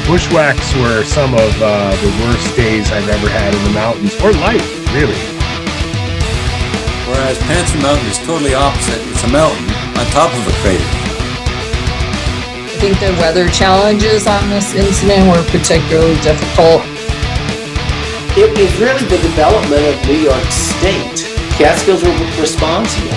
Bushwhacks were some of the worst days I've ever had in the mountains, or life, really. Whereas Panther Mountain is totally opposite. It's a mountain on top of a crater. I think the weather challenges on this incident were particularly difficult. It was really the development of New York State. Catskills were responsible.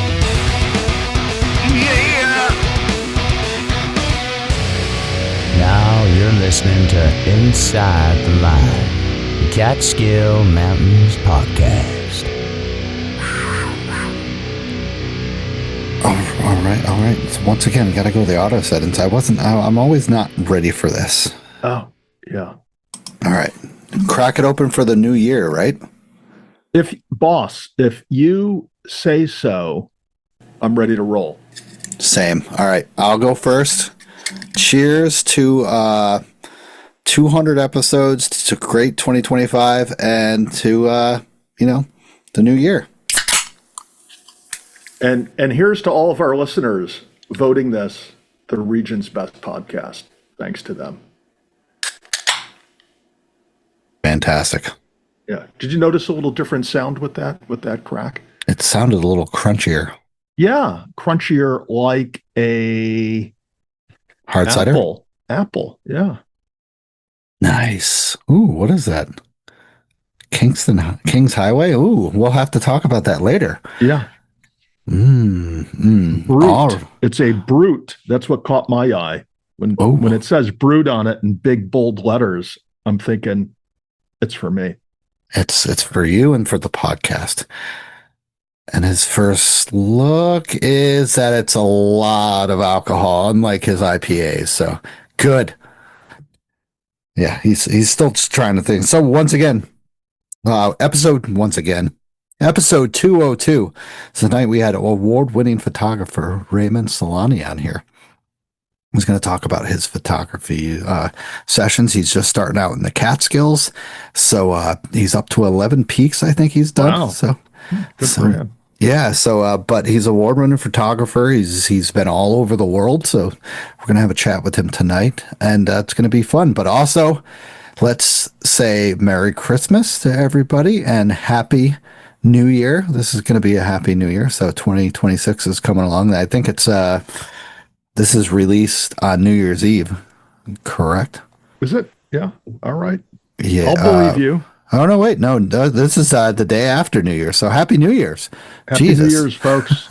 Now you're listening to Inside the Line, the Catskill Mountains podcast. All right. So once again, got to go to the auto settings. I'm always not ready for this. Oh, yeah. All right. Crack it open for the new year, right? If you say so, I'm ready to roll. Same. All right. I'll go first. Cheers to 200 episodes, to great 2025, and to the new year. And here's to all of our listeners voting this the region's best podcast. Thanks to them. Fantastic. Yeah. Did you notice a little different sound with that crack? It sounded a little crunchier. Yeah, crunchier, like a hard cider. Apple. Yeah. Nice. Ooh, what is that? King's Highway. Ooh, we'll have to talk about that later. Yeah. Brute. Oh. It's a brute. That's what caught my eye. When it says brute on it in big bold letters, I'm thinking it's for me. It's for you and for the podcast. And his first look is that it's a lot of alcohol, unlike his IPAs. So good. Yeah, he's still trying to think. So once again, episode 202. So tonight we had award-winning photographer Raymond Salani on here. He's going to talk about his photography sessions. He's just starting out in the Catskills. So he's up to 11 peaks, I think he's done. Wow. So good for him. Yeah, so but he's an award-winning photographer. He's been all over the world. So we're going to have a chat with him tonight, and it's going to be fun. But also, let's say Merry Christmas to everybody and Happy New Year. This is going to be a Happy New Year. So 2026 is coming along. I think it's this is released on New Year's Eve, correct? Is it? Yeah. All right. Yeah. I'll believe you. Oh, no, wait. No, this is the day after New Year. So Happy New Year's. Happy Jesus. New Year's, folks.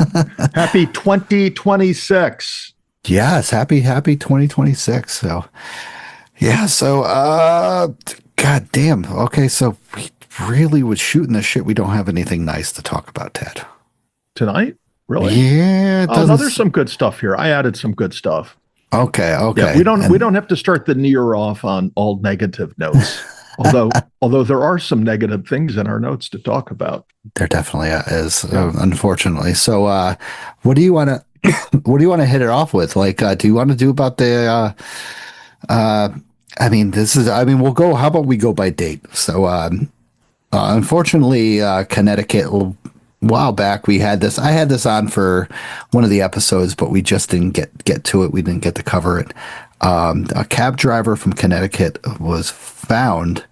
Happy 2026. Yes. Happy 2026. So, yeah. So, God damn. Okay. So we really was shooting the shit. We don't have anything nice to talk about, Ted. Tonight? Really? Yeah. No, there's some good stuff here. I added some good stuff. Okay. Yeah, we don't have to start the new year off on all negative notes. Although there are some negative things in our notes to talk about. There definitely is, unfortunately. So, what do you want to hit it off with? Like, do you want to do about the? We'll go. How about we go by date? So, unfortunately, Connecticut. A while back, we had this. I had this on for one of the episodes, but we just didn't get to it. We didn't get to cover it. A cab driver from Connecticut was found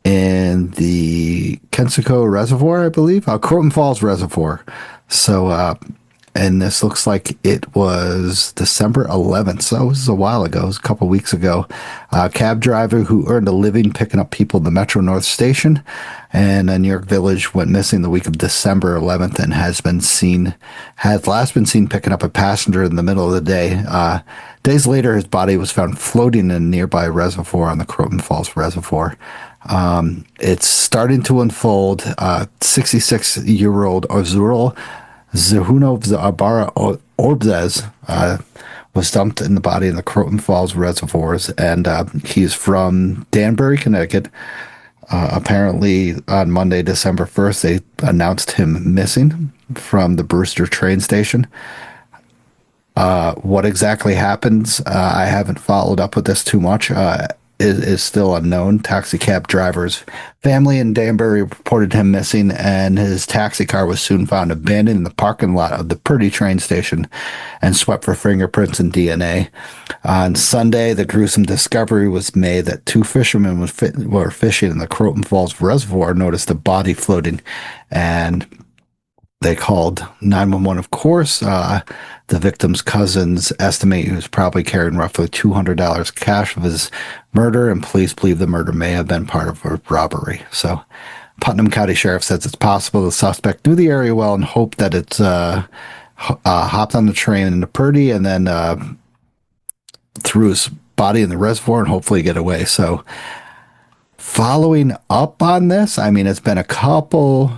in the Catskill Reservoir, I believe, Croton Falls Reservoir. So, and this looks like it was December 11th. So it was a while ago. It was a couple weeks ago. A cab driver who earned a living picking up people at the Metro North Station and New York Village went missing the week of December 11th and had last been seen picking up a passenger in the middle of the day. Days later, his body was found floating in a nearby reservoir on the Croton Falls Reservoir. It's starting to unfold. 66-year-old Ozurl Zahunov Zabara Orbzez was dumped in the body in the Croton Falls Reservoirs, and he's from Danbury, Connecticut. Apparently, on Monday, December 1st, they announced him missing from the Brewster train station. What exactly happens, I haven't followed up with this too much. is still unknown. Taxi cab driver's family in Danbury reported him missing, and his taxi car was soon found abandoned in the parking lot of the Purdy train station and swept for fingerprints and DNA. On Sunday, the gruesome discovery was made that two fishermen were fishing in the Croton Falls Reservoir, noticed a body floating, and they called 911, of course. The victim's cousins estimate he was probably carrying roughly $200 cash of his murder, and police believe the murder may have been part of a robbery. So Putnam County Sheriff says it's possible the suspect knew the area well and hoped that it's hopped on the train into Purdy and then threw his body in the reservoir and hopefully get away. So following up on this, I mean, it's been a couple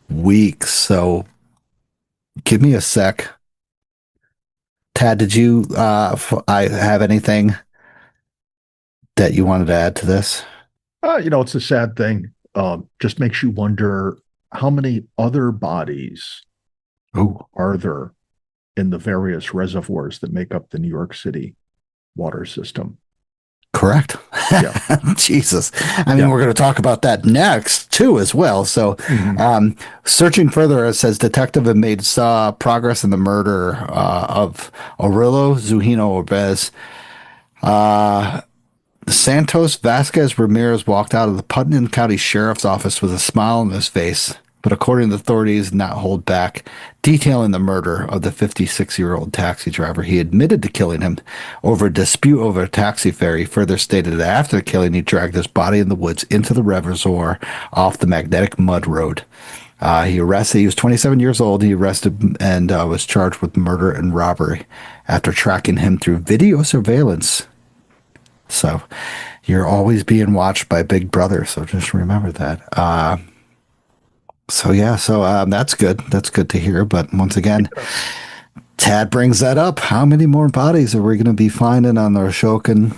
weeks, so give me a sec. Tad, did you I have anything that you wanted to add to this? It's a sad thing. Just makes you wonder how many other bodies are there in the various reservoirs that make up the New York City water system. Correct. Yeah. Jesus. I mean, we're going to talk about that next too, as well. So, searching further, it says detective have made progress in the murder of Aurelio Zuhino Orbez. Santos Vasquez Ramirez walked out of the Putnam County Sheriff's Office with a smile on his face, but according to authorities, not hold back detailing the murder of the 56-year-old taxi driver. He admitted to killing him over a dispute over a taxi fare. He further stated that after the killing, he dragged his body in the woods into the reservoir off the magnetic mud road. He was 27 years old. He arrested and was charged with murder and robbery after tracking him through video surveillance. So you're always being watched by Big Brother. So just remember that. So that's good. That's good to hear. But once again, Tad brings that up. How many more bodies are we going to be finding on the Ashokan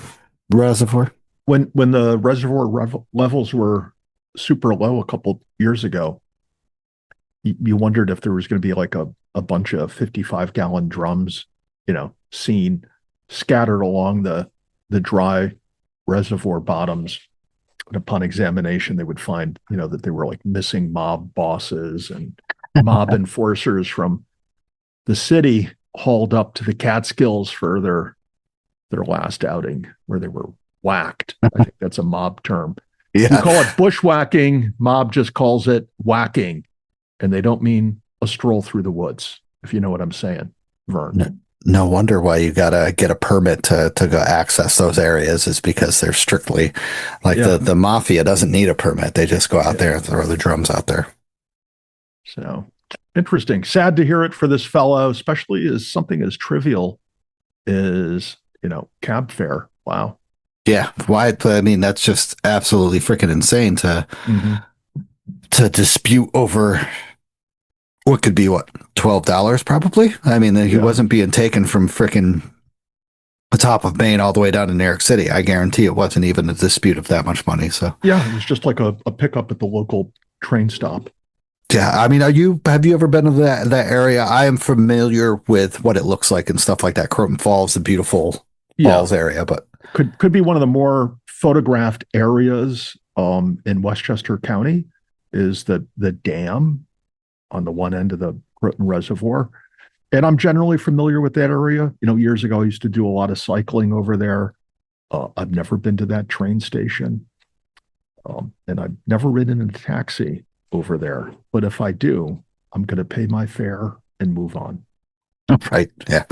Reservoir? When the reservoir levels were super low a couple years ago, you wondered if there was going to be like a bunch of 55-gallon drums, seen scattered along the dry reservoir bottoms. And upon examination, they would find, that they were like missing mob bosses and mob enforcers from the city hauled up to the Catskills for their last outing where they were whacked. I think that's a mob term. Yeah. You call it bushwhacking. Mob just calls it whacking. And they don't mean a stroll through the woods, if you know what I'm saying, Vern. No wonder why you gotta get a permit to go access those areas, is because they're strictly like the mafia doesn't need a permit. They just go out there and throw the drums out there. So interesting. Sad to hear it for this fellow, especially as something as trivial as, cab fare. Wow. Yeah. Why? I mean, that's just absolutely freaking insane to dispute over what could be $12 probably. I mean, he wasn't being taken from freaking the top of Maine all the way down to New York City. I guarantee it wasn't even a dispute of that much money. So yeah, it was just like a pickup at the local train stop. Yeah, I mean, have you ever been to that area? I am familiar with what it looks like and stuff like that. Croton Falls, the beautiful falls area, but could be one of the more photographed areas in Westchester County is the dam on the one end of the Croton Reservoir. And I'm generally familiar with that area. Years ago, I used to do a lot of cycling over there. I've never been to that train station. And I've never ridden in a taxi over there. But if I do, I'm going to pay my fare and move on. Right. Yeah,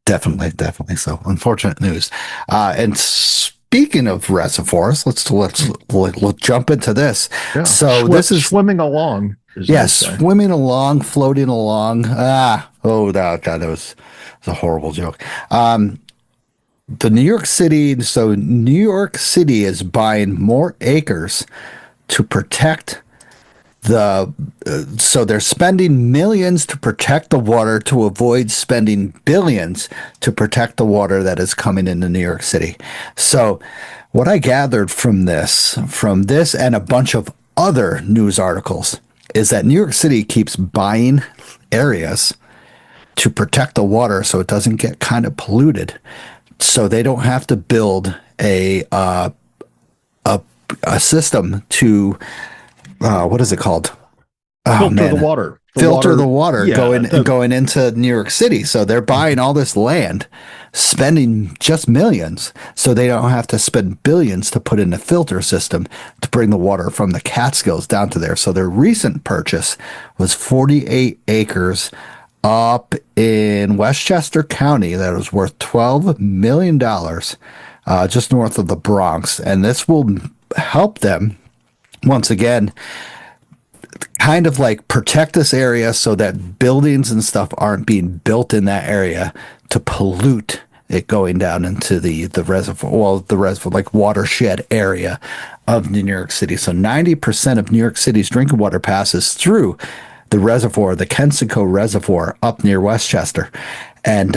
definitely. So unfortunate news. And speaking of reservoirs, let's jump into this. Yeah. So this is swimming along. Swimming along, floating along. God, that was a horrible joke. The New York City is buying more acres to protect so they're spending millions to protect the water to avoid spending billions to protect the water that is coming into New York City. So what I gathered from this and a bunch of other news articles is that New York City keeps buying areas to protect the water so it doesn't get kind of polluted, so they don't have to build a a system to what is it called? Oh, Filter man. the water. Filter the water yeah, going into New York City. So they're buying all this land, spending just millions, so they don't have to spend billions to put in a filter system to bring the water from the Catskills down to there. So their recent purchase was 48 acres up in Westchester County that was worth $12 million, just north of the Bronx. And this will help them, once again, kind of like protect this area so that buildings and stuff aren't being built in that area to pollute it going down into the reservoir, well, the reservoir, like watershed area of New York City. So 90% of New York City's drinking water passes through the reservoir, the Catskill Reservoir up near Westchester. And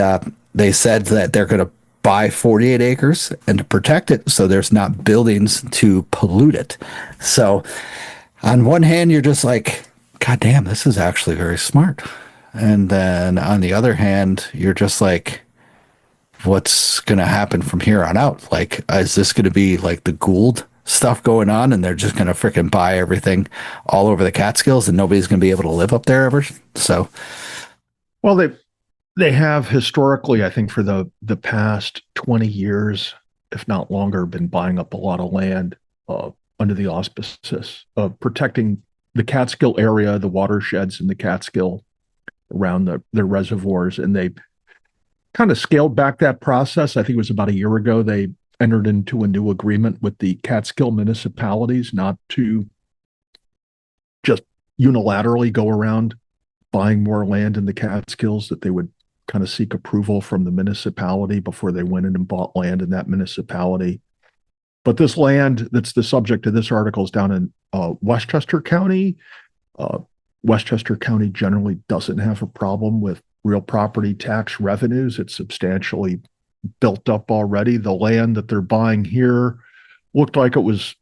they said that they're going to buy 48 acres and to protect it so there's not buildings to pollute it. So on one hand, you're just like, God damn, this is actually very smart. And then on the other hand, you're just like, what's going to happen from here on out? Like, is this going to be like the Gould stuff going on and they're just going to freaking buy everything all over the Catskills and nobody's going to be able to live up there ever? So, well, they have historically, I think, for the past 20 years, if not longer, been buying up a lot of land under the auspices of protecting the Catskill area, the watersheds in the Catskill around their reservoirs. And they kind of scaled back that process. I think it was about a year ago, they entered into a new agreement with the Catskill municipalities not to just unilaterally go around buying more land in the Catskills, that they would kind of seek approval from the municipality before they went in and bought land in that municipality. But this land that's the subject of this article is down in Westchester County. Westchester County generally doesn't have a problem with real property tax revenues. It's substantially built up already. The land that they're buying here looked like it was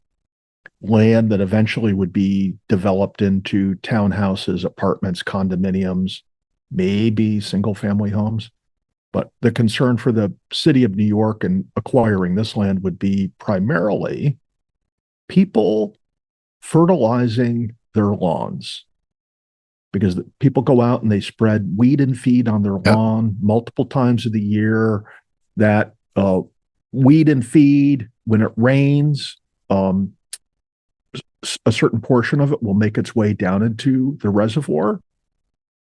land that eventually would be developed into townhouses, apartments, condominiums, maybe single-family homes. But the concern for the city of New York and acquiring this land would be primarily people fertilizing their lawns, because people go out and they spread weed and feed on their lawn multiple times of the year. That weed and feed, when it rains, a certain portion of it will make its way down into the reservoir.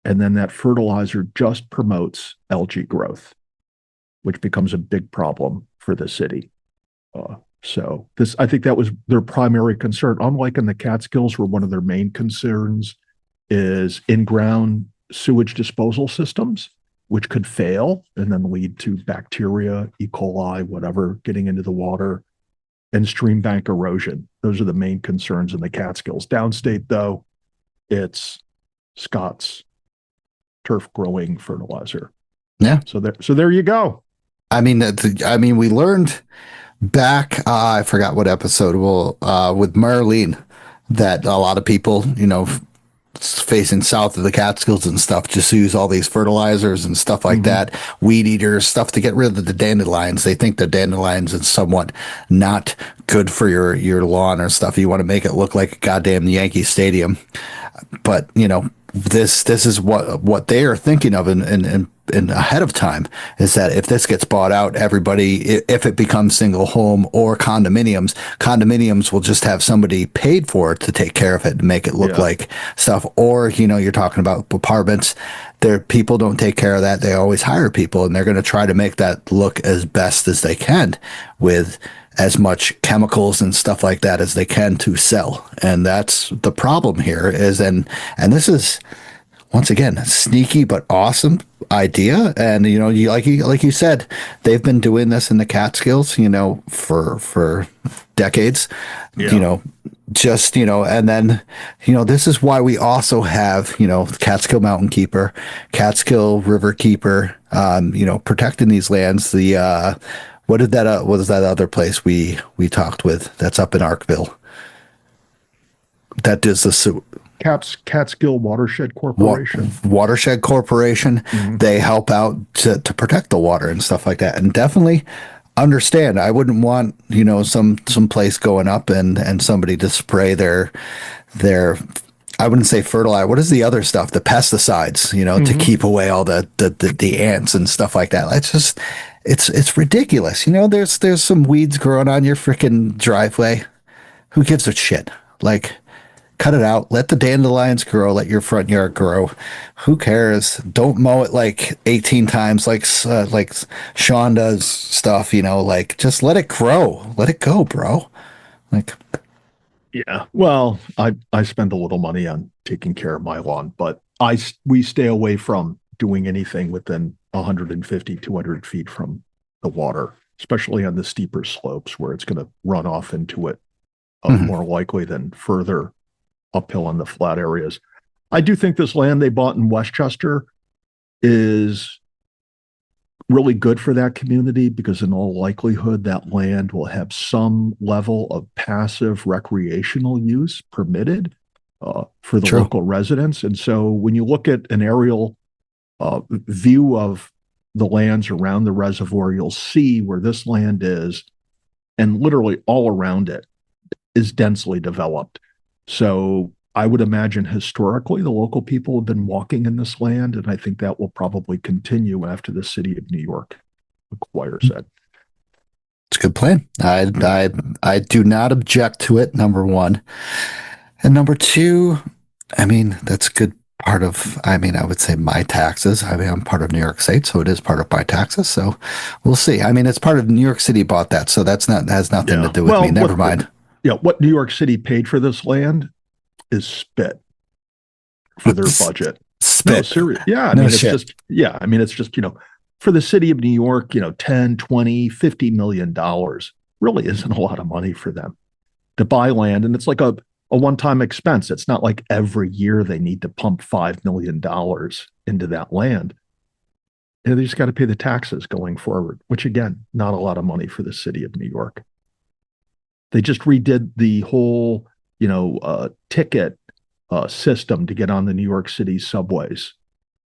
And then that fertilizer just promotes algae growth, which becomes a big problem for the city. So I think that was their primary concern. Unlike in the Catskills, where one of their main concerns is in-ground sewage disposal systems, which could fail and then lead to bacteria, E. coli, whatever, getting into the water, and stream bank erosion. Those are the main concerns in the Catskills. Downstate, though, it's Scott's turf growing fertilizer. Yeah. So there you go. I mean, we learned back, I forgot what episode, with Marlene, that a lot of people, facing south of the Catskills and stuff, just use all these fertilizers and stuff like that, weed eaters, stuff to get rid of the dandelions. They think the dandelions is somewhat not good for your lawn or stuff. You want to make it look like a goddamn Yankee Stadium. But, this is what they are thinking of in ahead of time, is that if this gets bought out, everybody, if it becomes single home or condominiums will just have somebody paid for it to take care of it and make it look like stuff. Or, you're talking about apartments. People don't take care of that. They always hire people, and they're going to try to make that look as best as they can with as much chemicals and stuff like that as they can to sell. And that's the problem here is, and this is, once again, a sneaky but awesome idea. And, like you said, they've been doing this in the Catskills, for decades, and then, this is why we also have, Catskill Mountain Keeper, Catskill River Keeper, protecting these lands. What was that other place we talked with that's up in Arkville? That is the Catskill Watershed Corporation. Watershed Corporation. Mm-hmm. They help out to protect the water and stuff like that. And definitely, understand. I wouldn't want, some place going up and somebody to spray their I wouldn't say fertilizer. What is the other stuff? The pesticides, to keep away all the ants and stuff like that. It's ridiculous. There's some weeds growing on your freaking driveway. Who gives a shit? Like, cut it out. Let the dandelions grow. Let your front yard grow. Who cares? Don't mow it like 18 times, like Sean does stuff. Like, just let it grow. Let it go, bro. Like, Yeah. Well, I spend a little money on taking care of my lawn, but we stay away from doing anything within 150, 200 feet from the water, especially on the steeper slopes where it's going to run off into it more likely than further uphill on the flat areas. I do think this land they bought in Westchester is really good for that community because in all likelihood that land will have some level of passive recreational use permitted for the local residents. And so when you look at an aerial view of the lands around the reservoir, you'll see where this land is, and literally all around it is densely developed. So I would imagine historically the local people have been walking in this land, and I think that will probably continue after the city of New York acquires it. It's a good plan. I do not object to it, number one. And number two, that's a good part of, I would say my taxes. I'm part of New York State, so it is part of my taxes. So we'll see. It's part of New York City bought that, so has nothing to do with me. Never mind. What New York City paid for this land is spit for their budget. Spit. No, serious. Yeah. It's just, for the city of New York, 10, 20, $50 million really isn't a lot of money for them to buy land. And it's like a one-time expense. It's not like every year they need to pump $5 million into that land. They just got to pay the taxes going forward, which again, not a lot of money for the city of New York. They just redid the whole, ticket system to get on the New York City subways,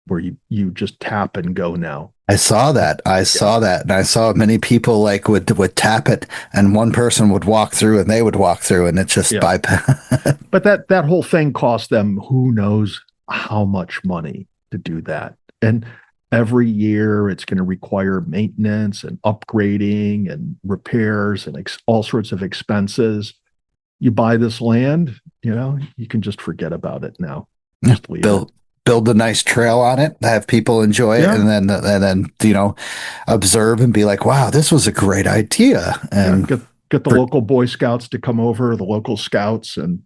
where you just tap and go now. I saw that. And I saw many people would tap it, and one person would walk through, and they would walk through, and it just bypass. But that whole thing cost them who knows how much money to do that, and every year it's going to require maintenance and upgrading and repairs and all sorts of expenses. You buy this land, you can just forget about it now. Just build a nice trail on it, have people enjoy it, and then observe and be like, wow, this was a great idea. And get the local Boy Scouts to come over, the local scouts, and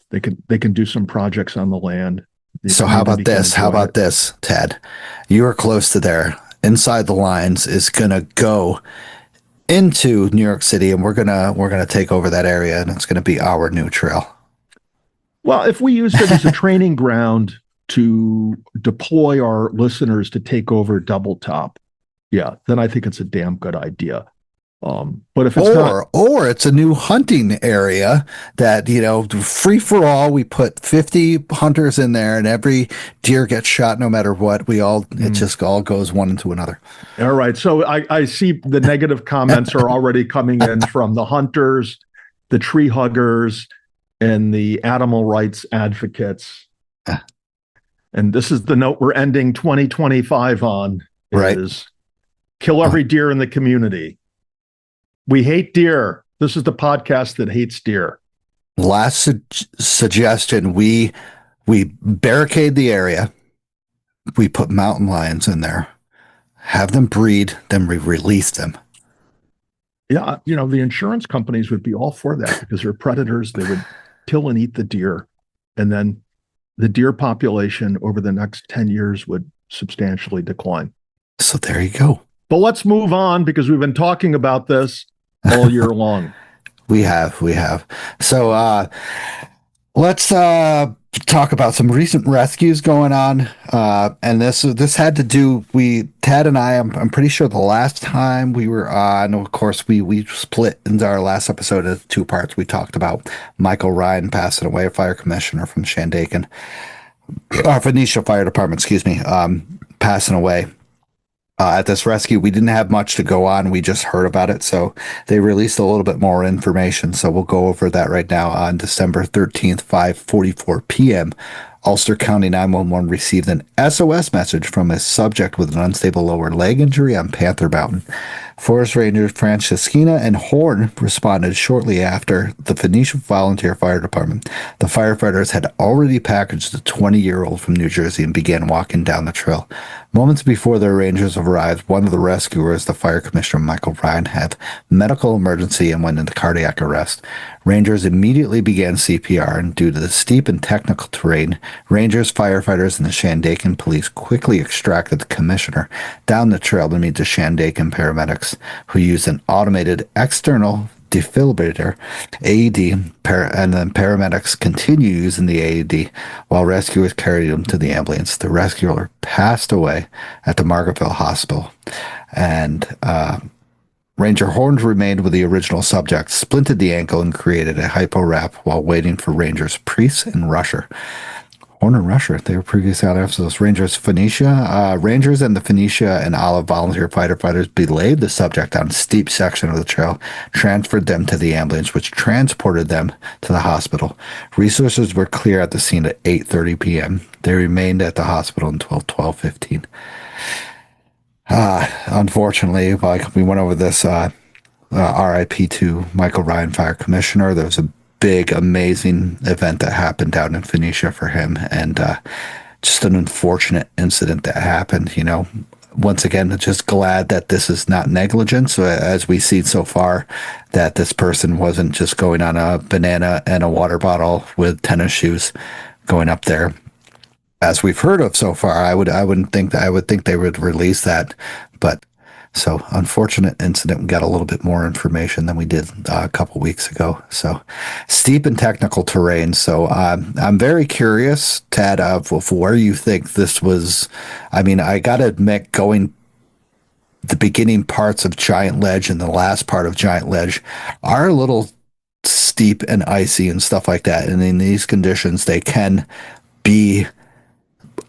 they can do some projects on the land. So how about this, Ted? You are close to there. Inside the Lines is gonna go into New York City, and we're gonna take over that area, and it's gonna be our new trail. Well, if we used it as a training ground to deploy our listeners to take over Double Top, then I think it's a damn good idea. But if it's or it's a new hunting area that, free for all, we put 50 hunters in there and every deer gets shot no matter what. It just all goes one into another. All right. So I see the negative comments are already coming in from the hunters, the tree huggers, and the animal rights advocates. And this is the note we're ending 2025 on, is kill every deer in the community. We hate deer. This is the podcast that hates deer. Last suggestion, we barricade the area. We put mountain lions in there, have them breed, then we release them. Yeah, the insurance companies would be all for that because they're predators. They would kill and eat the deer. And then the deer population over the next 10 years would substantially decline. So there you go. But let's move on because we've been talking about this all year long. We have. So let's talk about some recent rescues going on. And this had to do, Ted and I, I'm pretty sure the last time we were on, of course, we split into our last episode of two parts. We talked about Michael Ryan passing away, a fire commissioner from Shandaken, Phoenicia Fire Department, passing away. At this rescue. We didn't have much to go on. We just heard about it. So they released a little bit more information. So we'll go over that right now. On December 13th, 5:44 p.m., Ulster County 911 received an SOS message from a subject with an unstable lower leg injury on Panther Mountain. Forest Rangers Franciscina and Horn responded shortly after the Phoenicia Volunteer Fire Department. The firefighters had already packaged the 20-year-old from New Jersey and began walking down the trail. Moments before the Rangers arrived, one of the rescuers, the fire commissioner Michael Ryan, had medical emergency and went into cardiac arrest. Rangers immediately began CPR, and due to the steep and technical terrain, Rangers, firefighters, and the Shandaken police quickly extracted the commissioner down the trail to meet the Shandaken paramedics, who used an automated external defibrillator, AED, and then paramedics continue using the AED while rescuers carried him to the ambulance. The rescuer passed away at the Margaretville Hospital, and Ranger Horns remained with the original subject, splinted the ankle, and created a hypo-wrap while waiting for Rangers Priest and Rusher. Horn and Rusher, they were previously on episodes. Rangers and the Phoenicia and Olive volunteer firefighters belayed the subject on a steep section of the trail, transferred them to the ambulance, which transported them to the hospital. Resources were clear at the scene at 8:30 p.m. They remained at the hospital until 12:15. Unfortunately, like we went over this, RIP to Michael Ryan, Fire Commissioner. There was a big, amazing event that happened down in Phoenicia for him, and just an unfortunate incident that happened. You know, once again, just glad that this is not negligence, as we see so far, that this person wasn't just going on a banana and a water bottle with tennis shoes going up there. As we've heard of so far, I would think they would release that, but so unfortunate incident. We got a little bit more information than we did a couple weeks ago. So steep and technical terrain. So I'm very curious, Tad, of where you think this was. I mean, I got to admit, going the beginning parts of Giant Ledge and the last part of Giant Ledge are a little steep and icy and stuff like that. And in these conditions, they can be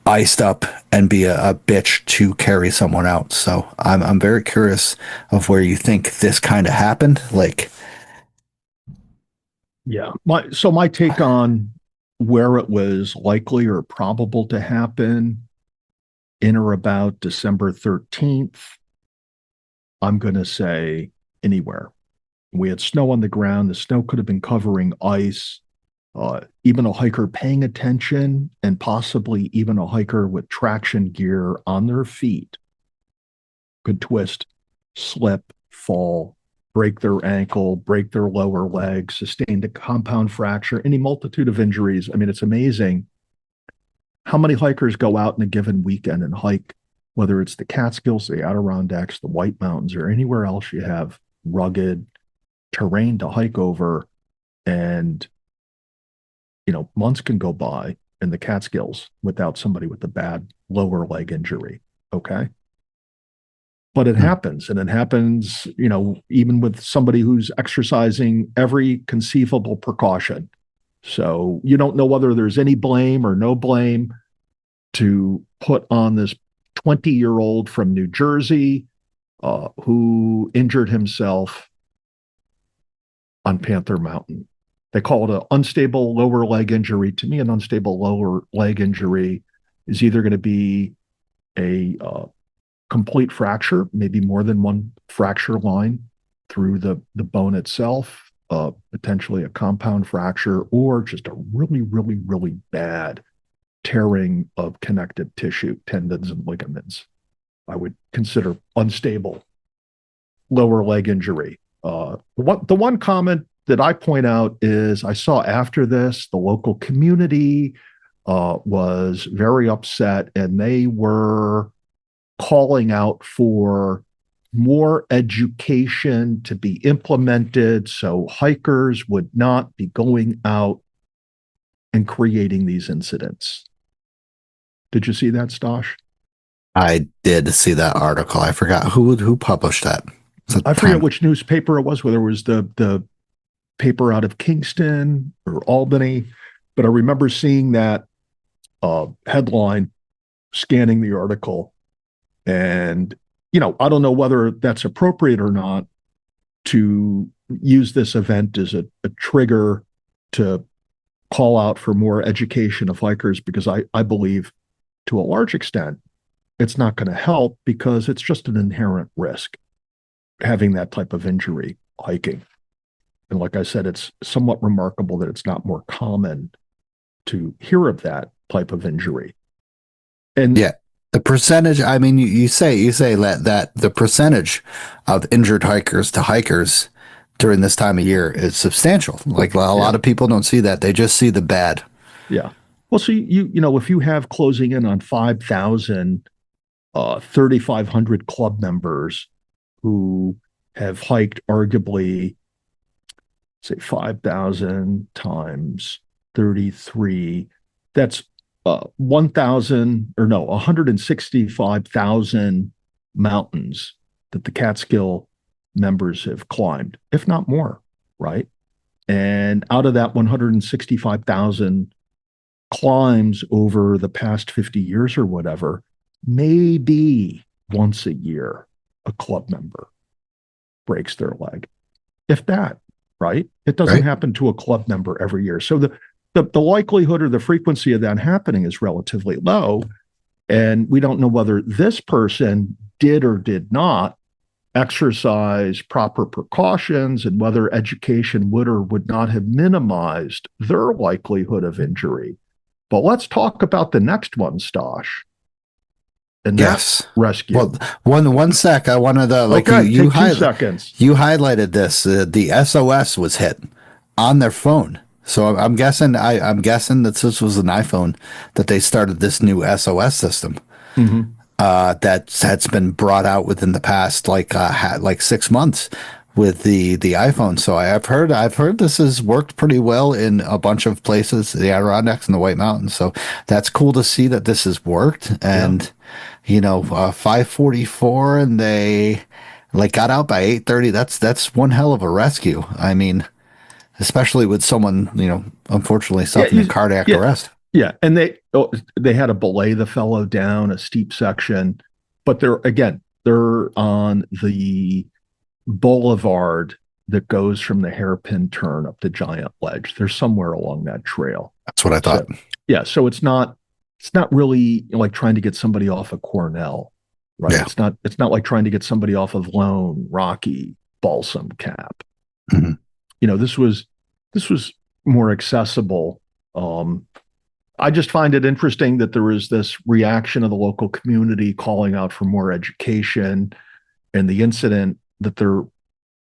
iced up and be a bitch to carry someone out. So I'm very curious of where you think this kind of happened. Like, Yeah. My take on where it was likely or probable to happen in or about December 13th, I'm going to say anywhere. We had snow on the ground. The snow could have been covering ice. Even a hiker paying attention, and possibly even a hiker with traction gear on their feet, could twist, slip, fall, break their ankle, break their lower leg, sustain a compound fracture, any multitude of injuries. I mean, it's amazing how many hikers go out in a given weekend and hike, whether it's the Catskills, the Adirondacks, the White Mountains, or anywhere else you have rugged terrain to hike over. And months can go by in the Catskills without somebody with a bad lower leg injury. Okay. But it happens, and it happens, even with somebody who's exercising every conceivable precaution. So you don't know whether there's any blame or no blame to put on this 20-year-old from New Jersey who injured himself on Panther Mountain. They call it an unstable lower leg injury. To me, an unstable lower leg injury is either going to be a complete fracture, maybe more than one fracture line through the bone itself, potentially a compound fracture, or just a really, really, really bad tearing of connective tissue, tendons, and ligaments. I would consider unstable lower leg injury. The one comment that I point out is I saw after this, the local community was very upset, and they were calling out for more education to be implemented so hikers would not be going out and creating these incidents. Did you see that, Stosh? I did see that article. I forgot who published that. I forget which newspaper it was, whether it was the paper out of Kingston or Albany, but I remember seeing that headline, scanning the article, and I don't know whether that's appropriate or not to use this event as a trigger to call out for more education of hikers, because I believe to a large extent it's not going to help, because it's just an inherent risk having that type of injury hiking. And like I said, it's somewhat remarkable that it's not more common to hear of that type of injury. And Yeah. The percentage, I mean, you say that the percentage of injured hikers to hikers during this time of year is substantial. Like a lot of people don't see that. They just see the bad. Yeah. Well, so if you have closing in on 5,000, 3,500 club members who have hiked arguably, say, 5,000 times 33, that's 165,000 mountains that the Catskill members have climbed, if not more, right? And out of that 165,000 climbs over the past 50 years or whatever, maybe once a year, a club member breaks their leg. If that, right? It doesn't happen to a club member every year. So the likelihood or the frequency of that happening is relatively low. And we don't know whether this person did or did not exercise proper precautions, and whether education would or would not have minimized their likelihood of injury. But let's talk about the next one, Stosh. And that's rescue. Well, one sec. I wanted to you 2 seconds. You highlighted this. The SOS was hit on their phone. So I'm guessing that this was an iPhone that they started this new SOS system. Mm-hmm. That's been brought out within the past like 6 months with the iPhone. So I've heard this has worked pretty well in a bunch of places, the Adirondacks and the White Mountains. So that's cool to see that this has worked. And 5:44, and they got out by 8:30. That's one hell of a rescue. I mean, especially with someone unfortunately suffering a cardiac arrest. Yeah, and they had to belay the fellow down a steep section, but they're on the boulevard that goes from the hairpin turn up the Giant Ledge. They're somewhere along that trail. That's what I thought. So it's not really like trying to get somebody off of Cornell, right? Yeah. It's not like trying to get somebody off of Lone, Rocky, Balsam Cap. Mm-hmm. This was more accessible. I just find it interesting that there was this reaction of the local community calling out for more education, and the incident that they're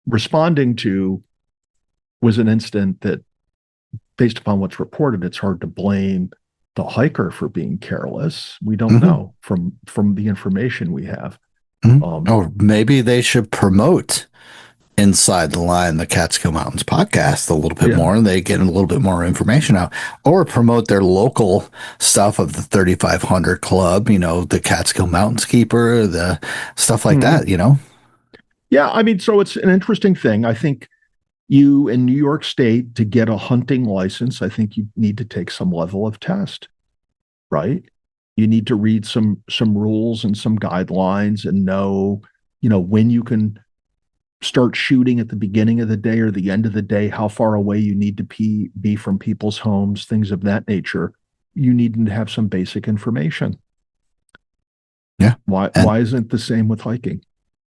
responding to was an incident that, based upon what's reported, it's hard to blame the hiker for being careless. We don't know from the information we have. Or maybe they should promote Inside the Line, the Catskill Mountains podcast, a little bit more, and they get a little bit more information out, or promote their local stuff of the 3,500 Club, the Catskill Mountains Keeper, the stuff like that, Yeah, I mean, so it's an interesting thing. I think you in New York State, to get a hunting license, I think you need to take some level of test, right? You need to read some rules and some guidelines and know, when you can start shooting at the beginning of the day or the end of the day, how far away you need to be from people's homes, things of that nature. You need to have some basic information. Yeah. Why isn't the same with hiking?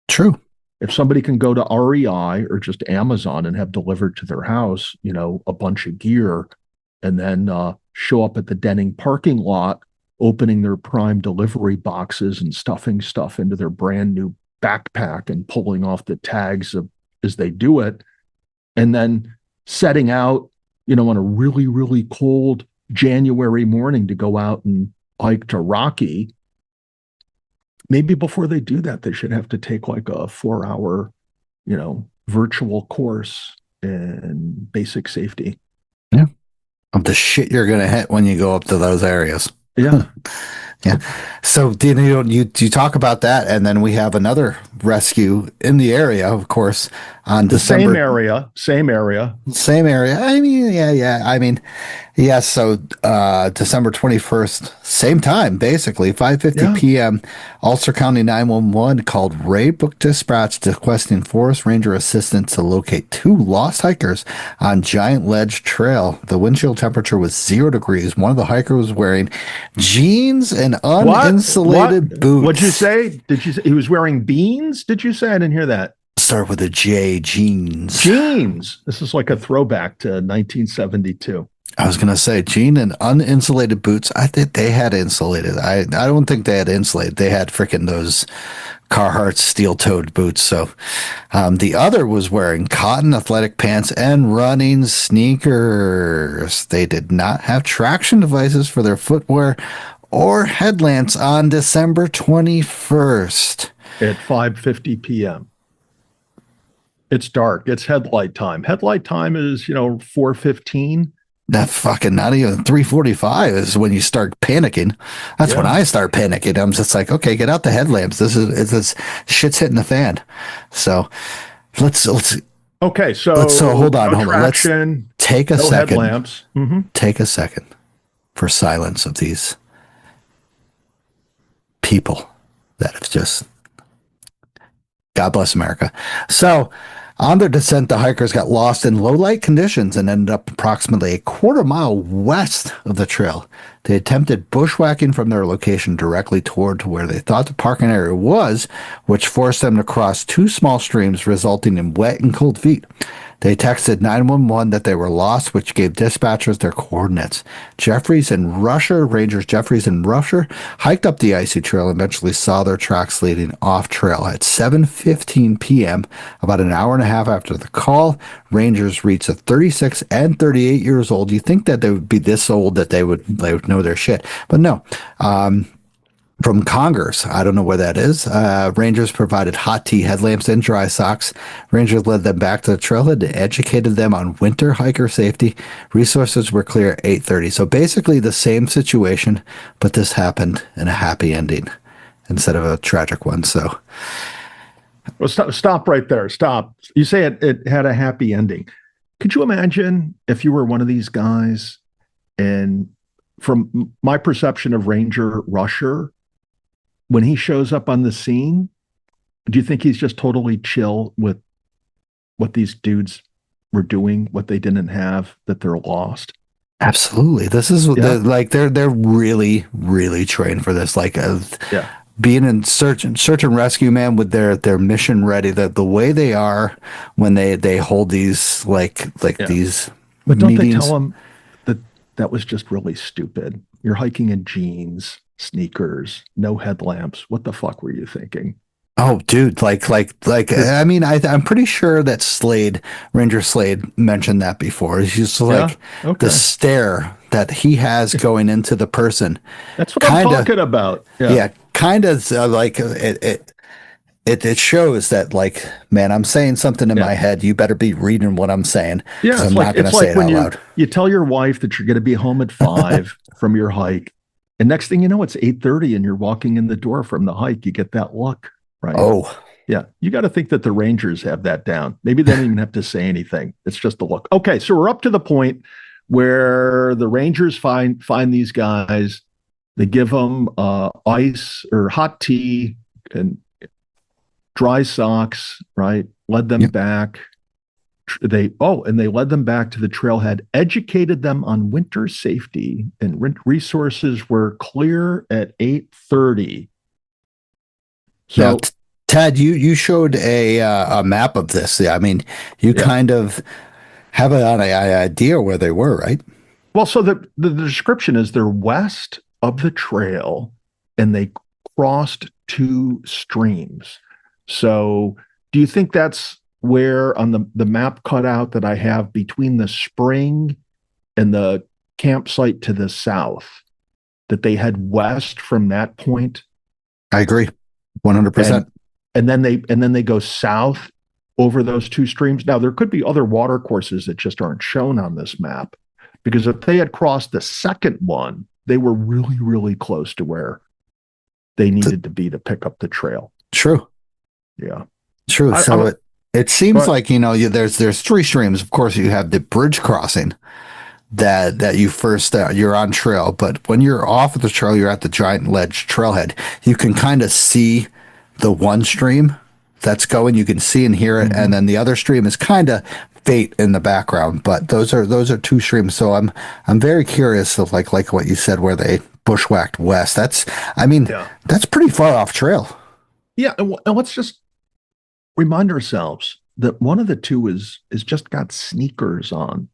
True. If somebody can go to REI or just Amazon and have delivered to their house, a bunch of gear, and then show up at the Denning parking lot, opening their Prime delivery boxes and stuffing stuff into their brand new backpack and pulling off the tags as they do it, and then setting out, on a really, really cold January morning to go out and hike to Rocky. Maybe before they do that, they should have to take like a 4-hour, virtual course in basic safety. Yeah. Of the shit you're going to hit when you go up to those areas. Yeah. Yeah. So, you talk about that, and then we have another rescue in the area, of course, on December. Same area. I mean, yeah. I mean, Yeah, so December 21st, same time, basically, 5:50 Yeah. p.m., Ulster County 911 called Ray Book Dispatch requesting Forest Ranger assistance to locate two lost hikers on Giant Ledge Trail. The wind chill temperature was 0 degrees. One of the hikers was wearing jeans and uninsulated boots. What'd you say? Did you say he was wearing beans? Did you say? I didn't hear that. Start with a J, jeans. Jeans. This is like a throwback to 1972. I was gonna say jean and uninsulated boots. I think they had insulated. I don't think they had insulated. They had freaking those Carhartt steel-toed boots. So the other was wearing cotton athletic pants and running sneakers. They did not have traction devices for their footwear or headlamps on December 21st at 5:50 p.m. It's dark. It's headlight time. Headlight time is 4:15. That fucking not even 3:45 is when you start panicking. That's when I start panicking. I'm just like, okay, get out the headlamps. This shit's hitting the fan. So let's okay. So hold on. Let's take a second. Headlamps. Take a second for silence of these people that have just. God bless America. So. On their descent, the hikers got lost in low light conditions and ended up approximately a quarter mile west of the trail. They attempted bushwhacking from their location directly toward where they thought the parking area was, which forced them to cross two small streams, resulting in wet and cold feet. They texted 911 that they were lost, which gave dispatchers their coordinates. Rangers Jeffries and Rusher hiked up the icy trail and eventually saw their tracks leading off trail. At 7:15 p.m., about an hour and a half after the call, Rangers reached the 36 and 38 years old. You think that they would be this old that they would know their shit, but no. From Congress, I don't know where that is. Rangers provided hot tea, headlamps, and dry socks. Rangers led them back to the trailhead and educated them on winter hiker safety. Resources were clear at 8:30. So basically the same situation, but this happened in a happy ending instead of a tragic one. So, well, stop right there. Stop. You say it had a happy ending. Could you imagine if you were one of these guys, and from my perception of Ranger Rusher, when he shows up on the scene, do you think he's just totally chill with what these dudes were doing, what they didn't have, that they're lost? Absolutely. This is they're really, really trained for this. Being in search and rescue, man, with their mission ready. The way they are when they hold these these but don't meetings. They tell them that was just really stupid? You're hiking in jeans, sneakers, no headlamps. What the fuck were you thinking? Oh, dude, I mean, I'm pretty sure that Ranger Slade mentioned that before. He's just the stare that he has going into the person. That's what I'm talking about. Yeah, kind of it shows that, man, I'm saying something in my head. You better be reading what I'm saying. Yeah, I'm not going to say it out loud. You tell your wife that you're going to be home at 5 from your hike, and next thing you know, it's 8:30, and you're walking in the door from the hike. You get that look, right? Oh, yeah. You got to think that the Rangers have that down. Maybe they don't even have to say anything. It's just the look. Okay, so we're up to the point where the Rangers find these guys. They give them ice or hot tea and dry socks, right? Led them back. They led them back to the trailhead, educated them on winter safety, and resources were clear at 8:30. So, now, Ted, you showed a map of this. I mean, you kind of have an idea where they were, right? Well, so the description is they're west of the trail, and they crossed two streams. So do you think that's where on the map cutout that I have between the spring and the campsite to the south, that they head west from that point? I agree. 100%. And then they go south over those two streams. Now, there could be other water courses that just aren't shown on this map, because if they had crossed the second one, they were really, really close to where they needed to be to pick up the trail. True. Yeah. True. It seems like, there's three streams. Of course, you have the bridge crossing, that you first you're on trail, but when you're off of the trail, you're at the Giant Ledge trailhead. You can kind of see the one stream that's going. You can see and hear it, and then the other stream is kind of fate in the background. But those are two streams. So I'm very curious of like what you said, where they bushwhacked west. That's that's pretty far off trail. Yeah, and let's just remind ourselves that one of the two is just got sneakers on.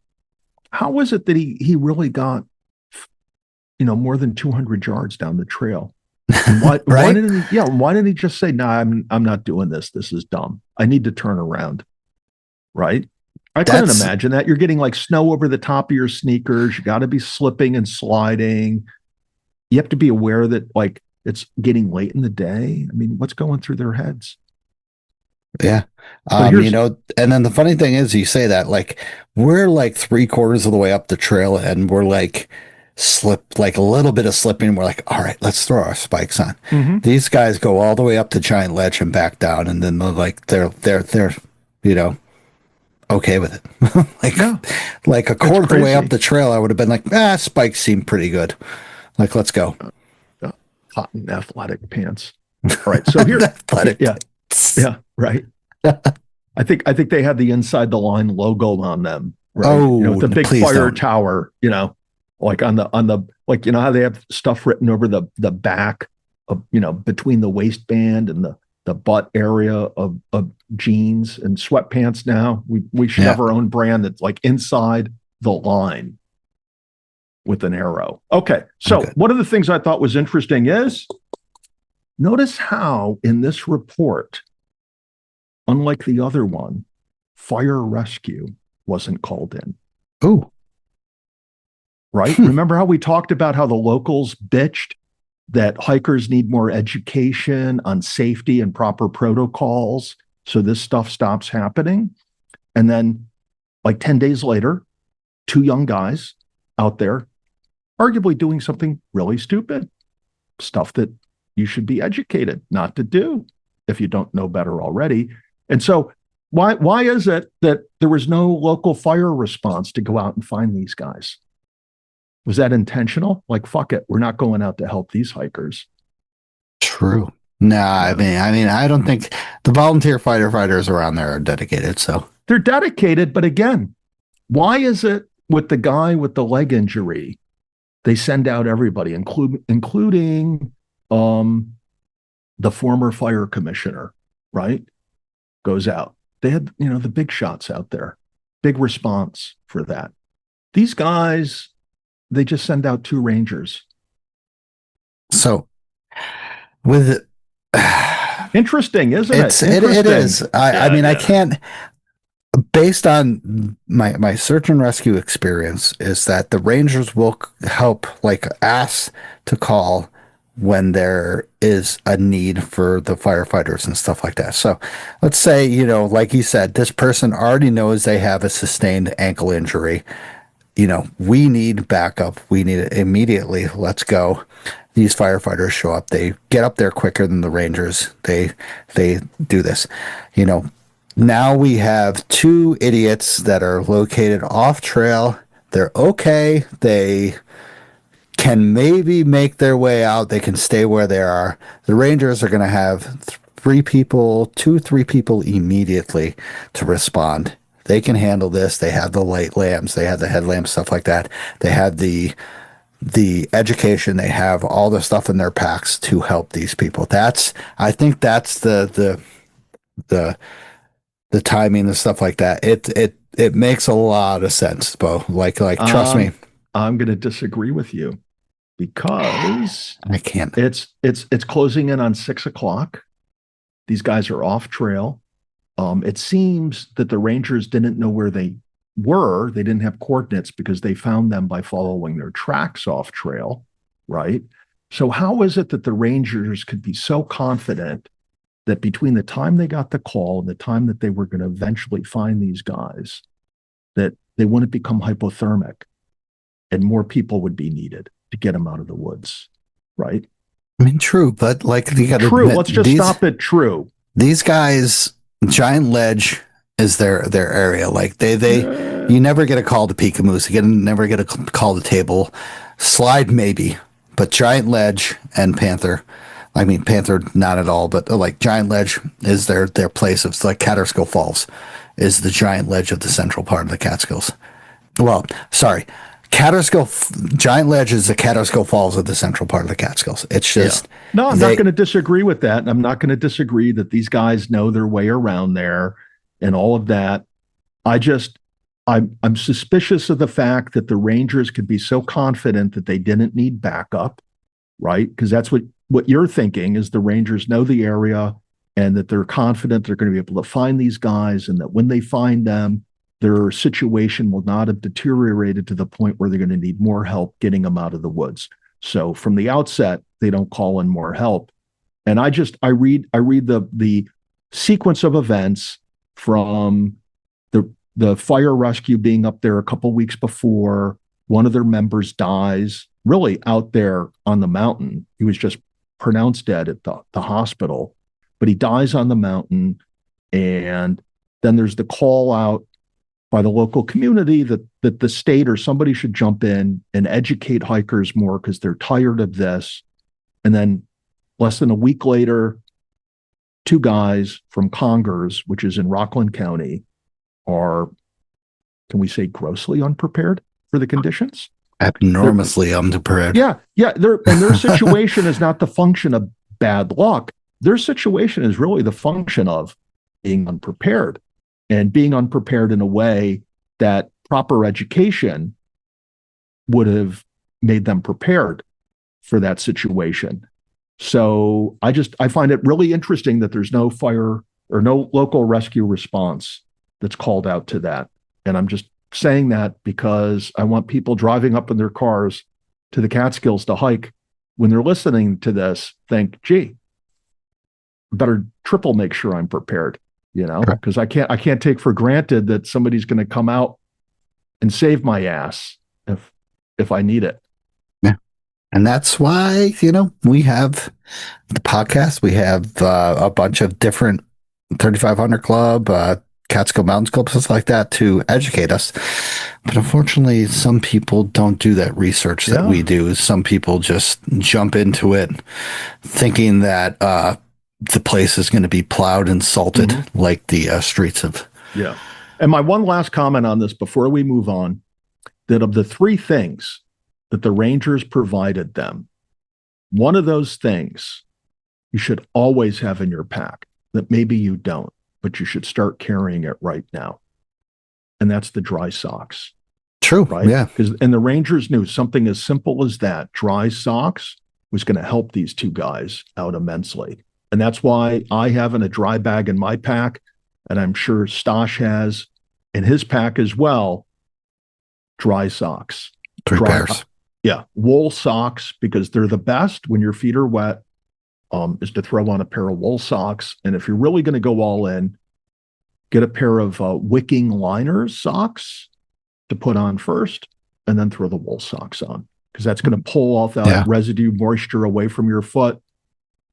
How is it that he really got more than 200 yards down the trail? Why, right? Why didn't he just say, "No, I'm not doing this. This is dumb. I need to turn around." Right? I couldn't imagine that. You're getting like snow over the top of your sneakers. You got to be slipping and sliding. You have to be aware that like it's getting late in the day. I mean, what's going through their heads? Yeah. And then the funny thing is, you say that like we're like 3/4 of the way up the trail, and we're like like a little bit of slipping. We're like, all right, let's throw our spikes on. These guys go all the way up to Giant Ledge and back down, and then they're okay with it. like a quarter of the way up the trail, I would have been like, spikes seem pretty good. Like, let's go. Cotton athletic pants. All right. So here's athletic. Yeah. Right. I think they had the inside the line logo on them. Right? Oh, with the big fire tower, like on the like, how they have stuff written over the back of, between the waistband and the butt area of jeans and sweatpants. Now we should have our own brand that's like inside the line with an arrow. Okay. So one of the things I thought was interesting is notice how in this report, unlike the other one, fire rescue wasn't called in. Ooh. Right? Remember how we talked about how the locals bitched that hikers need more education on safety and proper protocols so this stuff stops happening? And then like 10 days later, two young guys out there arguably doing something really stupid, stuff that you should be educated not to do if you don't know better already. And so why is it that there was no local fire response to go out and find these guys? Was that intentional? Like, fuck it, we're not going out to help these hikers. True. I mean, I don't think the volunteer firefighters around there are dedicated. So they're dedicated, but again, why is it with the guy with the leg injury, they send out everybody, including the former fire commissioner, right? Goes out. They had, the big shots out there, big response for that. These guys, they just send out two rangers. So with interesting, isn't it? It is. I mean, I can't, based on my search and rescue experience, is that the rangers will help, like, ask to call when there is a need for the firefighters and stuff like that. So let's say, like you said, this person already knows they have a sustained ankle injury. We need backup. We need it immediately. Let's go. These firefighters show up. They get up there quicker than the rangers. They do this. Now we have two idiots that are located off trail. They're okay. They can maybe make their way out. They can stay where they are. The rangers are going to have 3 people immediately to respond. They can handle this. They have the light lamps. They have the headlamps, stuff like that. They have the education. They have all the stuff in their packs to help these people. I think that's the timing and stuff like that. It makes a lot of sense, Bo. Like trust me. I'm going to disagree with you because I can't. It's closing in on 6:00. These guys are off trail. It seems that the rangers didn't know where they were. They didn't have coordinates because they found them by following their tracks off trail, right? So how is it that the rangers could be so confident that between the time they got the call and the time that they were going to eventually find these guys, that they wouldn't become hypothermic and more people would be needed to get them out of the woods, right? I mean, true, but like you got to true. Let's just stop at true. These guys, Giant Ledge is their area. Like you never get a call to Pika Moose. You never get a call to Table. Slide maybe, but Giant Ledge and Panther. I mean, Panther not at all, but like Giant Ledge is their place. It's like Catskill Falls is the Giant Ledge of the central part of the Catskills. Well, sorry. Giant Ledge is the Catskill Falls of the central part of the Catskills. It's just no. I'm not going to disagree with that. I'm not going to disagree that these guys know their way around there and all of that. I'm suspicious of the fact that the Rangers could be so confident that they didn't need backup, right? Because that's what you're thinking is the Rangers know the area and that they're confident they're going to be able to find these guys, and that when they find them, their situation will not have deteriorated to the point where they're going to need more help getting them out of the woods. So from the outset, they don't call in more help. And I read the sequence of events from the fire rescue being up there a couple weeks before. One of their members dies, really out there on the mountain. He was just pronounced dead at the hospital, but he dies on the mountain. And then there's the call out by the local community that the state or somebody should jump in and educate hikers more because they're tired of this. And then less than a week later, two guys from Congers, which is in Rockland County, are, can we say, grossly unprepared for the conditions? Abnormously unprepared. Yeah. Their situation is not the function of bad luck. Their situation is really the function of being unprepared. And being unprepared in a way that proper education would have made them prepared for that situation. So I find it really interesting that there's no fire or no local rescue response that's called out to that. And I'm just saying that because I want people driving up in their cars to the Catskills to hike, when they're listening to this, think, gee, better triple make sure I'm prepared. Because I can't take for granted that somebody's going to come out and save my ass if I need it. Yeah. And that's why, we have the podcast. We have a bunch of different 3500 Club, Catskill Mountains Club, stuff like that to educate us. But unfortunately, some people don't do that research that we do. Some people just jump into it thinking that the place is going to be plowed and salted like the streets of. Yeah. And my one last comment on this before we move on, that of the three things that the Rangers provided them, one of those things you should always have in your pack that maybe you don't, but you should start carrying it right now. And that's the dry socks. True. Right? Yeah. And the Rangers knew something as simple as that, dry socks, was going to help these two guys out immensely. And that's why I have in a dry bag in my pack, and I'm sure Stosh has in his pack as well, dry socks. Three pairs. Yeah. Wool socks, because they're the best when your feet are wet, is to throw on a pair of wool socks. And if you're really going to go all in, get a pair of wicking liners socks to put on first, and then throw the wool socks on, because that's going to pull all that residue moisture away from your foot.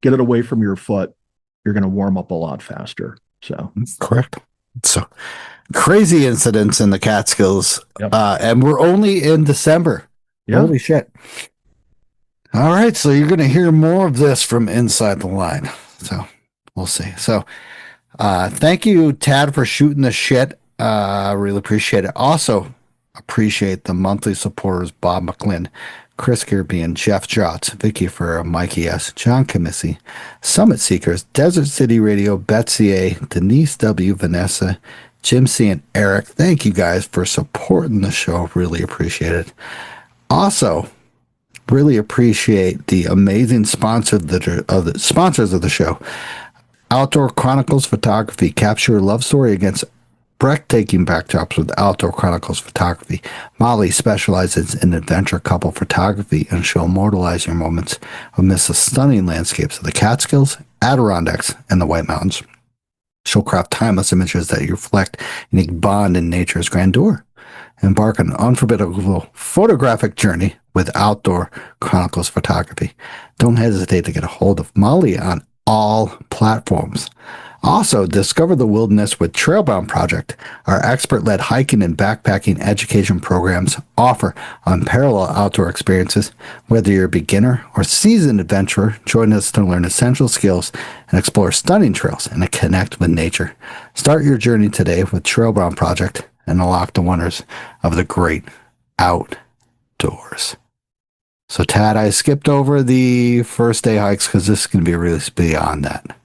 Get it away from your foot. You're going to warm up a lot faster. So correct. So crazy incidents in the Catskills. Yep. And we're only in December. Yeah. Holy shit. All right. So you're going to hear more of this from inside the line. So we'll see. So thank you, Tad, for shooting the shit. Really appreciate it. Also appreciate the monthly supporters, Bob McLean, Chris Kirby, Jeff Jotz, Vicky Ferrer, Mikey S., John Camisi, Summit Seekers, Desert City Radio, Betsy A., Denise W., Vanessa, Jim C., and Eric. Thank you guys for supporting the show. Really appreciate it. Also, really appreciate the amazing sponsors of the show. Outdoor Chronicles Photography. Capture your love story against breathtaking backdrops with Outdoor Chronicles Photography. Molly specializes in adventure couple photography, and she'll immortalize your moments amidst the stunning landscapes of the Catskills, Adirondacks, and the White Mountains. She'll craft timeless images that reflect a unique bond in nature's grandeur. Embark on an unforgettable photographic journey with Outdoor Chronicles Photography. Don't hesitate to get a hold of Molly on all platforms. Also, discover the wilderness with Trailbound Project. Our expert-led hiking and backpacking education programs offer unparalleled outdoor experiences. Whether you're a beginner or seasoned adventurer, join us to learn essential skills and explore stunning trails and connect with nature. Start your journey today with Trailbound Project and unlock the wonders of the great outdoors. So, Tad, I skipped over the first day hikes because this is going to be really beyond that.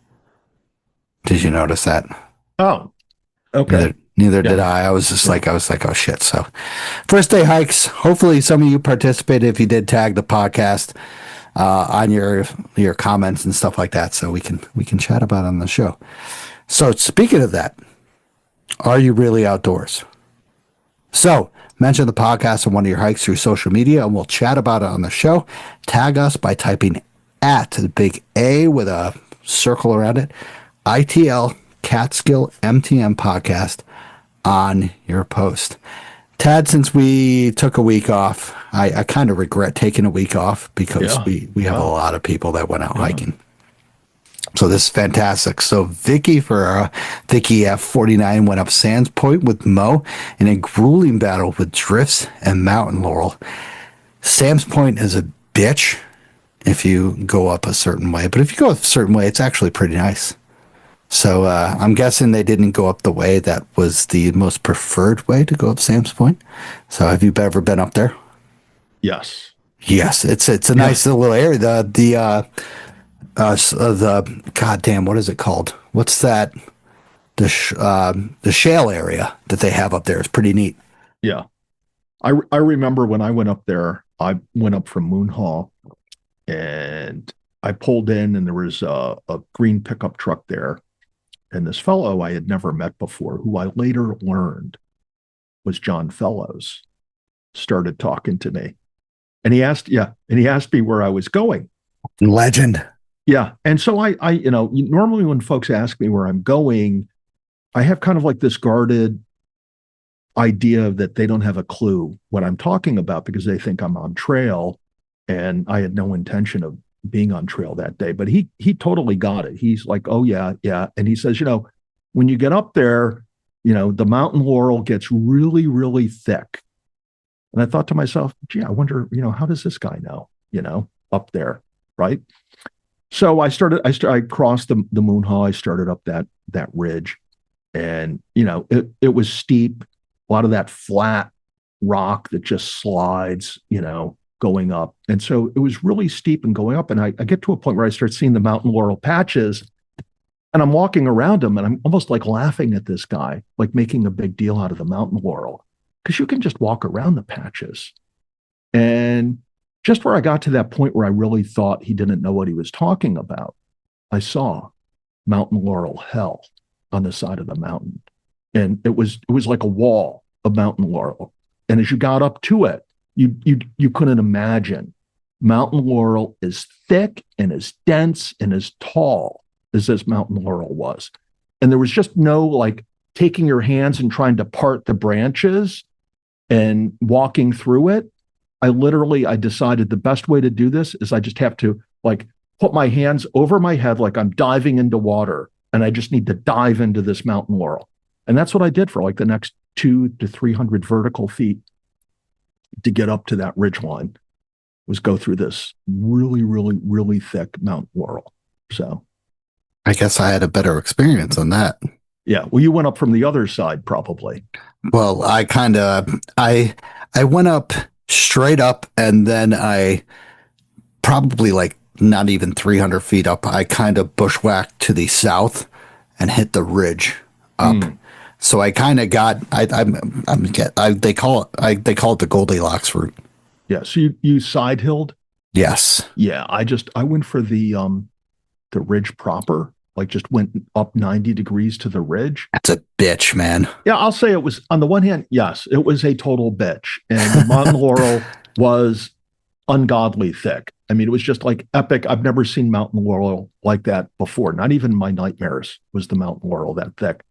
Did you notice that? Oh, okay. Neither did I. I was like, oh shit. So, first day hikes. Hopefully, some of you participated. If you did, tag the podcast on your comments and stuff like that, so we can chat about it on the show. So, speaking of that, are you really outdoors? So, mention the podcast on one of your hikes through social media, and we'll chat about it on the show. Tag us by typing at the big A with a circle around it, ITL Catskill MTM podcast on your post. Tad, since we took a week off, I kind of regret taking a week off because we have a lot of people that went out hiking. So this is fantastic. So Vicky Vicky F49 went up Sands Point with Mo in a grueling battle with drifts and mountain laurel. Sands Point is a bitch if you go up a certain way, but if you go a certain way, it's actually pretty nice. So I'm guessing they didn't go up the way that was the most preferred way to go up Sands Point. So have you ever been up there? Yes. Yes, it's a nice little area. The goddamn, what is it called? What's that? The shale area that they have up there is pretty neat. Yeah. I remember when I went up there, I went up from Moon Hall and I pulled in and there was a green pickup truck there. And this fellow I had never met before, who I later learned was John Fellows, started talking to me. And he asked me where I was going. Legend. Yeah. And so I normally when folks ask me where I'm going, I have kind of like this guarded idea that they don't have a clue what I'm talking about because they think I'm on trail, and I had no intention of being on trail that day. But he totally got it. He's like, oh yeah. And he says, when you get up there, the mountain laurel gets really, really thick. And I thought to myself, gee, I wonder, how does this guy know, up there, right? So I crossed the Moon Hall. I started up that ridge, and it was steep, a lot of that flat rock that just slides, going up. And so it was really steep and going up. And I get to a point where I start seeing the mountain laurel patches, and I'm walking around them, and I'm almost like laughing at this guy, like making a big deal out of the mountain laurel, because you can just walk around the patches. And just where I got to that point where I really thought he didn't know what he was talking about, I saw mountain laurel hell on the side of the mountain. And it was like a wall of mountain laurel. And as you got up to it, you couldn't imagine. Mountain laurel as thick and as dense and as tall as this mountain laurel was. And there was just no like taking your hands and trying to part the branches and walking through it. I decided the best way to do this is I just have to like put my hands over my head like I'm diving into water, and I just need to dive into this mountain laurel. And that's what I did for like the next 200 to 300 vertical feet to get up to that ridge line, was go through this really, really, really thick mountain laurel. So I guess I had a better experience on that. Yeah. Well, you went up from the other side probably. Well, I went up straight up, and then I probably like not even 300 feet up, I kind of bushwhacked to the south and hit the ridge up. So I kind of got, they call it the Goldilocks route. Yeah. So you side hilled? Yes. Yeah. I went for the ridge proper, like just went up 90 degrees to the ridge. That's a bitch, man. Yeah. I'll say it was, on the one hand, yes, it was a total bitch. And the mountain laurel was ungodly thick. I mean, it was just like epic. I've never seen mountain laurel like that before. Not even in my nightmares was the mountain laurel that thick.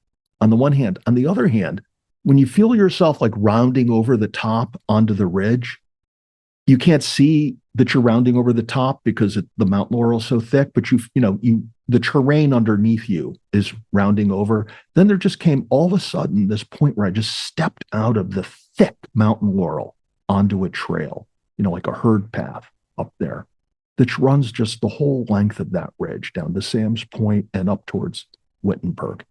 On the one hand. On the other hand, when you feel yourself like rounding over the top onto the ridge, you can't see that you're rounding over the top because the mountain laurel is so thick, but the terrain underneath you is rounding over. Then there just came all of a sudden this point where I just stepped out of the thick mountain laurel onto a trail, like a herd path up there that runs just the whole length of that ridge down to Sam's Point and up towards Wittenberg.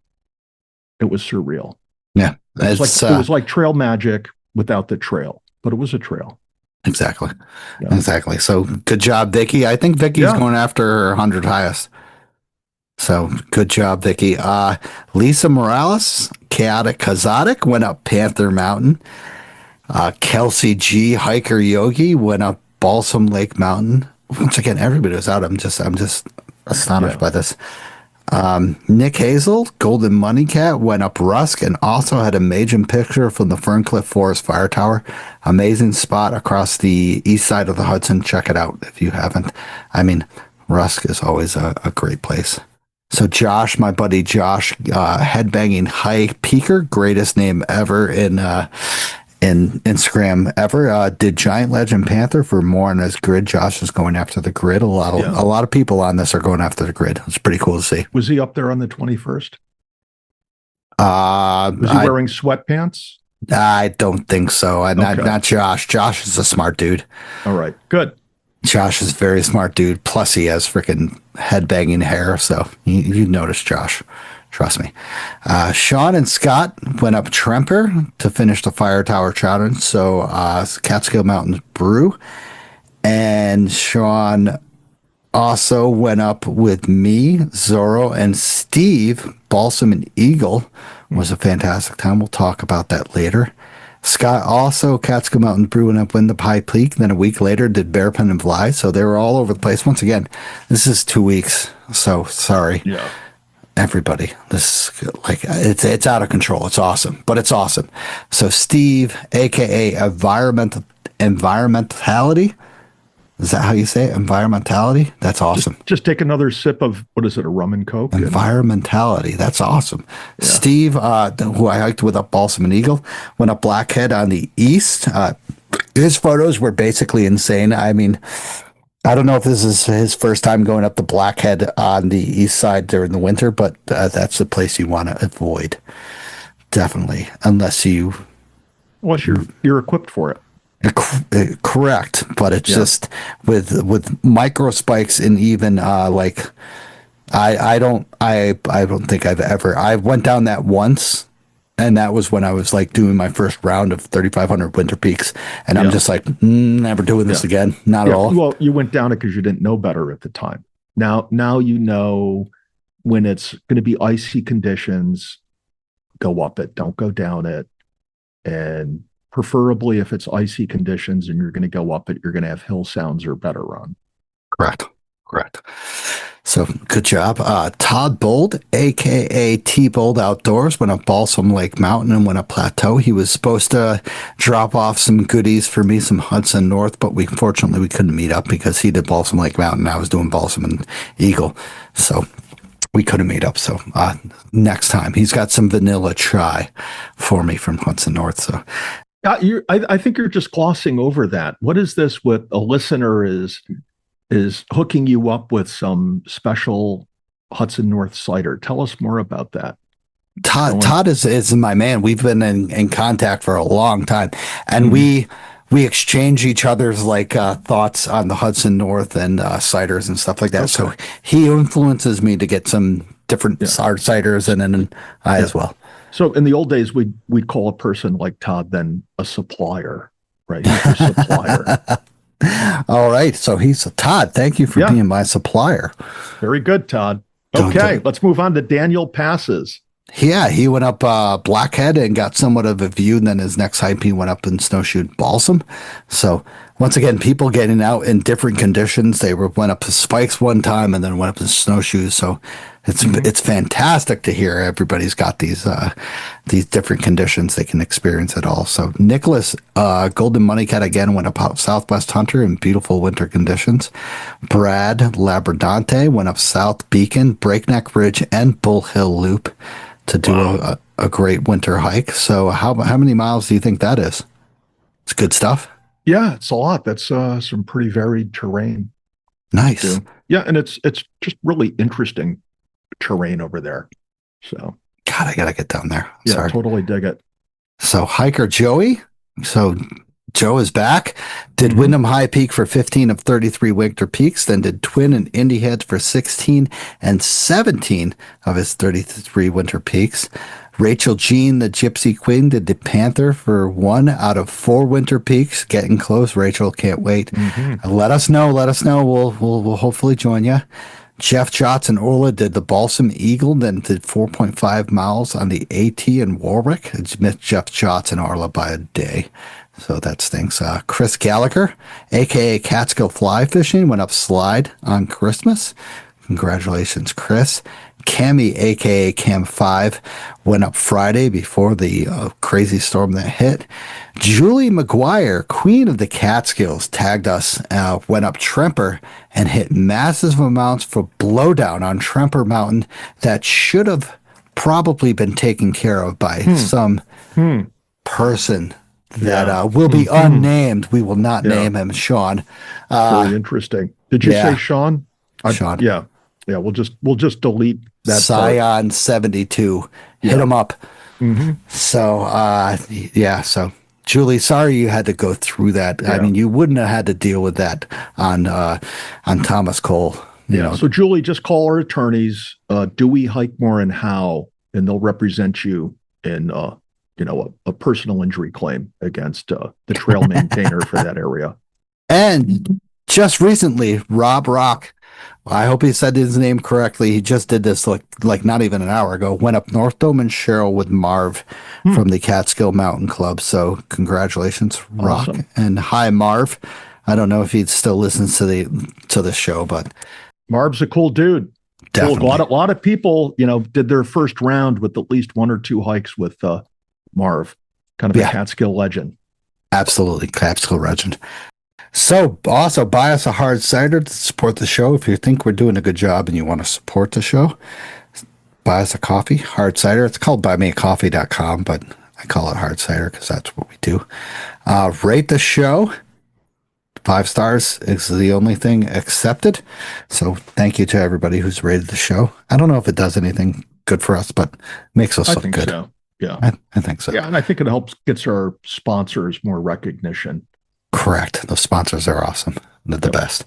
It was surreal. Yeah. It was like trail magic without the trail, but it was a trail. Exactly. Yeah. Exactly. So good job, Vicky. I think Vicky's going after her 100 highest. So good job, Vicky. Lisa Morales, Chaotic Kazotic, went up Panther Mountain. Kelsey G, Hiker Yogi, went up Balsam Lake Mountain. Once again, everybody was out. I'm just astonished by this. Nick Hazel, Golden Money Cat, went up Rusk and also had a amazing picture from the Ferncliff Forest Fire Tower. Amazing spot across the east side of the Hudson. Check it out if you haven't. I mean, Rusk is always a great place. So Josh, my buddy Josh, headbanging high peaker, greatest name ever in Instagram ever. Did Giant Legend Panther for more on his grid. Josh is going after the grid. A lot of people on this are going after the grid. It's pretty cool to see. Was he up there on the 21st? Was he wearing sweatpants? I don't think so. Not Josh. Josh is a smart dude. All right, good. Josh is a very smart dude. Plus, he has freaking headbanging hair. So you notice Josh. Trust me. Sean and Scott went up Tremper to finish the Fire Tower Challenge. So Catskill Mountains Brew. And Sean also went up with me, Zorro, and Steve. Balsam and Eagle was a fantastic time. We'll talk about that later. Scott also, Catskill Mountain Brew, went up in the High Peak. Then a week later did Bearpen and Fly. So they were all over the place. Once again, this is 2 weeks. So sorry. Yeah. Everybody, this is like it's out of control. It's awesome, but it's awesome. So Steve, aka Environmentality, is that how you say it? Environmentality? That's awesome. Just take another sip of, what is it, a rum and coke? Environmentality. That's awesome. Yeah. Steve, who I hiked with up Balsam and Eagle, went up Blackhead on the east. His photos were basically insane. I mean, I don't know if this is his first time going up the Blackhead on the east side during the winter, but that's the place you want to avoid. Definitely. Unless you're equipped for it. Correct. But it's just with micro spikes and even I don't think I went down that once. And that was when I was like doing my first round of 3,500 winter peaks. And I'm just like, never doing this again. Not at all. Well, you went down it because you didn't know better at the time. Now you know when it's going to be icy conditions, go up it, don't go down it. And preferably if it's icy conditions and you're going to go up it, you're going to have hill sounds or better run. Correct. So good job. Todd Bold, a.k.a. T-Bold Outdoors, went up Balsam Lake Mountain and went up Plateau. He was supposed to drop off some goodies for me, some Hudson North, but unfortunately we couldn't meet up because he did Balsam Lake Mountain. I was doing Balsam and Eagle. So we couldn't meet up. So next time. He's got some vanilla chai for me from Hudson North. So I think you're just glossing over that. What is this with a listener is hooking you up with some special Hudson North cider? Tell us more about that. Todd is my man. We've been in contact for a long time, and we exchange each other's thoughts on the Hudson North and ciders and stuff like that. Okay. So he influences me to get some different ciders, and then I as well. So in the old days, we'd call a person like Todd then a supplier, right? He's a supplier. All right. So he's Todd. Thank you for being my supplier. Very good, Todd. Okay. Let's move on to Daniel Passes. Yeah. He went up Blackhead and got somewhat of a view. And then his next hike, he went up and snowshoed Balsam. So once again, people getting out in different conditions. They went up to spikes one time and then went up to snowshoes. So it's fantastic to hear everybody's got these different conditions they can experience it all. So Nicholas, Golden Money Cat again went up Southwest Hunter in beautiful winter conditions. Brad Labradante went up South Beacon, Breakneck Ridge, and Bull Hill Loop to do a great winter hike. So how many miles do you think that is? It's good stuff. Yeah, it's a lot. That's some pretty varied terrain Nice. too. Yeah, and it's just really interesting terrain over there. So God, I gotta get down there. yeah, Sorry. totally dig it. So hiker Joey. So Joe is back. Did Mhm. Wyndham High Peak for 15 of 33 winter peaks, then did Twin and Indy Heads for 16 and 17 of his 33 winter peaks. Rachel Jean, the Gypsy Queen, did the Panther for 1 out of 4 winter peaks. Getting close, Rachel. Can't wait. Mhm. Let us know. Let us know. We'll hopefully join you. Jeff Jotz and Orla did the Balsam Eagle, then did 4.5 miles on the AT in Warwick. It's missed Jeff Jotz and Orla by a day, so that stinks. Chris Gallagher, a.k.a. Catskill Fly Fishing, went up slide on Christmas. Congratulations, Chris. Cami, a.k.a. Cam 5, went up Friday before the crazy storm that hit. Julie McGuire, Queen of the Catskills, tagged us, went up Tremper and hit massive amounts for blowdown on Tremper Mountain that should have probably been taken care of by some person that will be unnamed. We will not name him, Sean. Very interesting. Did you say Sean? Sean. Yeah. Yeah, we'll just delete that part. Scion 72. Hit him up. So, so Julie, sorry you had to go through that. I mean, you wouldn't have had to deal with that on Thomas Cole. You know. So Julie, just call our attorneys, Dewey, Hikemore, and Howe, and they'll represent you in a personal injury claim against the trail maintainer for that area. And just recently, Rob Rock, I hope he said his name correctly. He just did this like not even an hour ago. Went up North Dome and Cheryl with Marv from the Catskill Mountain Club. So congratulations, Rock, and hi, Marv. I don't know if he still listens to the show, but Marv's a cool dude. Definitely. Cool. A lot of people, did their first round with at least 1 or 2 hikes with Marv, kind of a Catskill legend. Absolutely, Catskill legend. So also buy us a hard cider to support the show. If you think we're doing a good job and you want to support the show, buy us a coffee, hard cider. It's called buymeacoffee.com, but I call it hard cider because that's what we do. Rate the show. 5 stars is the only thing accepted. So thank you to everybody who's rated the show. I don't know if it does anything good for us, but makes us look good. So. Yeah. I think so. Yeah, and I think it helps gets our sponsors more recognition. Correct. Those sponsors are awesome. They're the best.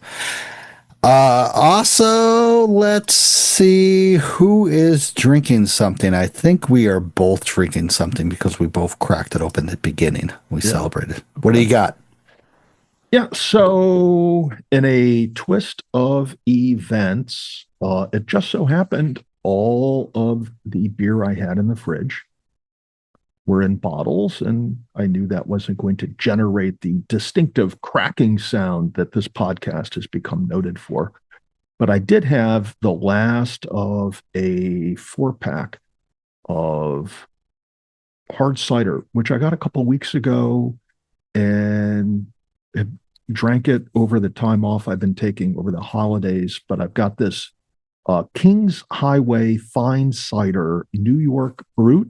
Also, let's see who is drinking something. I think we are both drinking something because we both cracked it open at the beginning. We celebrated. What do you got? Yeah, so in a twist of events, it just so happened all of the beer I had in the fridge were in bottles, and I knew that wasn't going to generate the distinctive cracking sound that this podcast has become noted for. But I did have the last of a 4-pack of hard cider, which I got a couple weeks ago and drank it over the time off I've been taking over the holidays. But I've got this Kings Highway Fine Cider New York Brut.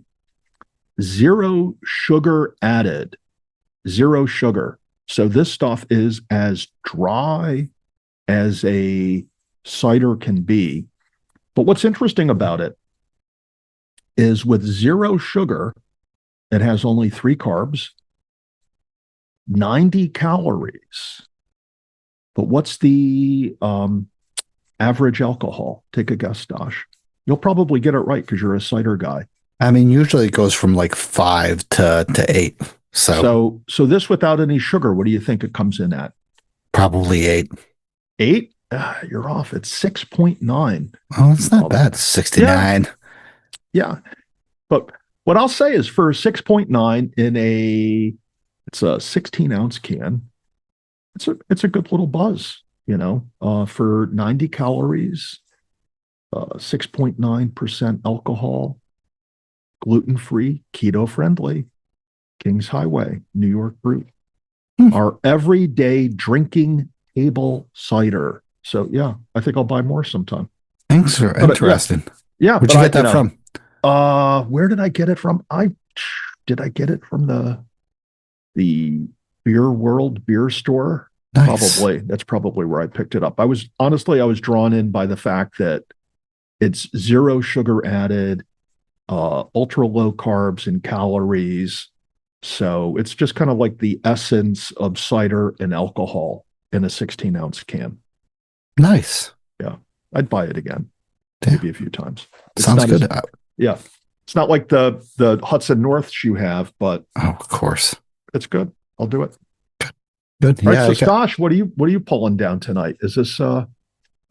0 sugar added, 0 sugar. So this stuff is as dry as a cider can be. But what's interesting about it is with 0 sugar, it has only 3 carbs, 90 calories. But what's the average alcohol? Take a guess, Dosh. You'll probably get it right because you're a cider guy. I mean, usually it goes from like 5 to 8. So this without any sugar, what do you think it comes in at? Probably 8. 8? You're off. It's 6.9. Oh, it's not bad. 69. Yeah. But what I'll say is for 6.9 in it's a 16-ounce can, it's a good little buzz, for 90 calories, 6.9% alcohol, gluten-free, keto-friendly, Kings Highway, New York Brut. Our everyday drinking table cider. So, yeah, I think I'll buy more sometime. Thanks for interesting. Yeah. Where'd you get that from? Where did I get it from? Did I get it from the Beer World beer store. Nice. That's probably where I picked it up. I was drawn in by the fact that it's zero sugar added, ultra low carbs and calories. So it's just kind of like the essence of cider and alcohol in a 16-ounce can. Nice. Yeah, I'd buy it again, Yeah. maybe a few times. It's Sounds good. Yeah, it's not like the Hudson Norths you have, but of course, it's good. I'll do it. Good. All Yeah. right, so Stosh, what are you pulling down tonight? Is this a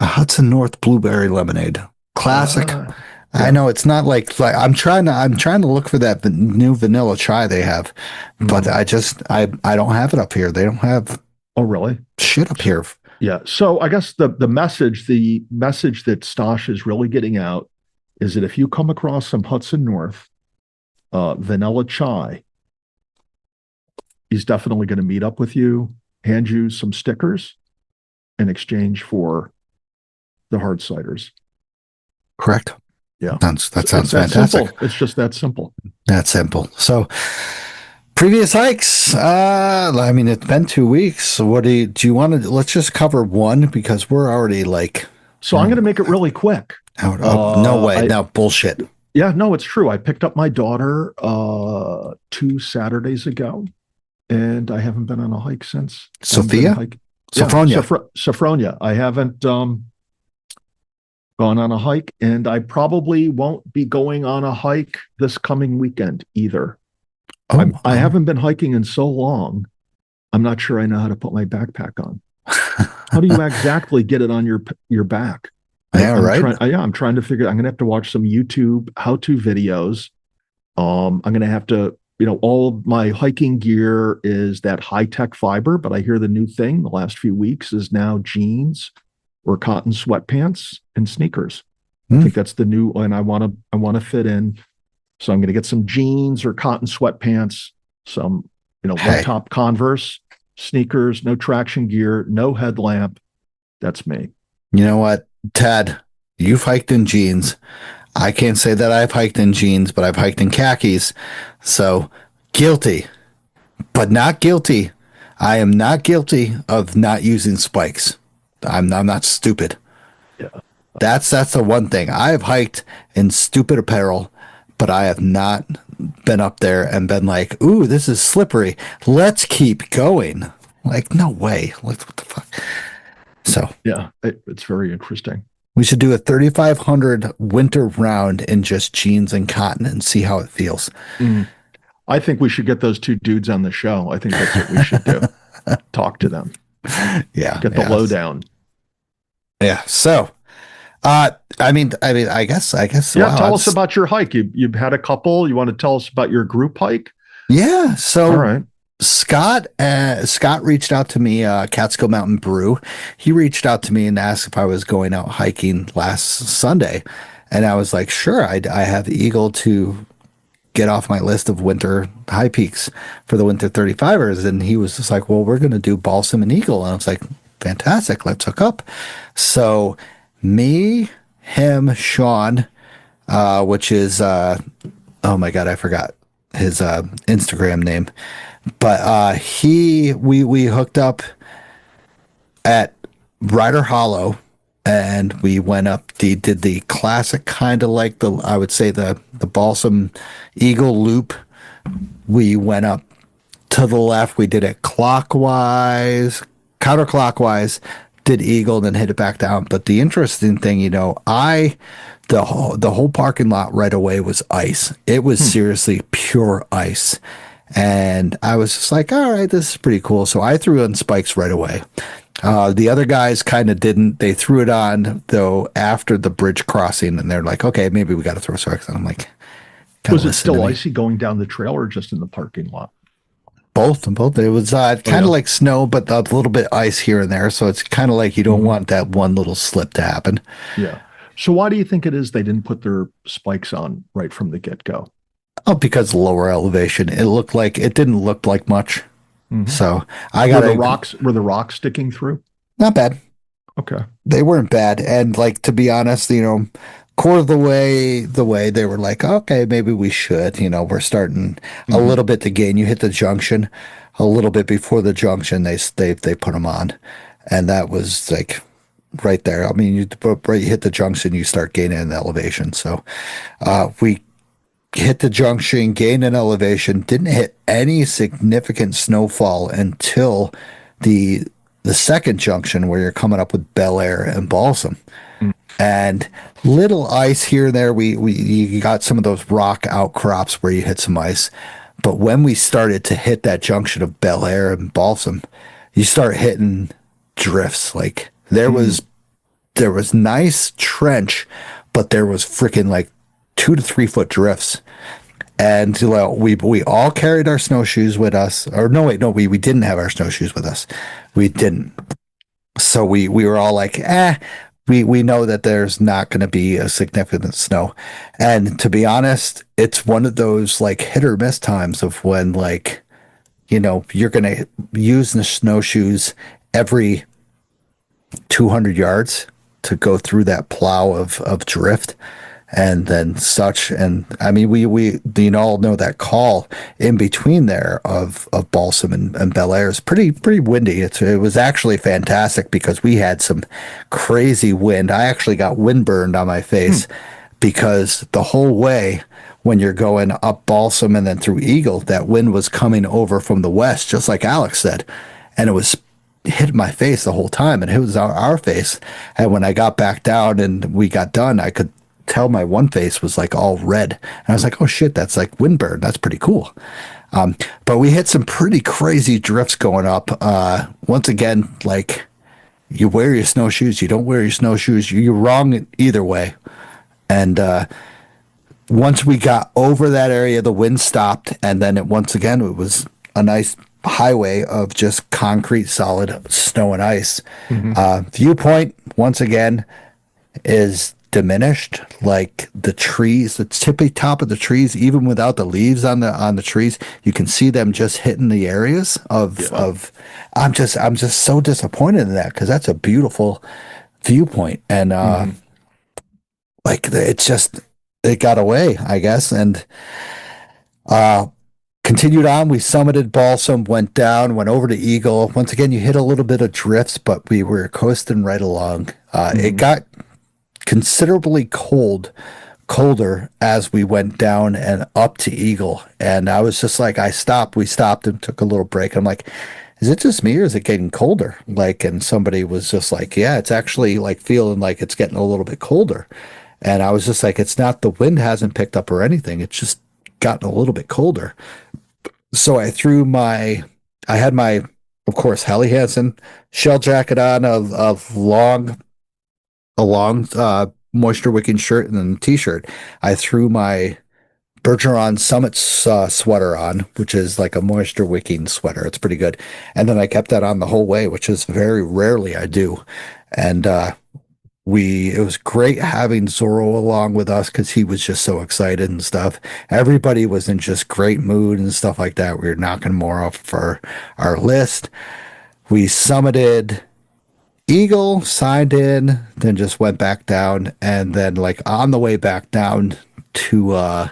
Hudson North blueberry lemonade, classic. Yeah. I know it's not like I'm trying to look for that new vanilla chai they have, but I don't have it up here. They don't have. Oh, really? Shit up here. Yeah. So I guess the message that Stosh is really getting out is that if you come across some Hudson North vanilla chai, he's definitely going to meet up with you, hand you some stickers in exchange for the hard ciders. Correct. Yeah. That sounds fantastic. Simple. It's just that simple. That simple. So previous hikes. I mean, it's been 2 weeks. So what do you want to, let's just cover one because we're already like. So I'm going to make it really quick. No way. No bullshit. Yeah, no, it's true. I picked up my daughter 2 Saturdays ago, and I haven't been on a hike since. Sophia? Sophronia. I haven't gone on a hike, and I probably won't be going on a hike this coming weekend either. I haven't been hiking in so long. I'm not sure I know how to put my backpack on. How do you exactly get it on your back? Right. I'm trying to figure. I'm going to have to watch some YouTube how-to videos. I'm going to have to, all of my hiking gear is that high-tech fiber, but I hear the new thing the last few weeks is now jeans or cotton sweatpants and sneakers. I think that's the new, and I want to fit in. So I'm going to get some jeans or cotton sweatpants, some, low-top Converse, sneakers, no traction gear, no headlamp. That's me. You know what, Ted? You've hiked in jeans. I can't say that I've hiked in jeans, but I've hiked in khakis. So guilty, but not guilty. I am not guilty of not using spikes. I'm not stupid. Yeah. That's the one thing. I have hiked in stupid apparel, but I have not been up there and been like, ooh, this is slippery. Let's keep going. Like, no way. What the fuck? So yeah, it's very interesting. We should do a 3,500 winter round in just jeans and cotton and see how it feels. I think we should get those 2 dudes on the show. I think that's what we should do. Talk to them. Yeah. Get the lowdown. Yeah. So, I guess. Yeah. Tell us about your hike. You've had a couple. You want to tell us about your group hike? Yeah. So, all right. Scott reached out to me, Catskill Mountain Brew. He reached out to me and asked if I was going out hiking last Sunday. And I was like, sure, I have the Eagle to get off my list of winter high peaks for the winter 35ers. And he was just like, well, we're going to do Balsam and Eagle. And I was like, fantastic, let's hook up. So me, him, Sean, which is, oh my God, I forgot his Instagram name. But we hooked up at Rider Hollow, and we went up. Did the classic kind of like I would say the Balsam Eagle loop. We went up to the left. We did it counterclockwise. Did Eagle, then hit it back down. But the interesting thing, the whole parking lot right away was ice. It was seriously pure ice. And I was just like, all right, this is pretty cool. So I threw on spikes right away. The other guys kind of didn't. They threw it on, though, after the bridge crossing. And they're like, okay, maybe we got to throw spikes on. I'm like, was it still icy going down the trail or just in the parking lot? Both. It was kind of like snow, but a little bit ice here and there. So it's kind of like you don't want that one little slip to happen. Yeah. So why do you think it is they didn't put their spikes on right from the get-go? Oh, because lower elevation. It didn't look like much. So were the rocks sticking through? Not bad. Okay. They weren't bad. And to be honest, quarter of the way they were like, okay, maybe we should, we're starting a little bit to gain. You hit the junction. a little bit before the junction, they put them on, and that was like right there. I mean, you hit the junction, you start gaining an elevation. So we hit the junction, gained an elevation, didn't hit any significant snowfall until the second junction where you're coming up with Bel Air and Balsam. And little ice here and there. You got some of those rock outcrops where you hit some ice. But when we started to hit that junction of Bel Air and Balsam, you start hitting drifts. Like there was nice trench, but there was freaking like 2 to 3 foot drifts. And we all carried our snowshoes with us. Or no, wait, no, we didn't have our snowshoes with us. We didn't. So we were all like, we know that there's not going to be a significant snow. And to be honest, it's one of those like hit or miss times of when like, you're going to use the snowshoes every 200 yards to go through that plow of drift. And then such, and I mean, we all know that call in between there of Balsam and Bel Air is pretty windy. It was actually fantastic because we had some crazy wind. I actually got windburned on my face because the whole way when you're going up Balsam and then through Eagle, that wind was coming over from the west, just like Alex said, and it was hit my face the whole time, and it was our face. And when I got back down and we got done, I could tell my one face was like all red, and I was like, oh shit, that's like windburn. That's pretty cool. But we hit some pretty crazy drifts going up. Once again, like, you wear your snowshoes, you don't wear your snowshoes, you're wrong either way. And once we got over that area, the wind stopped, and then once again it was a nice highway of just concrete, solid snow and ice. Viewpoint once again is diminished. Like the trees, the tippy top of the trees, even without the leaves on the trees, you can see them just hitting the areas of I'm just so disappointed in that, because that's a beautiful viewpoint. And like it got away, I guess. And continued on, we summited Balsam, went down, went over to Eagle. Once again, you hit a little bit of drifts, but we were coasting right along. It got considerably colder as we went down and up to Eagle. And I was just like, we stopped and took a little break. I'm like, is it just me or is it getting colder? Like, and somebody was just like, yeah, it's actually like feeling like it's getting a little bit colder. And I was just like, it's not, the wind hasn't picked up or anything. It's just gotten a little bit colder. So I had my, of course, Helly Hansen shell jacket on, a long moisture wicking shirt, and then a t-shirt. I threw my Bergeron Summit sweater on, which is like a moisture wicking sweater. It's pretty good. And then I kept that on the whole way, which is very rarely I do. And it was great having Zorro along with us because he was just so excited and stuff. Everybody was in just great mood and stuff like that. We were knocking more off for our list. We summited Eagle, signed in, then just went back down, and then like on the way back down to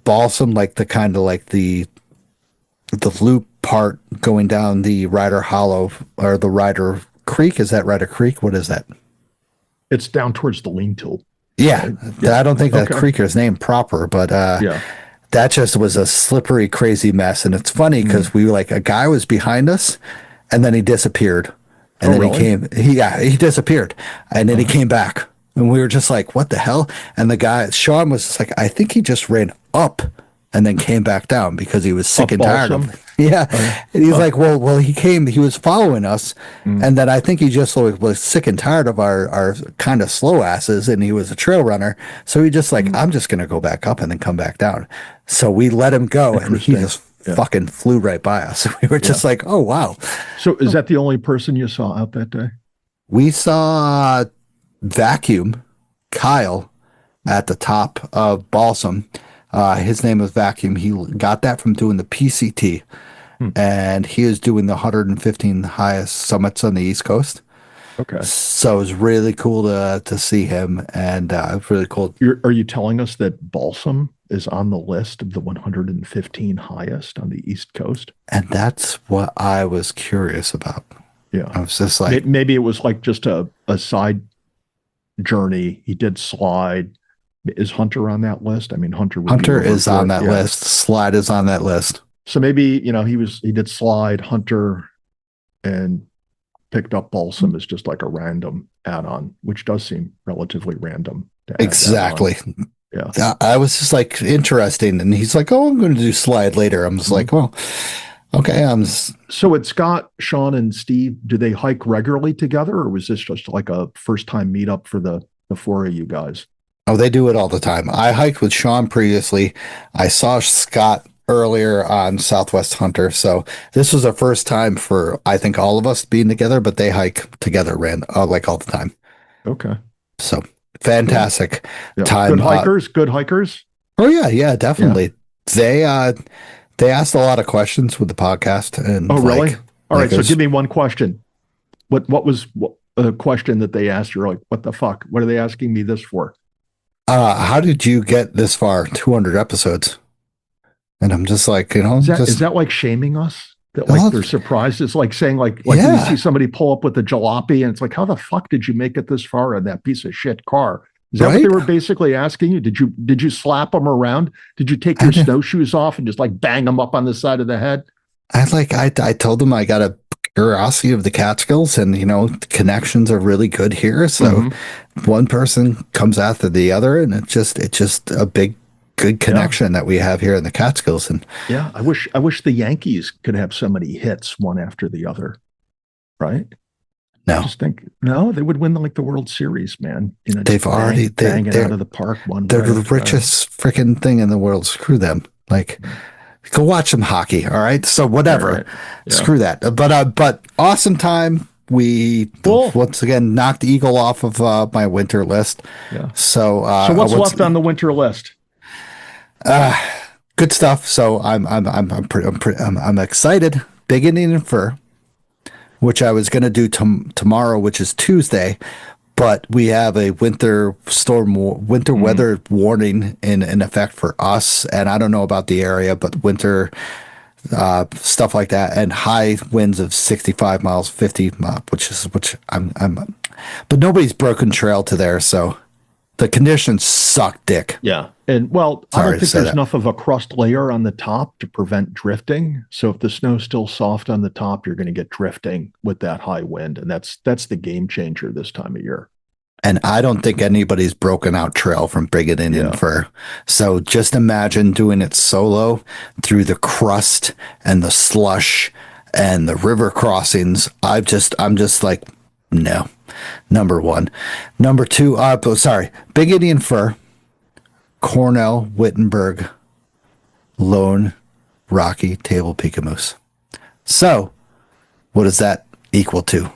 Balsam, like the kind of like the loop part going down the Ryder Hollow or the Ryder Creek. Is that Ryder Creek? What is that? It's down towards the lean-to. Yeah, I don't think that creek is named proper, but that just was a slippery, crazy mess. And it's funny because we were like, a guy was behind us, and then he disappeared. And then really? He disappeared. And then he came back. And we were just like, what the hell? And the guy, Sean, was just like, I think he just ran up and then came back down because he was sick and tired of it. Yeah. And he's like, well, he was following us. And then I think he just was sick and tired of our kind of slow asses, and he was a trail runner. So he just like, I'm just going to go back up and then come back down. So we let him go, and he just fucking flew right by us. We were just like, oh, wow. So is that the only person you saw out that day? We saw Vacuum, Kyle, at the top of Balsam. His name was Vacuum. He got that from doing the PCT, and he is doing the 115 highest summits on the East Coast. Okay. So it was really cool to see him, and really cool. Are you telling us that Balsam is on the list of the 115 highest on the East Coast. And that's what I was curious about. Yeah. I was just like, maybe it was like just a side journey. He did Slide. Is Hunter on that list? I mean, Hunter is on that list. Slide is on that list. So maybe, he did Slide, Hunter, and picked up Balsam as just like a random add-on, which does seem relatively random. Exactly. Yeah. I was just like, interesting. And he's like, oh, I'm going to do Slide later. I'm just like, well, okay. So it's Scott, Sean, and Steve. Do they hike regularly together, or was this just like a first-time meetup for the four of you guys? Oh, they do it all the time. I hiked with Sean previously. I saw Scott earlier on Southwest Hunter. So this was the first time for, I think, all of us being together, but they hike together like all the time. Okay. So fantastic time. Good hikers. Oh yeah, definitely. Yeah. They asked a lot of questions with the podcast. And really? All right. So give me one question. What was a question that they asked? You're like, what the fuck? What are they asking me this for? How did you get this far? 200 episodes. And I'm just like, is that like shaming us? That like they're surprised? It's like saying like when you see somebody pull up with a jalopy and it's like, how the fuck did you make it this far in that piece of shit car? Is that what they were basically asking you? Did you slap them around? Did you take your snowshoes off and just like bang them up on the side of the head? I told them I got a curiosity of the Catskills, and the connections are really good here. So one person comes after the other, and it's just a big good connection that we have here in the Catskills. And I wish the Yankees could have so many hits one after the other, right? No, I just think they would win the World Series, man. They've already bang it out of the park. They're the richest freaking thing in the world. Screw them. Like, go watch some hockey. All right. So whatever. Right. Yeah. Screw that. But awesome time. We once again knocked Eagle off of my winter list. Yeah. So what's left on the winter list? Good stuff. So I'm excited. Big Indian Fur, which I was going to do tomorrow, which is Tuesday, but we have a winter weather warning in effect for us, and I don't know about the area, but winter stuff like that, and high winds of 65 miles, 50 miles, which I'm, but nobody's broken trail to there, so the conditions suck dick. Yeah. And I don't think there's enough of a crust layer on the top to prevent drifting. So if the snow's still soft on the top, you're going to get drifting with that high wind. And that's the game changer this time of year. And I don't think anybody's broken out trail from Big Indian Fur. So just imagine doing it solo through the crust and the slush and the river crossings. I'm just like, no. Number one. Number two, Big Indian Fur, Cornell, Wittenberg, Lone, Rocky, Table Peak Moose. So what does that equal to?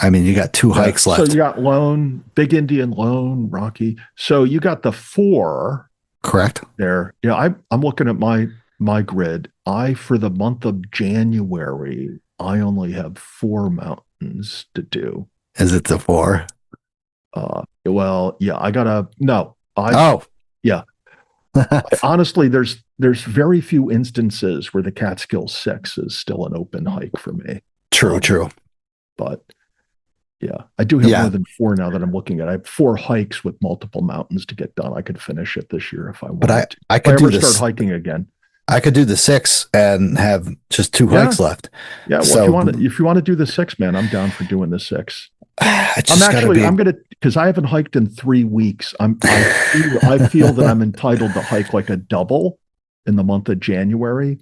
I mean, you got two hikes left. So you got Lone, Big Indian, Lone, Rocky. So you got the four. Correct. There. Yeah, I'm looking at my grid. For the month of January, I only have 4 mountains to do. Is it the 4? I gotta no. Yeah. Honestly, there's very few instances where the Catskill 6 is still an open hike for me. True. But I do have more than 4 now that I'm looking at. I have 4 hikes with multiple mountains to get done. I could finish it this year if I wanted. But I could start hiking again. I could do the 6 and have just 2 hikes left. Yeah, well, if you want to do the 6, man, I'm down for doing the 6. Because I haven't hiked in 3 weeks. I feel that I'm entitled to hike like a double in the month of January.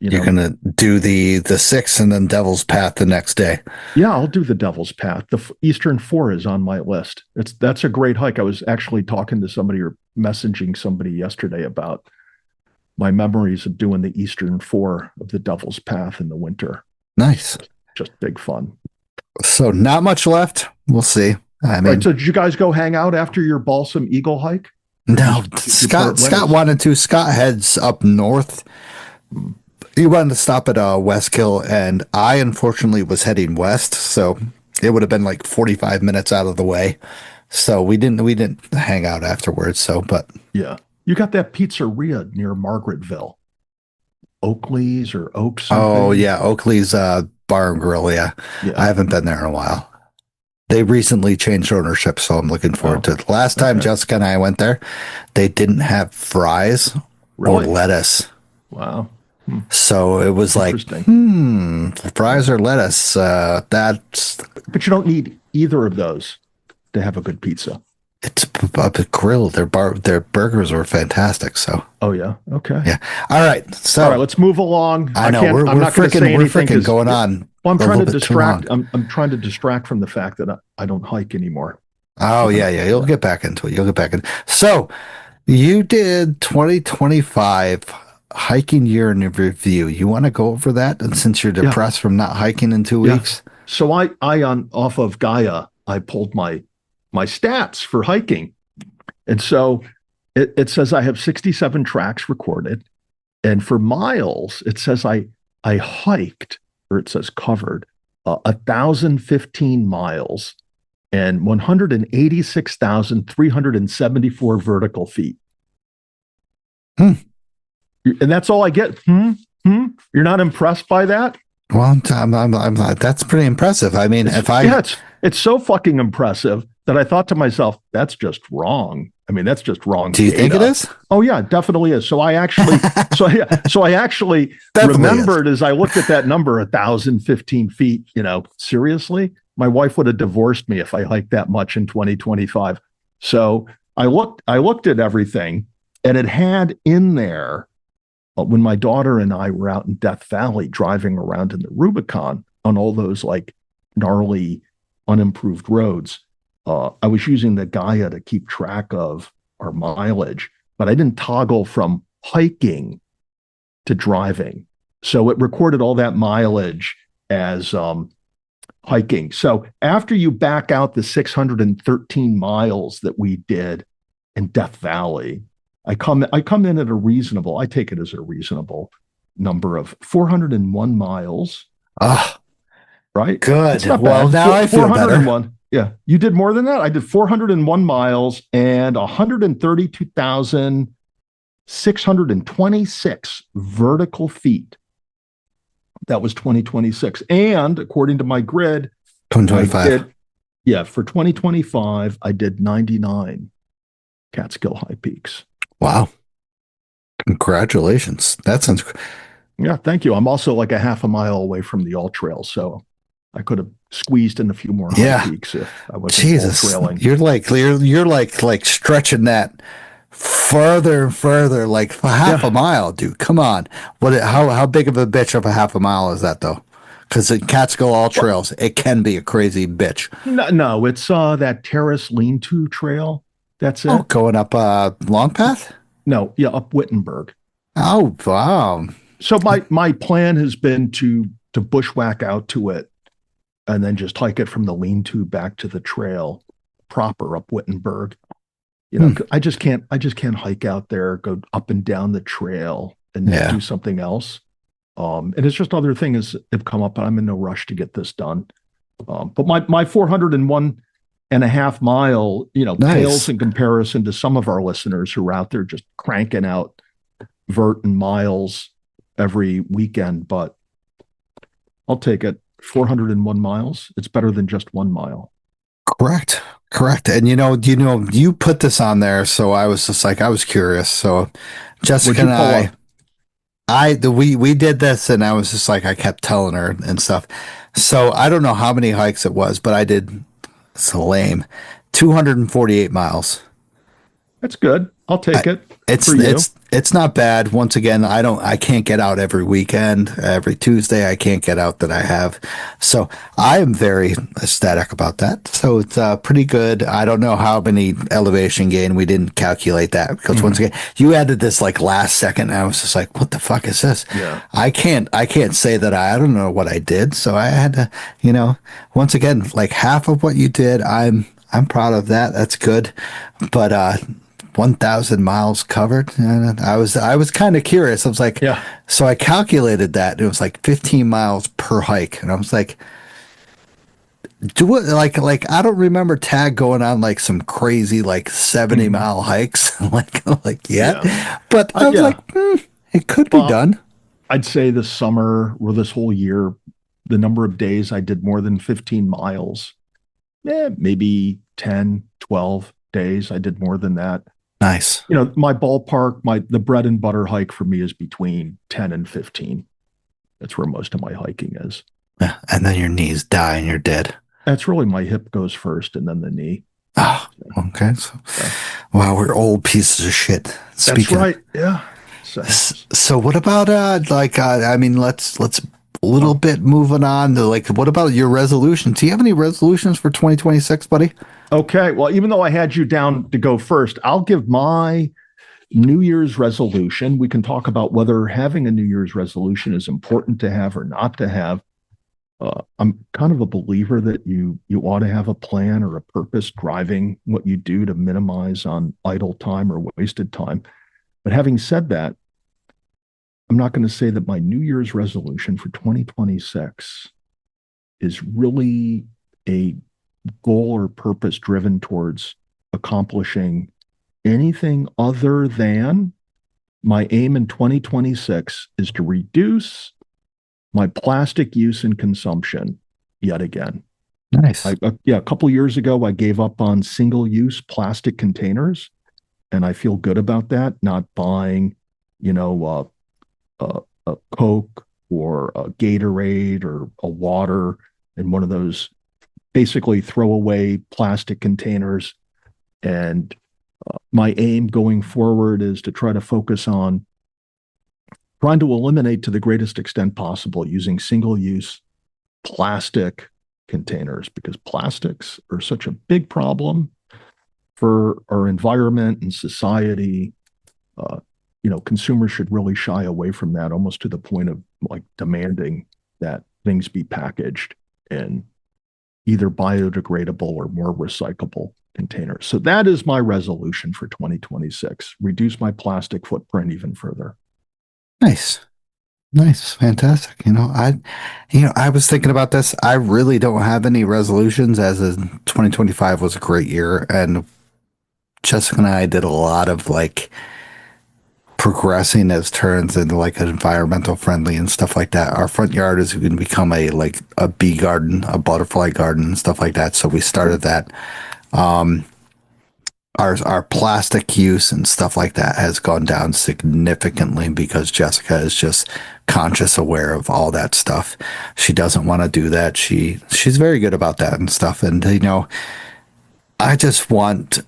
You're going to do the 6 and then Devil's Path the next day. Yeah, I'll do the Devil's Path. The Eastern 4 is on my list. That's a great hike. I was actually talking to somebody or messaging somebody yesterday about my memories of doing the Eastern 4 of the Devil's Path in the winter. Nice. Just big fun. So not much left. We'll see. Right, so did you guys go hang out after your Balsam Eagle hike? No, Scott wanted to. Scott heads up north. He wanted to stop at Westkill, and I unfortunately was heading west, so it would have been like 45 minutes out of the way So we didn't hang out afterwards. So, but Yeah. You got that pizzeria near Margaretville. Oakley's or Oak something. oh yeah, Oakley's Bar and Grill. Yeah, Yeah. I haven't been there in a while. They recently changed ownership, so I'm looking forward to it. Last time Jessica and I went there, they didn't have fries or lettuce. Wow. So it was like, fries or lettuce. That's. But you don't need either of those to have a good pizza. It's a grill. Their burgers were fantastic. So. Oh yeah. Okay. Yeah. All right. So. All right. Let's move along. I know I'm not going to say anything. We're freaking going on. Well, I'm trying to distract. I'm trying to distract from the fact that I don't hike anymore. Oh yeah. You'll get back into it. So you did 2025 hiking year in review. You want to go over that? And since you're depressed from not hiking in 2 weeks, so I on off of Gaia, I pulled my stats for hiking, and so it says I have 67 tracks recorded, and for miles it says I hiked, or it says covered 1,015 miles and 186,374 vertical feet. And that's all I get. You're not impressed by that? Well, I'm that's pretty impressive. I mean, it's so fucking impressive that I thought to myself, that's just wrong. I mean, that's just wrong. Do you think it is? Oh yeah, it definitely is. So I actually, remembered as I looked at that number, 1,015 feet. Seriously, my wife would have divorced me if I hiked that much in 2025. So I looked at everything, and it had in there, when my daughter and I were out in Death Valley driving around in the Rubicon on all those like gnarly, unimproved roads, I was using the Gaia to keep track of our mileage, but I didn't toggle from hiking to driving. So it recorded all that mileage as hiking. So after you back out the 613 miles that we did in Death Valley, I come in at I take it as a reasonable number of 401 miles. Right? Good. Well, now I feel better. Yeah. You did more than that? I did 401 miles and 132,626 vertical feet. That was 2026. And according to my grid, 2025. For 2025, I did 99 Catskill high peaks. Wow. Congratulations. That sounds. Yeah, thank you. I'm also like a half a mile away from the all trail, so I could have squeezed in a few more high peaks if I wasn't all trailing. You're like stretching that further and further, like half a mile, dude. Come on. How big of a bitch of a half a mile is that though? Because in Catskill all trails, it can be a crazy bitch. No, it's that terrace lean-to trail. That's it. Oh, going up Long Path? No, up Wittenberg. Oh, wow. So my plan has been to bushwhack out to it and then just hike it from the lean-to back to the trail proper up Wittenberg. I just can't hike out there, go up and down the trail and do something else. And it's just other things have come up, but I'm in no rush to get this done. But my 401 and a half mile, pales in comparison to some of our listeners who are out there just cranking out vert and miles every weekend. But I'll take it. 401 miles. It's better than just 1 mile. Correct. And you put this on there, so I was just like, I was curious. So Jessica and we did this, and I was just like, I kept telling her and stuff. So I don't know how many hikes it was, but I did. So lame. 248 miles. That's good. I'll take it. It's not bad. Once again, I can't get out every weekend, every Tuesday. I can't get out that I have. So I am very ecstatic about that. So it's pretty good. I don't know how many elevation gain. We didn't calculate that because once again, you added this like last second. And I was just like, what the fuck is this? Yeah. I can't say that I don't know what I did. So I had to, once again, like half of what you did, I'm proud of that. That's good. But 1,000 miles covered. And I was kind of curious. I was like, so I calculated that. It was like 15 miles per hike. And I was like, do it like I don't remember Tag going on like some crazy like 70-mile hikes like yet. Yeah. But I was Yeah. like, it could be Well, done. I'd say this summer or this whole year, the number of days I did more than 15 miles, maybe 10, 12 days. I did more than that. Nice. My ballpark, the bread and butter hike for me is between 10 and 15. That's where most of my hiking is. Yeah, and then your knees die and you're dead. That's really my hip goes first and then the knee. Oh, okay. So, wow, we're old pieces of shit. That's right. Yeah. So what about I mean, let's a little bit moving on to like, what about your resolutions? Do you have any resolutions for 2026, buddy? Okay. Well, even though I had you down to go first, I'll give my New Year's resolution. We can talk about whether having a New Year's resolution is important to have or not to have. I'm kind of a believer that you ought to have a plan or a purpose driving what you do to minimize on idle time or wasted time. But having said that, I'm not going to say that my New Year's resolution for 2026 is really a goal or purpose driven towards accomplishing anything other than my aim in 2026 is to reduce my plastic use and consumption yet again. Nice. A couple of years ago, I gave up on single-use plastic containers, and I feel good about that. Not buying, a Coke or a Gatorade or a water in one of those basically throwaway plastic containers. And my aim going forward is to try to focus on trying to eliminate to the greatest extent possible using single-use plastic containers, because plastics are such a big problem for our environment and society. Consumers should really shy away from that, almost to the point of like demanding that things be packaged in either biodegradable or more recyclable containers. So that is my resolution for 2026, reduce my plastic footprint even further. Nice. Fantastic. I was thinking about this. I really don't have any resolutions, as in 2025 was a great year. And Jessica and I did a lot of like progressing as turns into like environmental friendly and stuff like that. Our front yard is going to become a bee garden, a butterfly garden and stuff like that. So we started that. Our plastic use and stuff like that has gone down significantly because Jessica is just conscious aware of all that stuff. She doesn't want to do that. She's very good about that and stuff. And I just want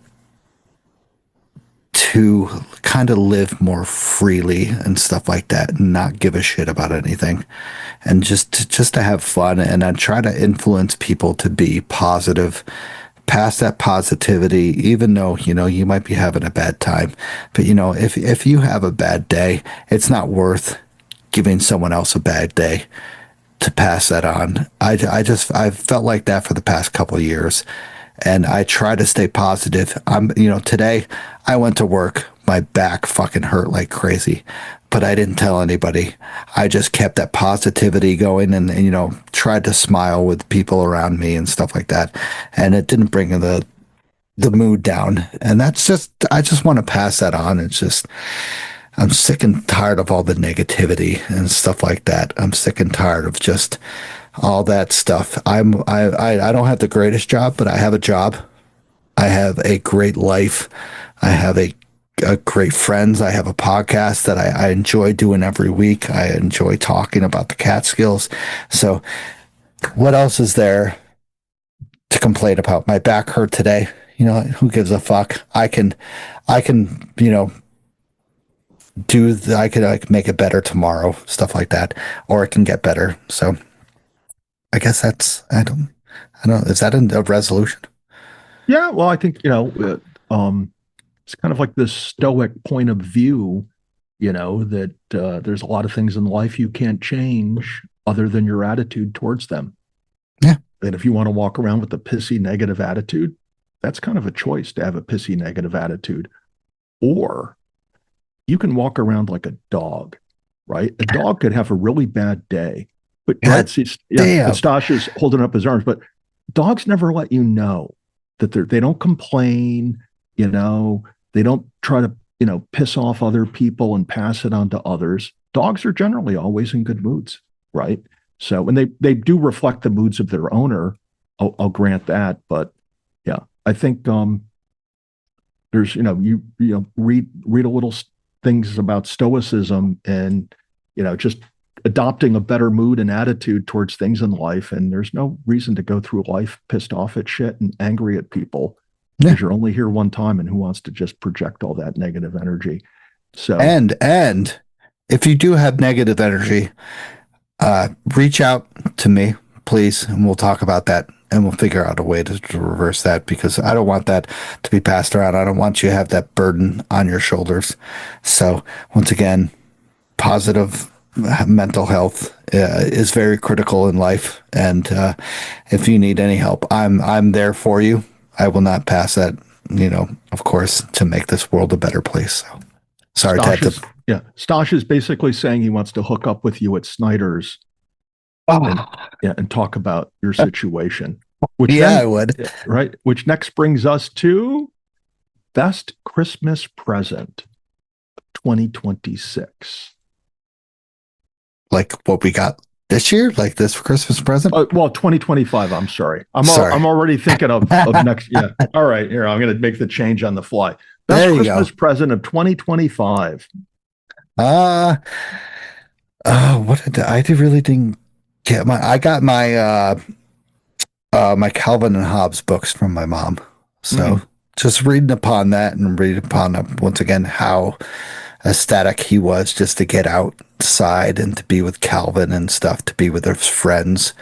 to kind of live more freely and stuff like that and not give a shit about anything, and just to have fun, and I try to influence people to be positive, pass that positivity, even though you might be having a bad time. But if you have a bad day, it's not worth giving someone else a bad day to pass that on. I've felt like that for the past couple of years, and I try to stay positive. Today I went to work, my back fucking hurt like crazy, but I didn't tell anybody. I just kept that positivity going and tried to smile with people around me and stuff like that. And it didn't bring the mood down. And I just want to pass that on. It's just, I'm sick and tired of all the negativity and stuff like that. I'm sick and tired of just all that stuff. I don't have the greatest job, but I have a job. I have a great life. I have a great friends. I have a podcast that I enjoy doing every week. I enjoy talking about the Catskills. So what else is there to complain about? My back hurt today. Who gives a fuck? I can I can make it better tomorrow, stuff like that, or it can get better. So I guess I don't, is that a resolution? Yeah, well, I think, it's kind of like this stoic point of view, that there's a lot of things in life you can't change other than your attitude towards them. Yeah. And if you want to walk around with a pissy negative attitude, that's kind of a choice to have a pissy negative attitude. Or you can walk around like a dog, right? A dog could have a really bad day, but Stasha's holding up his arms, but dogs never let you know that they don't complain, you know, they don't try to, piss off other people and pass it on to others. Dogs are generally always in good moods, right? So, and they do reflect the moods of their owner. I'll grant that, but yeah, I think there's you read a little things about stoicism and just adopting a better mood and attitude towards things in life, and there's no reason to go through life pissed off at shit and angry at people because you're only here one time, and who wants to just project all that negative energy? So and if you do have negative energy, reach out to me, please, and we'll talk about that, and we'll figure out a way to reverse that, because I don't want that to be passed around. I don't want you to have that burden on your shoulders. So once again, positive mental health is very critical in life, and if you need any help, I'm there for you. I will not pass that, of course, to make this world a better place. So sorry, Ted. Stosh is basically saying he wants to hook up with you at Snyder's and talk about your situation. I would. Right. Which next brings us to best Christmas present 2026. Like what we got this year? Like this Christmas present? 2025. I'm sorry. I'm already thinking of next. Yeah. All right. Here, I'm going to make the change on the fly. Best Christmas present of 2025. What I really didn't get I got my my Calvin and Hobbes books from my mom. So just reading upon that and reading upon once again how ecstatic he was just to get outside and to be with Calvin and stuff, to be with his friends,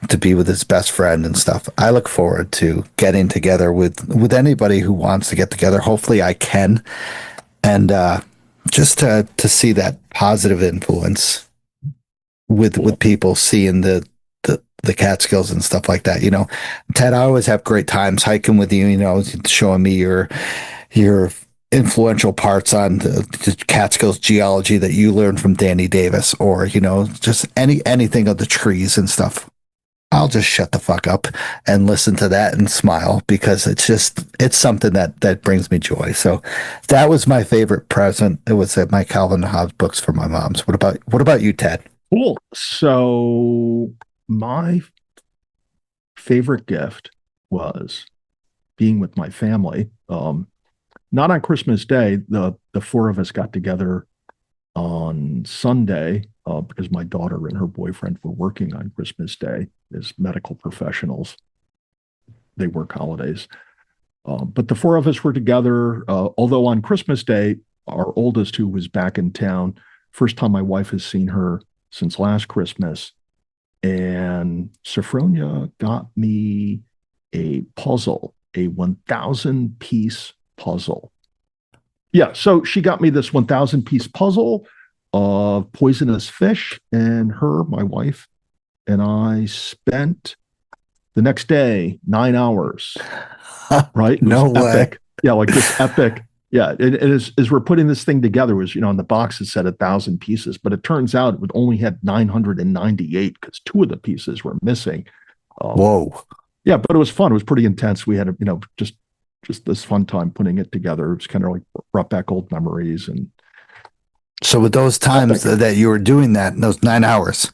to be with his best friend and stuff. I look forward to getting together with anybody who wants to get together. Hopefully I can. And just to see that positive influence with people seeing the Catskills and stuff like that. Ted, I always have great times hiking with you, showing me your influential parts on the Catskills geology that you learned from Danny Davis, or just anything of the trees and stuff. I'll just shut the fuck up and listen to that and smile, because it's something that brings me joy. So that was my favorite present. It was my Calvin and Hobbes books for my mom's. What about you, Ted? Cool. So my favorite gift was being with my family. Not on Christmas Day. The four of us got together on Sunday because my daughter and her boyfriend were working on Christmas Day as medical professionals. They work holidays. But the four of us were together, although on Christmas Day, our oldest, who was back in town, first time my wife has seen her since last Christmas. And Sophronia got me a puzzle, a 1,000-piece puzzle. Yeah, so she got me this 1,000-piece puzzle of poisonous fish, and my wife, and I spent the next day 9 hours. Right? No way. Epic. Yeah, like this epic. Yeah, it is. As we're putting this thing together, was on the box it said 1,000 pieces, but it turns out it only had 998 because 2 of the pieces were missing. Whoa. Yeah, but it was fun. It was pretty intense. We had just this fun time putting it together. It was kind of like brought back old memories. And so with those times that you were doing that, those 9 hours,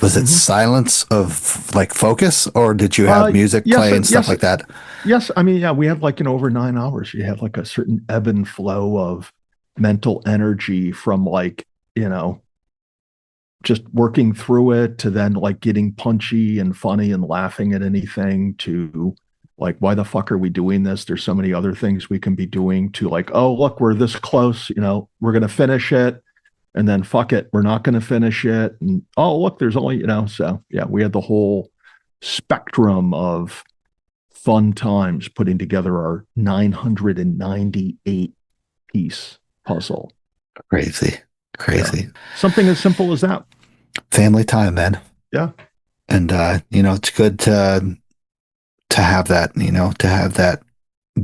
was it silence of like focus, or did you have music playing and stuff like that? Yes. I mean, yeah, we have over 9 hours. You have like a certain ebb and flow of mental energy from just working through it to then like getting punchy and funny and laughing at anything to like, why the fuck are we doing this? There's so many other things we can be doing, to like, oh, look, we're this close, we're going to finish it. And then fuck it, we're not going to finish it. And oh, look, there's only, so yeah, we had the whole spectrum of fun times putting together our 998 piece puzzle. Crazy. Yeah. Something as simple as that. Family time, man. Yeah. And, it's good to have that, to have that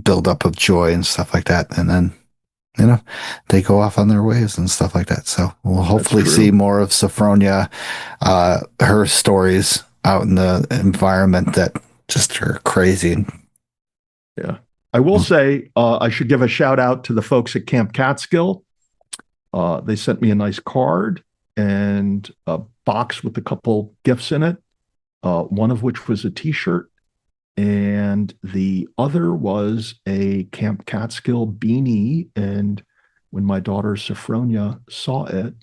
buildup of joy and stuff like that. And then, they go off on their ways and stuff like that. So we'll hopefully see more of Sophronia, her stories out in the environment that just are crazy. Yeah. I will say, I should give a shout out to the folks at Camp Catskill. They sent me a nice card and a box with a couple gifts in it, one of which was a t-shirt, and the other was a Camp Catskill beanie. And when my daughter Sophronia saw it,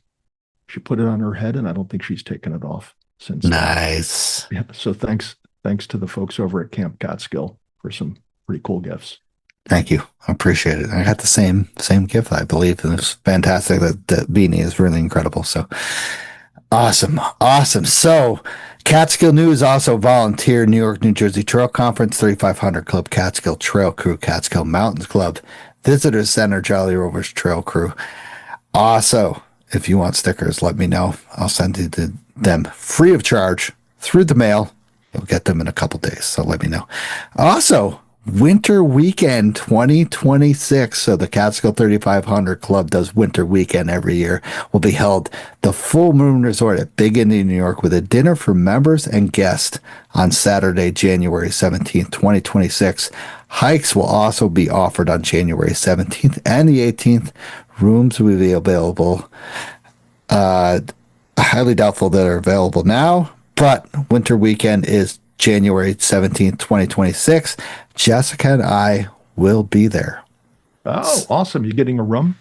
she put it on her head, and I don't think she's taken it off since. Nice. Yeah. So thanks to the folks over at Camp Catskill for some pretty cool gifts. Thank you. I appreciate it. I got the same gift, I believe, and it's fantastic. That beanie is really incredible. So awesome. So Catskill News also volunteer New York, New Jersey Trail Conference, 3500 Club, Catskill Trail Crew, Catskill Mountains Club, Visitors Center, Jolly Rovers Trail Crew. Also, if you want stickers, let me know. I'll send you them free of charge through the mail. You'll get them in a couple days, so let me know. Also, Winter Weekend 2026. So the Catskill 3500 Club does Winter Weekend every year. Will be held the Full Moon Resort at Big Indian, New York, with a dinner for members and guests on Saturday, January 17th, 2026. Hikes will also be offered on January 17th and the 18th. Rooms will be available. Highly doubtful that are available now, but Winter Weekend is January 17th, 2026. Jessica and I will be there. Oh, awesome. You getting a room?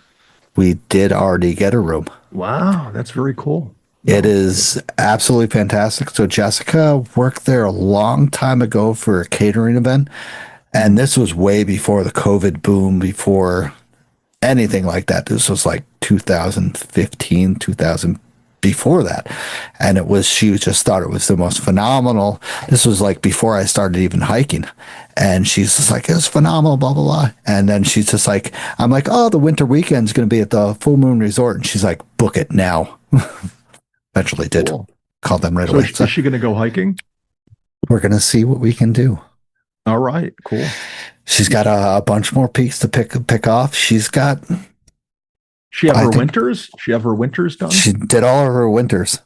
We did already get a room. Wow, that's very cool. It is absolutely fantastic. So Jessica worked there a long time ago for a catering event, and this was way before the COVID boom, before anything like that. This was like 2015, 2000, before that. And she just thought it was the most phenomenal. This was like before I started even hiking. And she's just like, it was phenomenal, blah, blah, blah. And then she's just like, I'm like, oh, the Winter Weekend's going to be at the Full Moon Resort. And she's like, book it now. Eventually did. Cool. Called them right So away. is she going to go hiking? We're going to see what we can do. All right, cool. She's got a bunch more peaks to pick off. She's got. She have her winters? She have her winters done? She did all of her winters.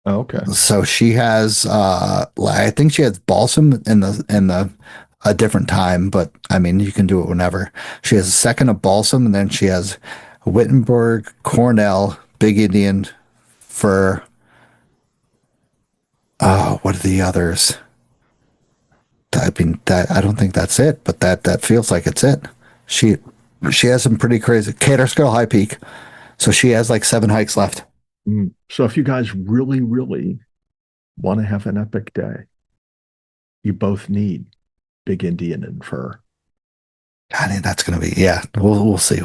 Oh, okay. So she has. I think she has balsam in a different time, but I mean you can do it whenever. She has a second of balsam, and then she has Wittenberg, Cornell, Big Indian, fir. What are the others? I mean, I don't think that's it, but that feels like it's it. She has some pretty crazy Catskill High Peak, so she has like 7 hikes left. So if you guys really, really want to have an epic day, you both need Big Indian and fir. I think that's going to be, yeah. We'll see.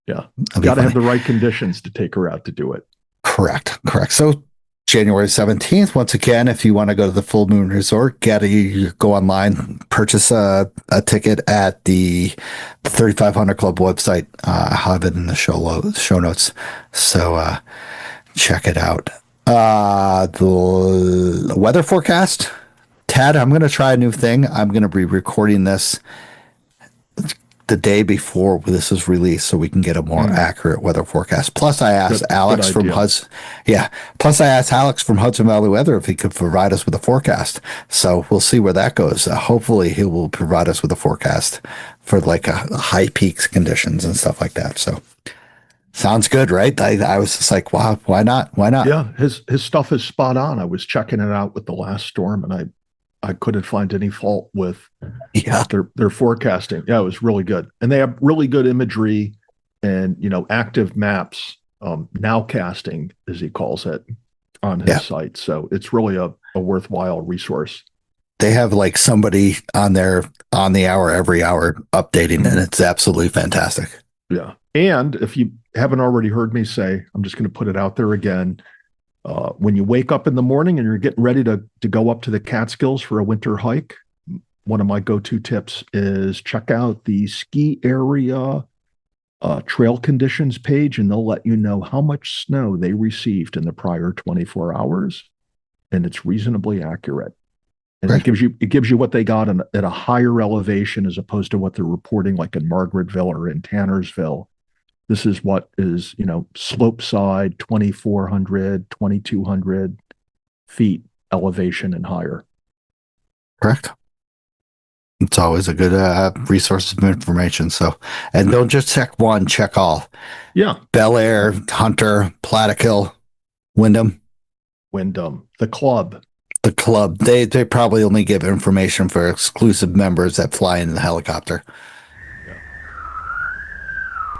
Yeah, got to have the right conditions to take her out to do it. Correct. So January 17th, once again, if you want to go to the Full Moon Resort, you go online, purchase a ticket at the 3500 Club website. I have it in the show notes. So check it out. The weather forecast. Tad, I'm going to try a new thing. I'm going to be recording this the day before this is released so we can get a more accurate weather forecast. Plus I asked Alex from Hudson. Yeah. Plus I asked Alex from Hudson Valley Weather if he could provide us with a forecast. So we'll see where that goes. Hopefully he will provide us with a forecast for like a high peaks conditions and stuff like that. So sounds good, right? I was just like, wow, why not? Yeah. His stuff is spot on. I was checking it out with the last storm, and I couldn't find any fault with their forecasting. Yeah, it was really good. And they have really good imagery and, active maps, nowcasting, as he calls it, on his site. So it's really a worthwhile resource. They have like somebody on there on the hour, every hour updating, and it's absolutely fantastic. Yeah. And if you haven't already heard me say, I'm just going to put it out there again. When you wake up in the morning and you're getting ready to go up to the Catskills for a winter hike, one of my go-to tips is check out the ski area trail conditions page, and they'll let you know how much snow they received in the prior 24 hours, and it's reasonably accurate. And it gives you what they got at a higher elevation as opposed to what they're reporting like in Margaretville or in Tannersville. This is what is, slope side, 2,400, 2,200 feet elevation and higher. Correct. It's always a good resource of information. So, and don't just check one, check all. Yeah. Bel Air, Hunter, Plattekill, Wyndham. The club. The club. They probably only give information for exclusive members that fly in the helicopter. Yeah.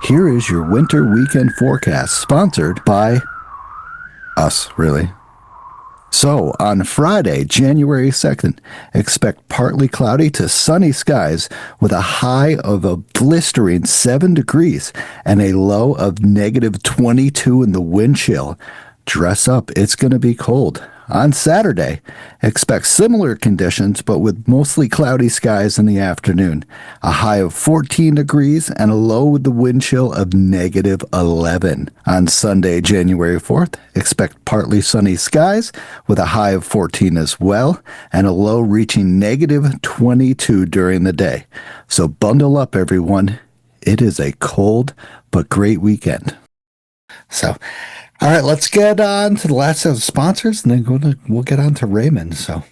Here is your winter weekend forecast, sponsored by us, really. So, on Friday, January 2nd, expect partly cloudy to sunny skies with a high of a blistering 7 degrees and a low of negative 22 in the wind chill. Dress up, it's going to be cold. On Saturday, expect similar conditions, but with mostly cloudy skies in the afternoon. A high of 14 degrees and a low with the wind chill of negative 11. On Sunday, January 4th, expect partly sunny skies with a high of 14 as well, and a low reaching negative 22 during the day. So bundle up, everyone. It is a cold but great weekend. So, all right, let's get on to the last set of sponsors, and then we'll get on to Raymond. So,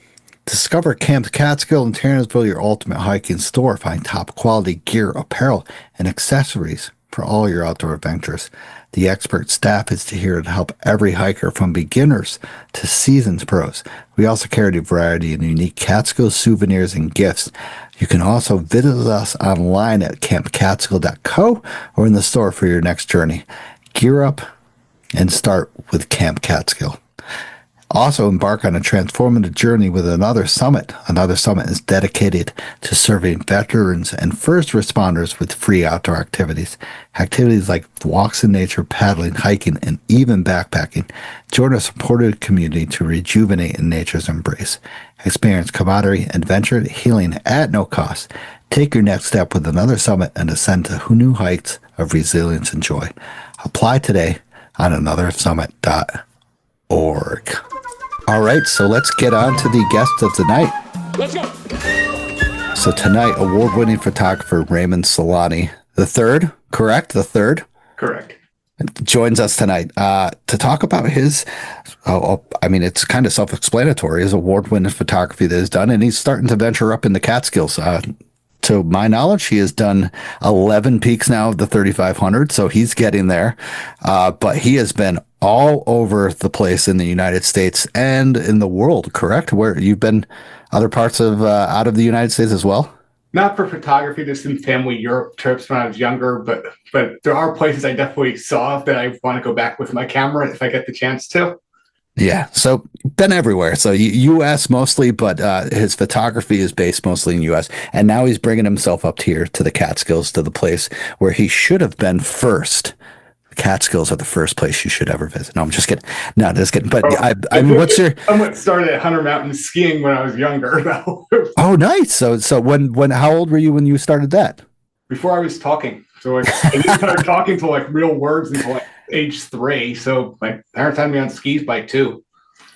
discover Camp Catskill in Taylorsville, your ultimate hiking store. Find top quality gear, apparel, and accessories for all your outdoor adventures. The expert staff is here to help every hiker, from beginners to seasoned pros. We also carry a variety of unique Catskill souvenirs and gifts. You can also visit us online at campcatskill.co or in the store for your next journey. Gear up and start with Camp Catskill. Also embark on a transformative journey with another summit. Another summit is dedicated to serving veterans and first responders with free outdoor activities. Activities like walks in nature, paddling, hiking, and even backpacking. Join a supportive community to rejuvenate in nature's embrace. Experience camaraderie, adventure, and healing at no cost. Take your next step with another summit and ascend to new heights of resilience and joy. Apply today on anothersummit.org. All right, so let's get on to the guest of the night. Let's go. So tonight, award-winning photographer Raymond Salani III, correct? The third? Correct. Joins us tonight to talk about his, it's kind of self-explanatory, his award-winning photography that he's done, and he's starting to venture up in the Catskills. To my knowledge, he has done 11 peaks now of the 3,500, so he's getting there. But he has been all over the place in the United States and in the world, correct? Where you've been other parts of out of the United States as well? Not for photography, just in family Europe trips when I was younger, but there are places I definitely saw that I want to go back with my camera if I get the chance to. Yeah, so been everywhere. So U.S. mostly, but his photography is based mostly in U.S. And now he's bringing himself up here to the Catskills, to the place where he should have been first. The Catskills are the first place you should ever visit. No, I'm just kidding. No, just kidding. But what's your? I started at Hunter Mountain skiing when I was younger, though. Oh, nice. So when how old were you when you started that? Before I was talking. So I didn't start talking to like real words until like age 3. So my parents had me on skis by 2.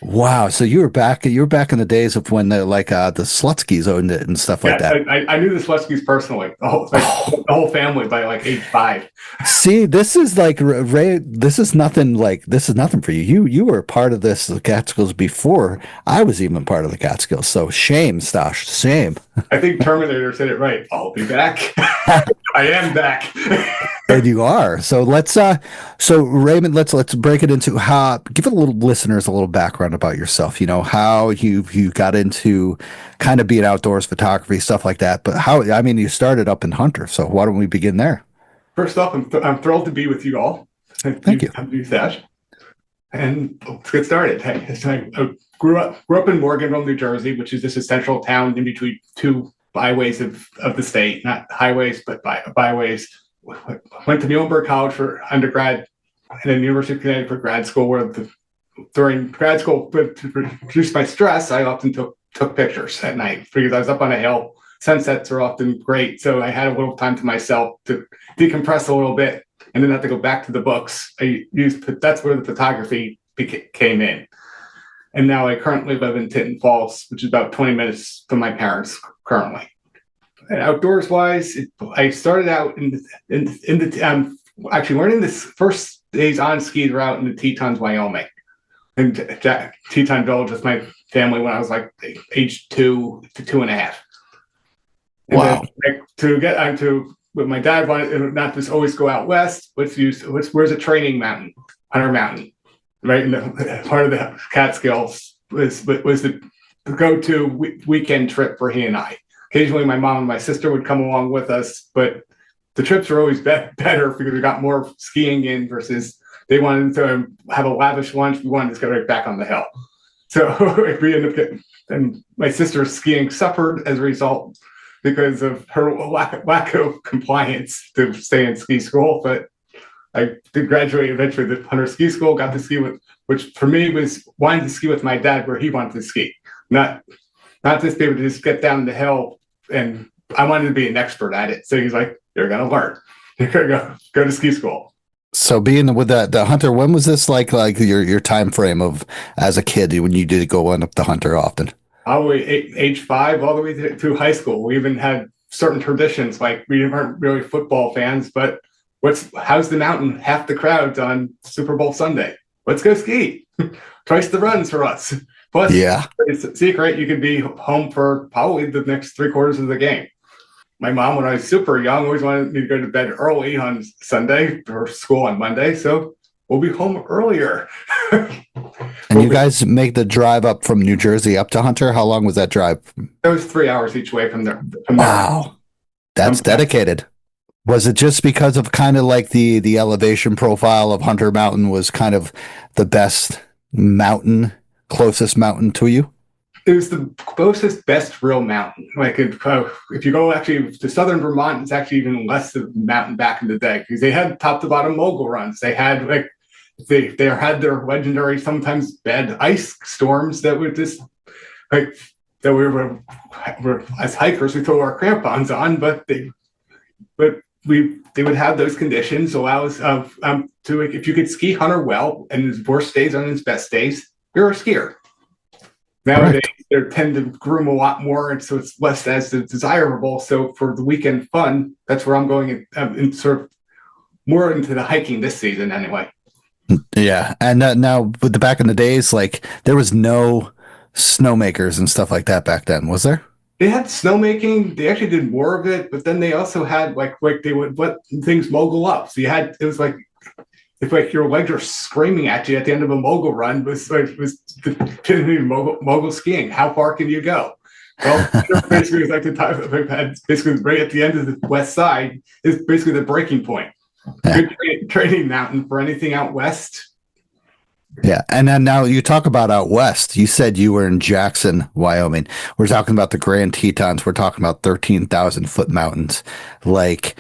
Wow! So you were back in the days of when the Slutskis owned it and stuff like that. I knew the Slutskis personally, the whole family by like age 5. See, this is like Ray. This is nothing for you. You were part of the Catskills before I was even part of the Catskills. So shame, Stash, shame. I think Terminator said it right. I'll be back. I am back. And you are. So so Raymond, let's break it into give listeners a little background about yourself. You know, how you got into kind of being outdoors photography, stuff like that. But you started up in Hunter. So why don't we begin there? First off, I'm thrilled to be with you all. Thank you. And let's get started. I grew up in Morganville, New Jersey, which is just a central town in between 2 byways of the state, not highways, but byways. Went to Muhlenberg College for undergrad and then University of Connecticut for grad school, where during grad school, to reduce my stress, I often took pictures at night because I was up on a hill. Sunsets are often great, so I had a little time to myself to decompress a little bit and then have to go back to the books. That's where the photography came in. And now I currently live in Tinton Falls, which is about 20 minutes from my parents currently. And outdoors wise, I started out actually learning this first days on skis were out in the Tetons, Wyoming, and Teton Village with my family when I was like age 2 to 2.5. And Wow. then like, to get onto what my dad wanted, not just always go out west. Where's a training mountain, Hunter Mountain, right in the part of the Catskills was the go-to weekend trip for he and I. Occasionally, my mom and my sister would come along with us, but the trips were always better because we got more skiing in versus they wanted to have a lavish lunch. We wanted to go right back on the hill. So we ended up getting, and my sister's skiing suffered as a result because of her lack of compliance to stay in ski school. But I did graduate eventually the Hunter Ski School, got to ski with, which for me was wanting to ski with my dad where he wanted to ski, not just be able to just get down the hill. And I wanted to be an expert at it. So he's like, you're going to learn. You're going to go to ski school. So being with the Hunter, when was this like your time frame of as a kid when you did go on up the Hunter often? Probably age 5 all the way through high school. We even had certain traditions, like we weren't really football fans, but how's the mountain? Half the crowd's on Super Bowl Sunday. Let's go ski. Twice the runs for us. Plus, Yeah, it's a secret. You could be home for probably the next 3/4 of the game. My mom, when I was super young, always wanted me to go to bed early on Sunday for school on Monday. So we'll be home earlier. and you guys make the drive up from New Jersey up to Hunter. How long was that drive? It was 3 hours each way from there. Wow, that's dedicated. Was it just because of kind of like the elevation profile of Hunter Mountain was kind of the best mountain, closest mountain to you? It was the closest, best real mountain. Like if you go actually to southern Vermont, it's actually even less of a mountain back in the day because they had top to bottom mogul runs. They had they had their legendary sometimes bad ice storms that would just like that we were as hikers we throw our crampons on, but they would have those conditions allow us to if you could ski Hunter well and his worst days on his best days, you're a skier. Nowadays, they tend to groom a lot more, and so it's less as desirable. So for the weekend fun, that's where I'm going in sort of more into the hiking this season anyway. Yeah, and now with the back in the days, like there was no snowmakers and stuff like that back then, was there? They had snowmaking. They actually did more of it, but then they also had like they would let things mogul up. So it was like if like your legs are screaming at you at the end of a mogul run, was mogul skiing. How far can you go? Well, basically, it's like the time basically right at the end of the west side is basically the breaking point. Yeah. Good training mountain for anything out west. Yeah, and then now you talk about out west. You said you were in Jackson, Wyoming. We're talking about the Grand Tetons. We're talking about 13,000-foot mountains. Like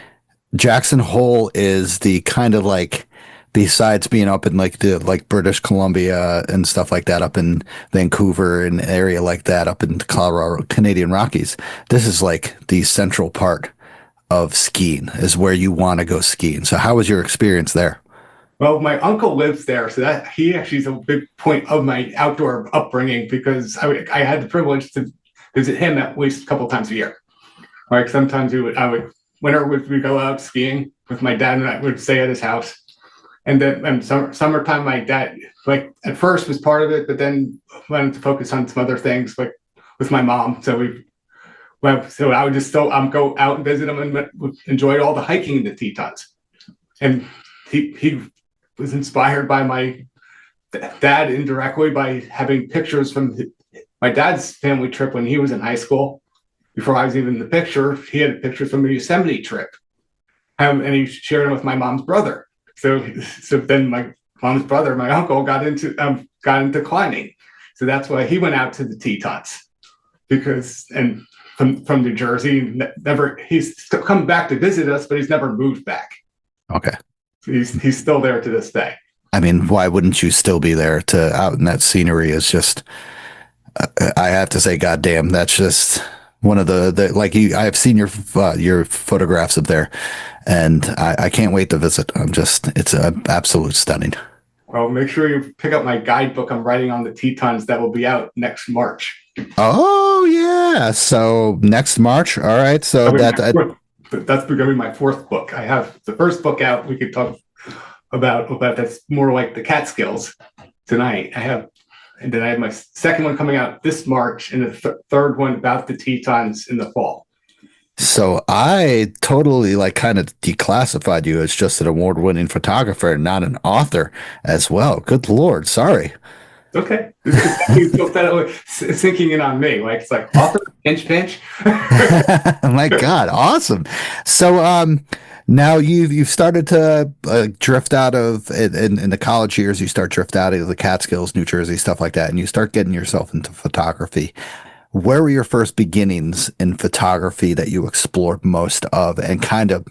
Jackson Hole is the kind of like, besides being up in like British Columbia and stuff like that, up in Vancouver and an area like that, up in the Colorado Canadian Rockies, this is like the central part of skiing, is where you want to go skiing. So how was your experience there? Well, my uncle lives there, so that he actually is a big point of my outdoor upbringing because I had the privilege to visit him at least a couple of times a year. Like sometimes winter we go out skiing with my dad, and I would stay at his house. And then summertime, my dad like at first was part of it, but then wanted to focus on some other things like with my mom. So I would just still go out and visit him and enjoy all the hiking in the Tetons. And he was inspired by my dad indirectly by having pictures from my dad's family trip when he was in high school. Before I was even in the picture, he had pictures from a Yosemite trip, and he shared them with my mom's brother. So then my mom's brother, my uncle, got into climbing. So that's why he went out to the Tetons and from New Jersey. He's come back to visit us, but he's never moved back. Okay. He's still there to this day. I mean, why wouldn't you still be there out in that scenery is just, I have to say, goddamn, that's just one of the like I have seen your photographs of there, and I can't wait to visit. It's absolute stunning. Well, make sure you pick up my guidebook I'm writing on the Tetons that will be out next March. Oh yeah. So next March. All right. So that's going to be my 4th book. I have the first book out. We could talk about that's more like the Catskills tonight. And then I have my 2nd one coming out this March, and the 3rd one about the Tetons in the fall. So I totally like kind of declassified you as just an award-winning photographer, not an author as well. Good Lord, sorry. Okay. You feel that sinking in on me. Like, it's like, author, pinch. My God, awesome. So now you've started to drift out of in the college years. You start drift out of the Catskills, New Jersey, stuff like that, and you start getting yourself into photography. Where were your first beginnings in photography that you explored most of and kind of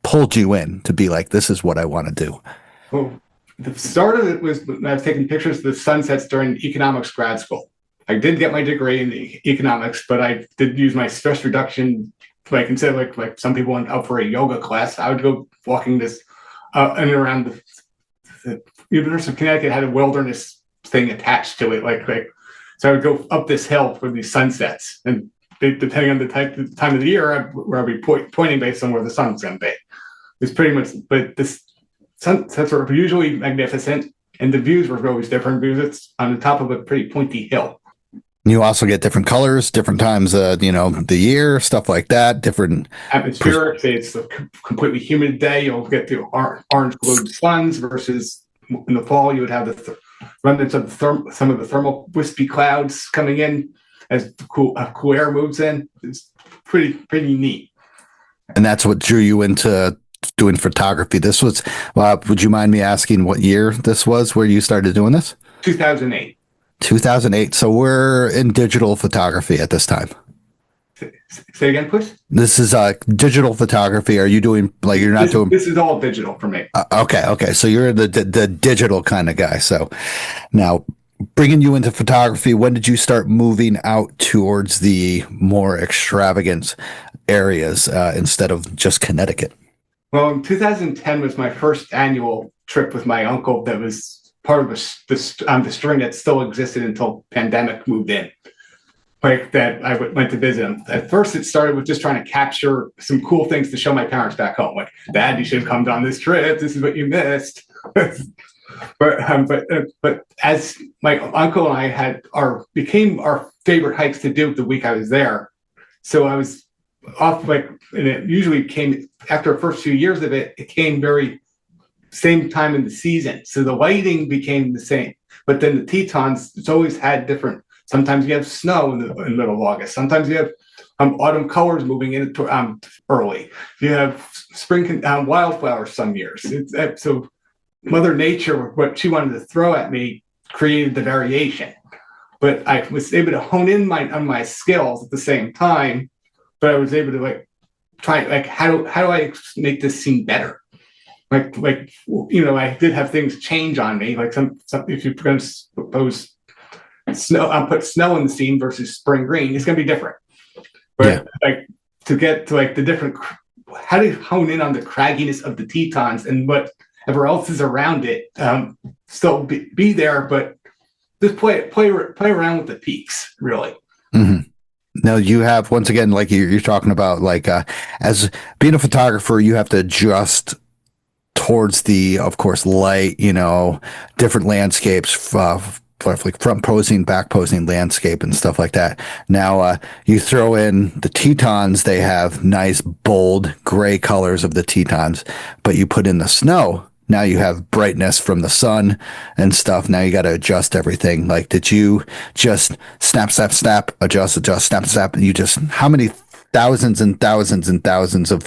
pulled you in to be like, this is what I want to do? Well, the start of it was when I was taking pictures of the sunsets during economics grad school. I did get my degree in economics, but I did use my stress reduction. Like, instead of like some people went out for a yoga class, I would go walking this in and around the University of Connecticut had a wilderness thing attached to it. So I would go up this hill for these sunsets, and depending on the time of the year, where I'd be pointing based on where the sun's going to be. It's pretty much, but this sunsets were usually magnificent, and the views were always different because it's on the top of a pretty pointy hill. You also get different colors, different times, the year, stuff like that. Different atmospheric. Say it's a completely humid day, you'll get the orange glowed suns versus in the fall you would have the remnants of some of the thermal wispy clouds coming in as the cool air moves in. It's pretty neat. And that's what drew you into doing photography. This was, would you mind me asking what year this was where you started doing this? 2008. 2008. So we're in digital photography at this time. Say again, please. This is digital photography. Are you doing like you're not doing? This is all digital for me. Okay. So you're the digital kind of guy. So now bringing you into photography, when did you start moving out towards the more extravagant areas instead of just Connecticut? Well, in 2010 was my first annual trip with my uncle. That was part of the string that still existed until pandemic moved in. Like that, I went to visit him. At first, it started with just trying to capture some cool things to show my parents back home. Like, Dad, you should have come on this trip. This is what you missed. but as my uncle and I became our favorite hikes to do the week I was there. So I was off and it usually came after the first few years of it. It came very same time in the season, so the lighting became the same. But then the Tetons, it's always had different. Sometimes you have snow in the middle of August. Sometimes you have autumn colors moving in early. You have spring wildflowers some years. So Mother Nature, what she wanted to throw at me, created the variation. But I was able to hone in on my skills at the same time. But I was able to try how do I make this scene better? I did have things change on me. Like some if you're going to suppose snow, I'll put snow in the scene versus spring green. It's going to be different. But to get to the different, how do you hone in on the cragginess of the Tetons and whatever else is around it? Still be there, but just play around with the peaks, really. Mm-hmm. Now you have, once again, like you're talking about, as being a photographer, you have to adjust towards the, of course, light, different landscapes, like front posing, back posing landscape and stuff like that. Now, you throw in the Tetons, they have nice, bold gray colors of the Tetons, but you put in the snow. Now you have brightness from the sun and stuff. Now you got to adjust everything. Like, did you just snap, adjust, snap, and you just, how many thousands and thousands and thousands of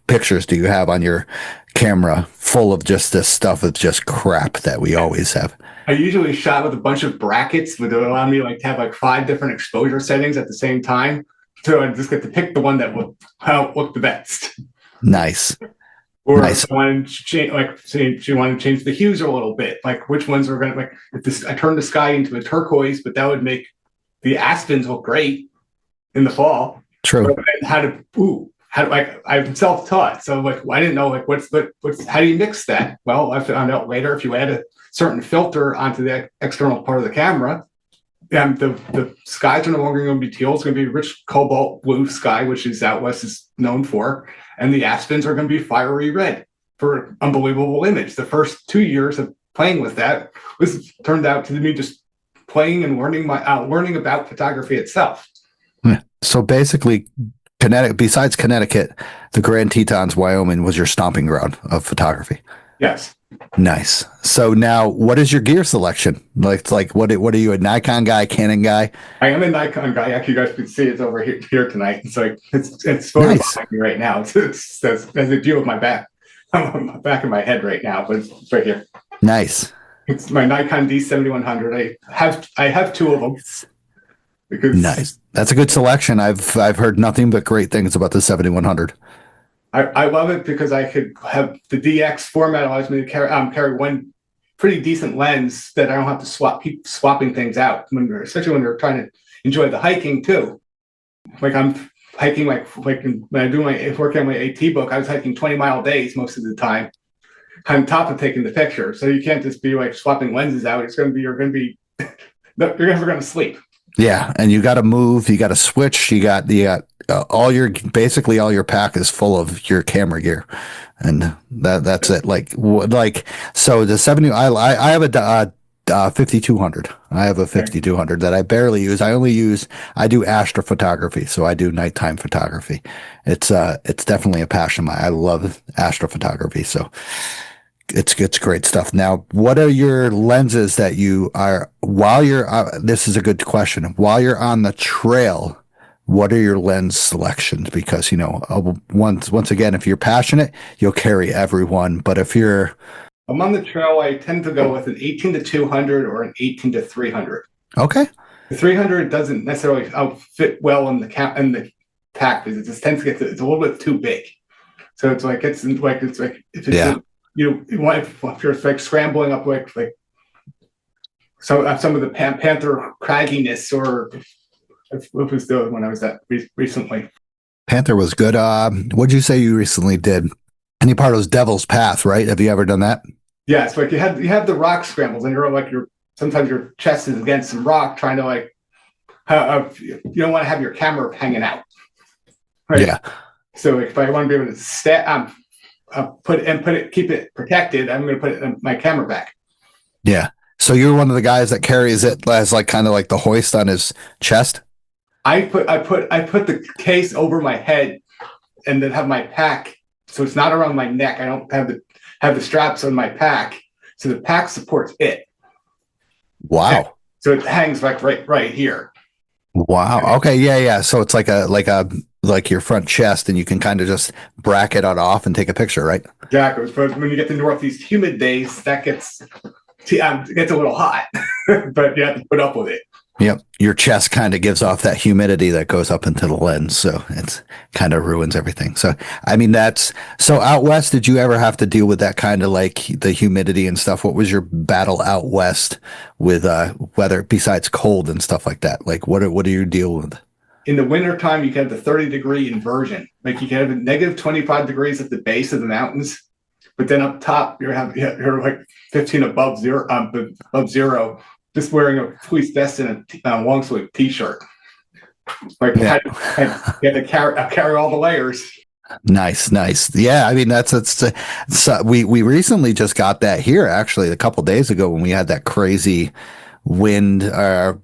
pictures do you have on your camera full of just this stuff of just crap that we always have? I usually shot with a bunch of brackets that would allow me to have 5 different exposure settings at the same time. So I just get to pick the one that would look the best. Nice. Or if I wanted to change, she wanted to change the hues a little bit. Like, which ones are going to I turned the sky into a turquoise, but that would make the aspens look great in the fall. True. I'm self-taught, so I didn't know how do you mix that? Well, I found out later if you add a certain filter onto the external part of the camera, the skies are no longer going to be teal. It's going to be rich cobalt blue sky, which is out west is known for, and the aspens are going to be fiery red for unbelievable image. The first 2 years of playing with that turned out to me just playing and learning about photography itself. So basically, Connecticut, besides Connecticut, the Grand Tetons, Wyoming was your stomping ground of photography. Yes. Nice. So now, what is your gear selection? Like what are you, a Nikon guy, Canon guy? I am a Nikon guy. Actually, you guys can see it's over here tonight. It's like it's photographing me right now. It's there's a view of my back. I'm on the back of my head right now, but it's right here. Nice. It's my Nikon D7100. I have two of them. Because nice. That's a good selection. I've heard nothing but great things about the 7100. I love it because I could have the DX format allows me to carry one pretty decent lens that I don't have to keep swapping things out especially when you're trying to enjoy the hiking too. Like I'm hiking like when I do my working on my AT book, I was hiking 20-mile days most of the time, on top of taking the picture. So you can't just be like swapping lenses out. You're never going to sleep. Yeah, and you got to move, you got to switch, you got all your pack is full of your camera gear, and that's it. So the 70, I have a 5200. I have a 5200 that I barely use. I do astrophotography, so I do nighttime photography. It's definitely a passion of mine. I love astrophotography, so. It's great stuff. Now, what are your lenses that you are, this is a good question. While you're on the trail, what are your lens selections? Because, once again, if you're passionate, you'll carry everyone. But if I'm on the trail, I tend to go with an 18-200 or an 18-300. Okay. The 300 doesn't necessarily fit well in the pack because it just tends to it's a little bit too big. So it's like if it's you want if you're like scrambling up like some of the Panther cragginess, or what was the one I was at recently? Panther was good. What'd you say you recently did? Any part of those Devil's Path, right? Have you ever done that? Yeah, it's like you have the rock scrambles, and sometimes your chest is against some rock, trying to you don't want to have your camera hanging out, right? Yeah. So if I want to be able to keep it protected, I'm going to put it in my camera back. Yeah. So you're one of the guys that carries it as kind of like the hoist on his chest. I put the case over my head, and then have my pack, so it's not around my neck. I don't have the straps on my pack, so the pack supports it. Wow. And so it hangs like right here. Wow. Okay. Yeah. So it's like your front chest, and you can kind of just bracket it off and take a picture, right? Exactly. But when you get to Northeast humid days, that gets a little hot, but you have to put up with it. Yep. Your chest kind of gives off that humidity that goes up into the lens. So it's kind of ruins everything. So, so out west, did you ever have to deal with that kind of like the humidity and stuff? What was your battle out west with weather besides cold and stuff like that? Like what do you deal with? In the wintertime, you can have the 30-degree inversion. Like you can have a negative 25 degrees at the base of the mountains, but then up top, you're like 15 above zero, just wearing a fleece vest and a long sleeve t-shirt. Like I had to carry all the layers. Nice. Yeah, we recently just got that here actually a couple days ago when we had that crazy wind,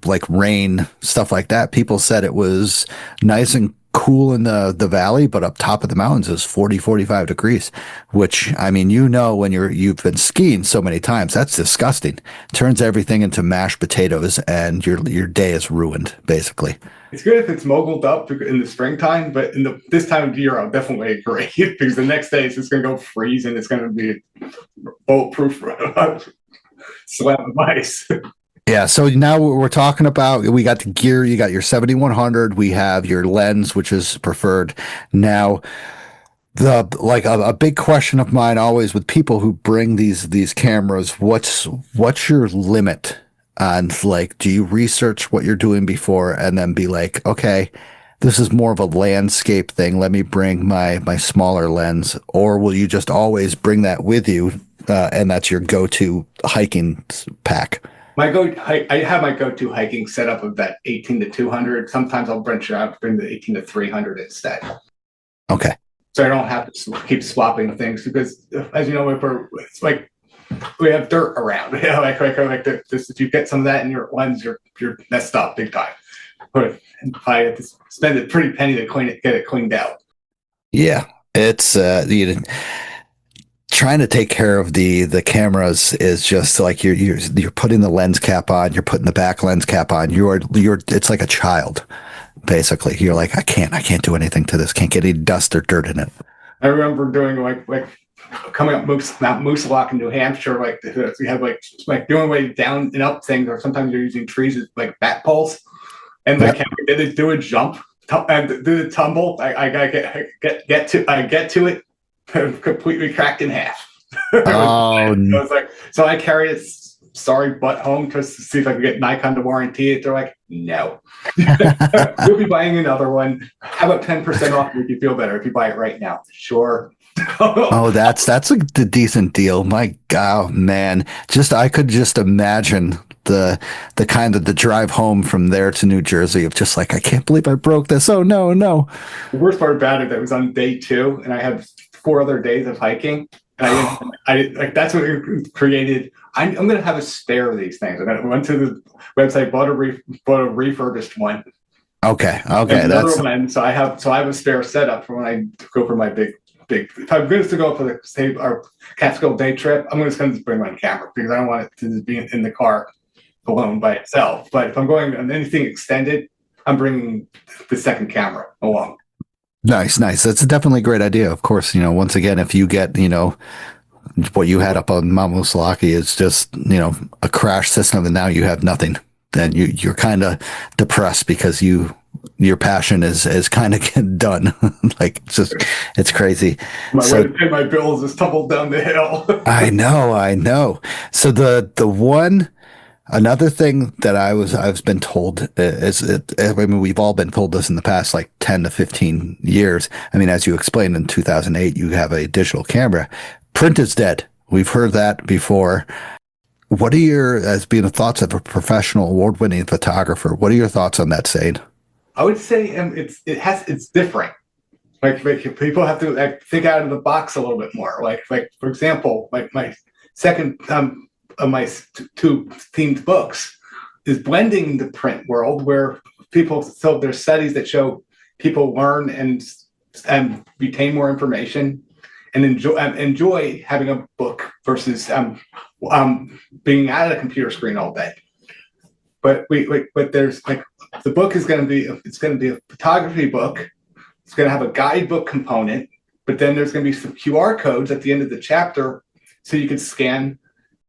like rain, stuff like that. People said it was nice and cool in the valley, but up top of the mountains is 40-45 degrees, which when you've been skiing so many times, that's disgusting. Turns everything into mashed potatoes, and your day is ruined basically. It's good if it's mogulled up in the springtime, but this time of year, I'll definitely agree because the next day it's just going to go freeze, and it's going to be bulletproof slab of ice. Yeah, so now we're talking about, we got the gear, you got your 7100, we have your lens, which is preferred. Now, a big question of mine always with people who bring these cameras, what's your limit on, do you research what you're doing before and then be like, okay, this is more of a landscape thing, let me bring my smaller lens, or will you just always bring that with you, and that's your go-to hiking pack? I have my go-to hiking setup of that 18-200. Sometimes I'll branch out, bring the 18-300 instead. Okay. So I don't have to keep swapping things because, as you know, it's like we have dirt around. Like this, if you get some of that in your lens, you're messed up big time. But if I had to spend a pretty penny to get it cleaned out. Yeah, it's trying to take care of the cameras is just like you're putting the lens cap on, you're putting the back lens cap on. You're it's like a child, basically. You're like, I can't do anything to this. Can't get any dust or dirt in it. I remember doing like coming up Mount Moose Lock in New Hampshire, like we had like doing way down and up things, or sometimes you're using trees as like bat poles, and like did it do a jump and do the tumble. I get to it completely cracked in half. Oh, so I carried it sorry butt home just to see if I could get Nikon to warranty it. They're like, no. You'll be buying another one. How about 10% off? Make you feel better if you buy it right now. Sure. Oh, that's a decent deal. My God, man, I could just imagine the kind of the drive home from there to New Jersey of just like, I can't believe I broke this. Oh no. The worst part about it, that was on day 2, and I had 4 other days of hiking, and I like that's what it created. I'm going to have a spare of these things. I went to the website, bought a refurbished one. Okay, that's one. So I have a spare setup for when I go for my big. If I'm going to go for our Catskill day trip, I'm just going to bring my camera because I don't want it to just be in the car alone by itself. But if I'm going on anything extended, I'm bringing the second camera along. Nice. That's definitely a great idea. Of course, once again, if you get, what you had up on Mount Musalaki is just, a crash system and now you have nothing, then you're kind of depressed because your passion is kind of done. Like it's crazy. My way to pay my bills has tumbled down the hill. I know. So another thing that I've been told we've all been told this in the past like 10 to 15 years. I mean, as you explained in 2008, you have a digital camera. Print is dead. We've heard that before. What are as being the thoughts of a professional award-winning photographer, what are your thoughts on that saying? I would say it's different. Like people have to think out of the box a little bit more. Like for example, my second of my 2 themed books is blending the print world, where there's studies that show people learn and retain more information and enjoy having a book versus being at a computer screen all day. But there's like the book is going to be a photography book. It's going to have a guidebook component, but then there's going to be some QR codes at the end of the chapter, so you can scan,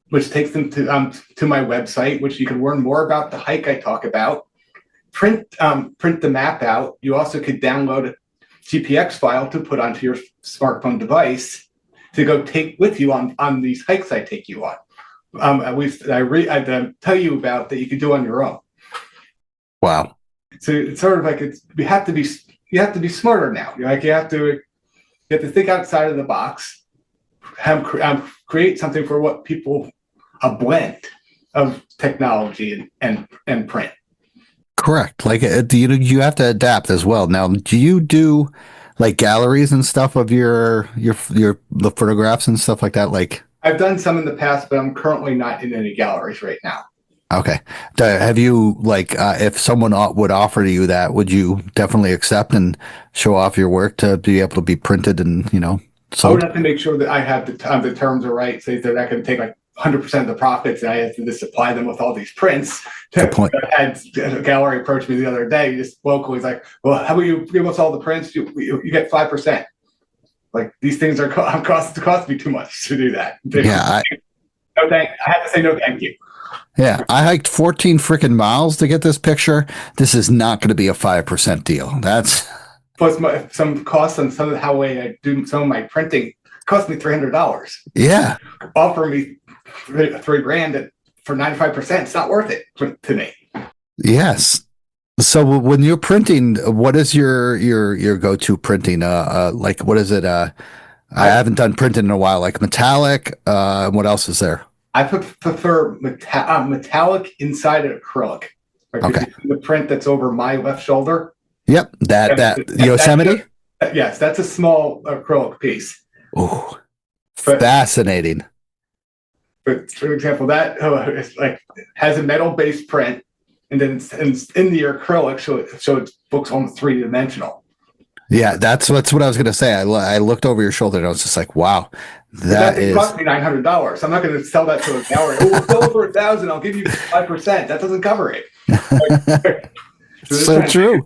which takes them to my website, which you can learn more about the hike I talk about. Print the map out. You also could download a GPX file to put onto your smartphone device to go take with you on these hikes I take you on. I tell you about that you could do on your own. Wow. So it's sort of like you have to be smarter now. You have to think outside of the box, create something for what people, a blend of technology and print. Correct. Like you have to adapt as well. Now, do you do like galleries and stuff of the photographs and stuff like that? Like I've done some in the past, but I'm currently not in any galleries right now. Okay. Have you if someone would offer to you that, would you definitely accept and show off your work to be able to be printed and sold? I would have to make sure that I have the terms are right. Say they're not going to take like 100% of the profits, and I have to just supply them with all these prints. Good point. I had a gallery approach me the other day, just locally. He's like, "Well, how about you give us all the prints? You get 5%." Like these things are cost me too much to do that. Yeah. I have to say no, thank you. Yeah, I hiked 14 freaking miles to get this picture. This is not going to be a 5% deal. That's plus some costs on some of how I do some of my printing cost me $300. Yeah, offer me $3,000 for 95%. It's not worth it to me. Yes. So when you're printing, what is your go-to printing? Like what is it? I haven't done printing in a while. Like metallic. What else is there? I prefer metallic inside of acrylic. Okay. The print that's over my left shoulder. Yep. That Yosemite? Yes, that's a small acrylic piece. Oh, fascinating. But for example, that has a metal-based print, and then it's in the acrylic, so it looks almost three-dimensional. Yeah, that's what I was going to say. I looked over your shoulder and I was just like, wow, That thing cost me $900. I'm not going to sell that to a gallery. Oh, we'll sell it for $1,000. I'll give you 5%. That doesn't cover it. So true.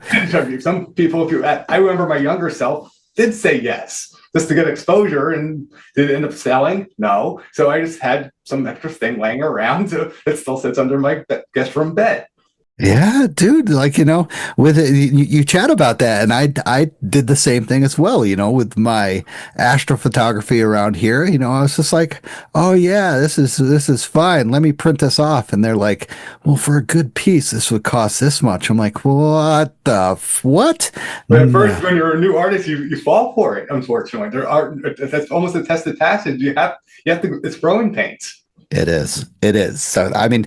Some people, I remember my younger self did say yes just to get exposure, and did it end up selling? No. So I just had some extra thing laying around that still sits under my guest room bed. Yeah, dude, like, with it, you chat about that, and I did the same thing as well, with my astrophotography around here. I was just like, oh yeah, this is fine. Let me print this off. And they're like, well, for a good piece, this would cost this much. I'm like, what? But at first, when you're a new artist, you fall for it. Unfortunately, that's almost a test of passage. You have to. It's growing pains. It is. So I mean,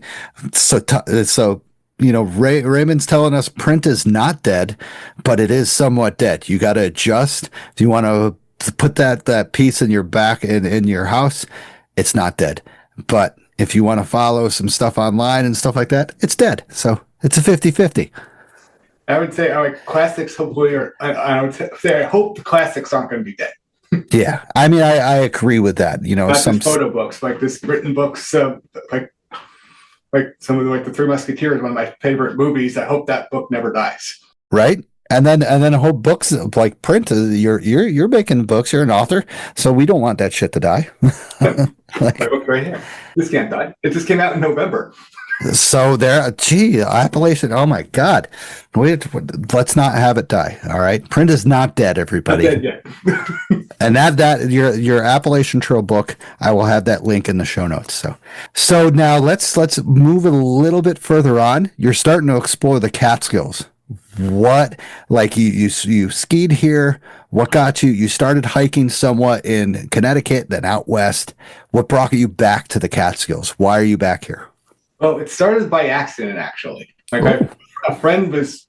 so. Raymond's telling us print is not dead, but it is somewhat dead. You got to adjust. If you want to put that piece in your back in your house, it's not dead. But if you want to follow some stuff online and stuff like that, it's dead. So it's a 50-50. I would say classics hopefully I would say I hope the classics aren't going to be dead. Yeah. I mean, I agree with that. Not some photo books, like this written books, like some of the Three Musketeers, one of my favorite movies. I hope that book never dies. Right. And then a whole books like print. You're making books. You're an author, so we don't want that shit to die. My book right here. This can't die. It just came out in November. So Appalachian. Oh my God. Let's not have it die. All right. Print is not dead, everybody. Not dead yet. And that your Appalachian Trail book, I will have that link in the show notes. So now let's move it a little bit further on. You're starting to explore the Catskills. What, like you skied here? What got you? You started hiking somewhat in Connecticut, then out west. What brought you back to the Catskills? Why are you back here? Well, it started by accident, actually. A friend was,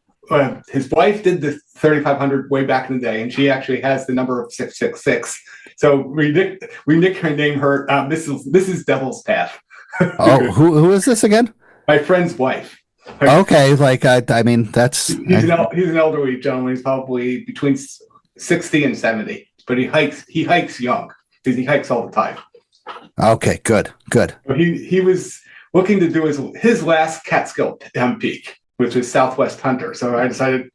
his wife did the 3,500 way back in the day, and she actually has the number of 666. So we nicknamed her Mrs. Devil's Path. Oh, who is this again? My friend's wife. Okay, I mean that's he's an elderly gentleman. He's probably between 60 and 70, but he hikes young because he hikes all the time. Okay, good. So he was looking to do his last Catskill peak, which is Southwest Hunter. So I decided,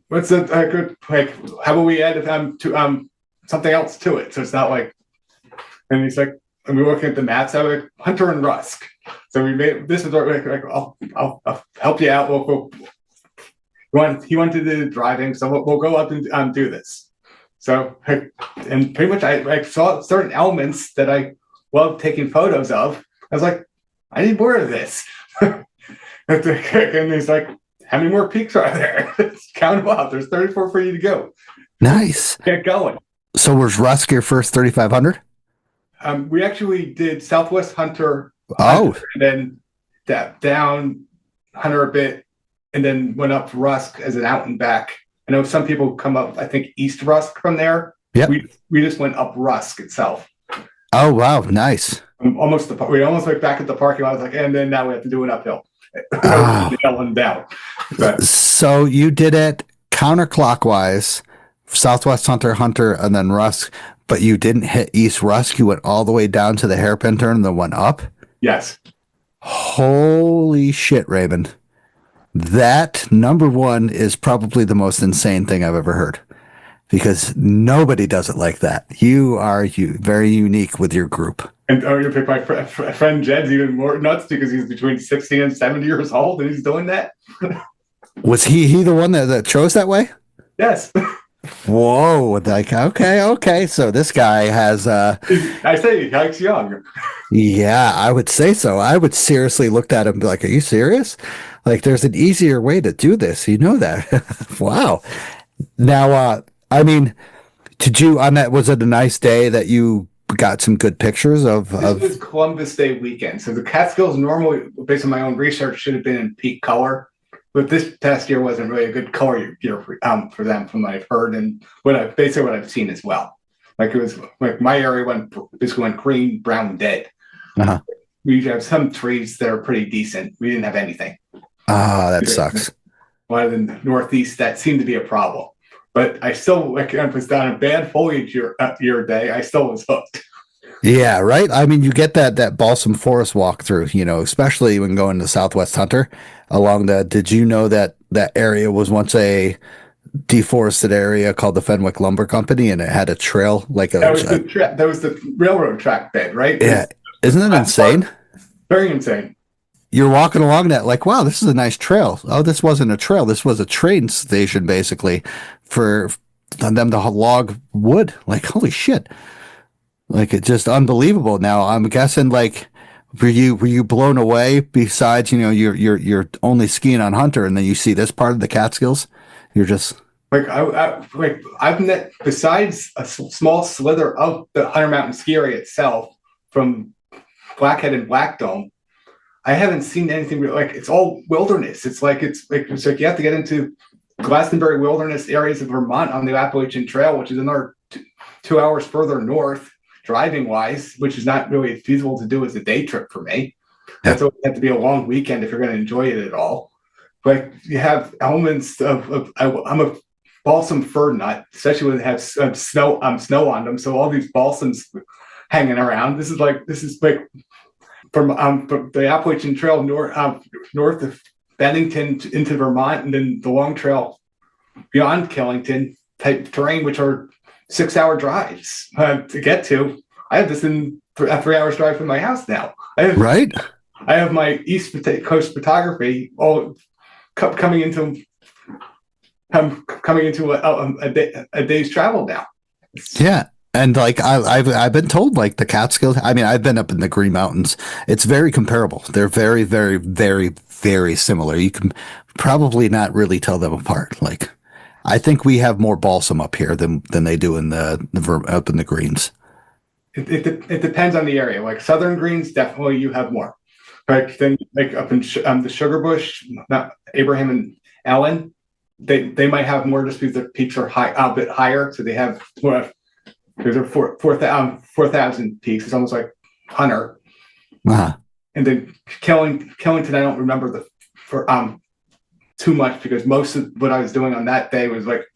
how about we add something else to it? So it's not like, and he's like, and we're looking at the maps. I was like, Hunter and Rusk. So we made this is like I'll help you out. He wanted to do driving, so we'll go up and do this. So and pretty much I saw certain elements that I loved taking photos of. I was like, I need more of this. And he's like, how many more peaks are there? Count them up. There's 34 for you to go. Nice. Get going. So was Rusk your first 3,500? We actually did Southwest Hunter. Oh. And then down Hunter a bit, and then went up Rusk as an out and back. I know some people come up, I think, East Rusk from there. Yep. We just went up Rusk itself. Oh, wow. Nice. We almost went back at the parking lot. I was like, and then now we have to do an uphill. And down. But, so you did it counterclockwise, Southwest Hunter, and then Rusk, but you didn't hit East Rusk. You went all the way down to the hairpin turn and then went up? Yes. Holy shit, Raymond. That, number one, is probably the most insane thing I've ever heard, because nobody does it like that. You are very unique with your group. And my friend Jed's even more nuts because he's between 60 and 70 years old and he's doing that. Was he the one that chose that way? Yes. Whoa. Like, okay. So this guy has I say he hikes young. Yeah, I would say so. I would seriously look at him and be like, are you serious? Like, there's an easier way to do this. You know that. Wow. Now, I mean, was it a nice day that you got some good pictures of? This was Columbus Day weekend. So the Catskills normally, based on my own research, should have been in peak color. But this past year wasn't really a good color year for them, from what I've heard and what I've seen as well. Like, it was like my area went green, brown, dead. Uh-huh. We have some trees that are pretty decent. We didn't have anything. Ah, that sucks. A lot of the Northeast, that seemed to be a problem. But I still, like, I was on a bad foliage year day. I still was hooked. Yeah, right. I mean, you get that balsam forest walk through, especially when going to Southwest Hunter along the. Did you know that area was once a deforested area called the Fenwick Lumber Company, and it had a trail like That was that was the railroad track bed, right? Yeah, isn't that insane? Very insane. You're walking along that like, wow, this is a nice trail. Oh, this wasn't a trail. This was a train station basically for them to log wood. Like, holy shit. Like, it's just unbelievable. Now, I'm guessing like were you blown away besides, you're only skiing on Hunter and then you see this part of the Catskills? You're just Like I've met, besides a small slither of the Hunter Mountain ski area itself from Blackhead and Black Dome, I haven't seen anything like it's all wilderness. It's like you have to get into Glastonbury wilderness areas of Vermont on the Appalachian Trail, which is another 2 hours further north, driving wise, which is not really feasible to do as a day trip for me. That's always have to be a long weekend if you're going to enjoy it at all. But you have elements I'm a balsam fir nut, especially when they have snow on them. So all these balsams hanging around. This is like from the Appalachian Trail north of Bennington into Vermont, and then the Long Trail beyond Killington type terrain, which are 6-hour drives to get to. I have this in a 3 hours drive from my house now. right. I have my East Coast photography all coming into a day's travel now. Yeah. And like I've been told like the Catskills, I mean, I've been up in the Green Mountains. It's very comparable. They're very, very, very, very similar. You can probably not really tell them apart. Like I think we have more balsam up here than they do in up in the Greens. It depends on the area. Like Southern Greens, definitely you have more. Like then, like up in the Sugar Bush, not Abraham and Ellen, they might have more just because their peaks are a bit higher, so they have more. Because they're 4,000 peaks. It's almost like Hunter. Uh-huh. And then Killington, I don't remember too much because most of what I was doing on that day was like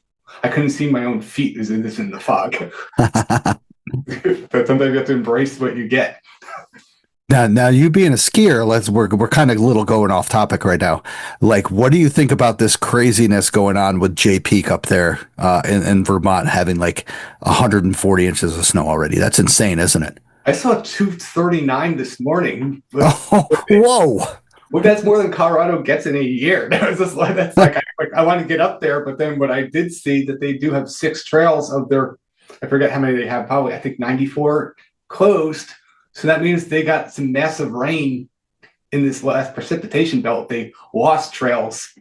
I couldn't see my own feet as in the fog. But sometimes you have to embrace what you get. Now, you being a skier, we're kind of a little going off topic right now. Like, what do you think about this craziness going on with Jay Peak up there in Vermont having like 140 inches of snow already? That's insane, isn't it? I saw 239 this morning. Oh, whoa! Well, that's more than Colorado gets in a year. That's like I want to get up there, but then what I did see that they do have 6 trails of their, I forget how many they have, probably I think 94 closed. So that means they got some massive rain in this last precipitation belt. They lost trails.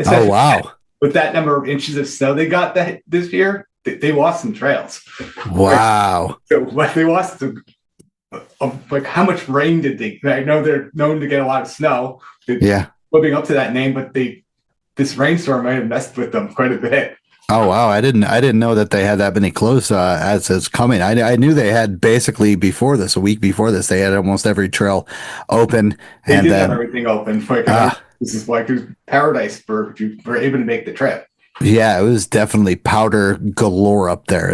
Oh, wow. With that number of inches of snow they got that this year, they lost some trails. Wow. So what they lost, like how much rain did they? I know they're known to get a lot of snow. Yeah. Living up to that name, but this rainstorm might have messed with them quite a bit. Oh wow! I didn't know that they had that many close as is coming. I knew they had basically before this, a week before this, they had almost every trail open. They did have everything open. This is like it was paradise if you were able to make the trip. Yeah, it was definitely powder galore up there.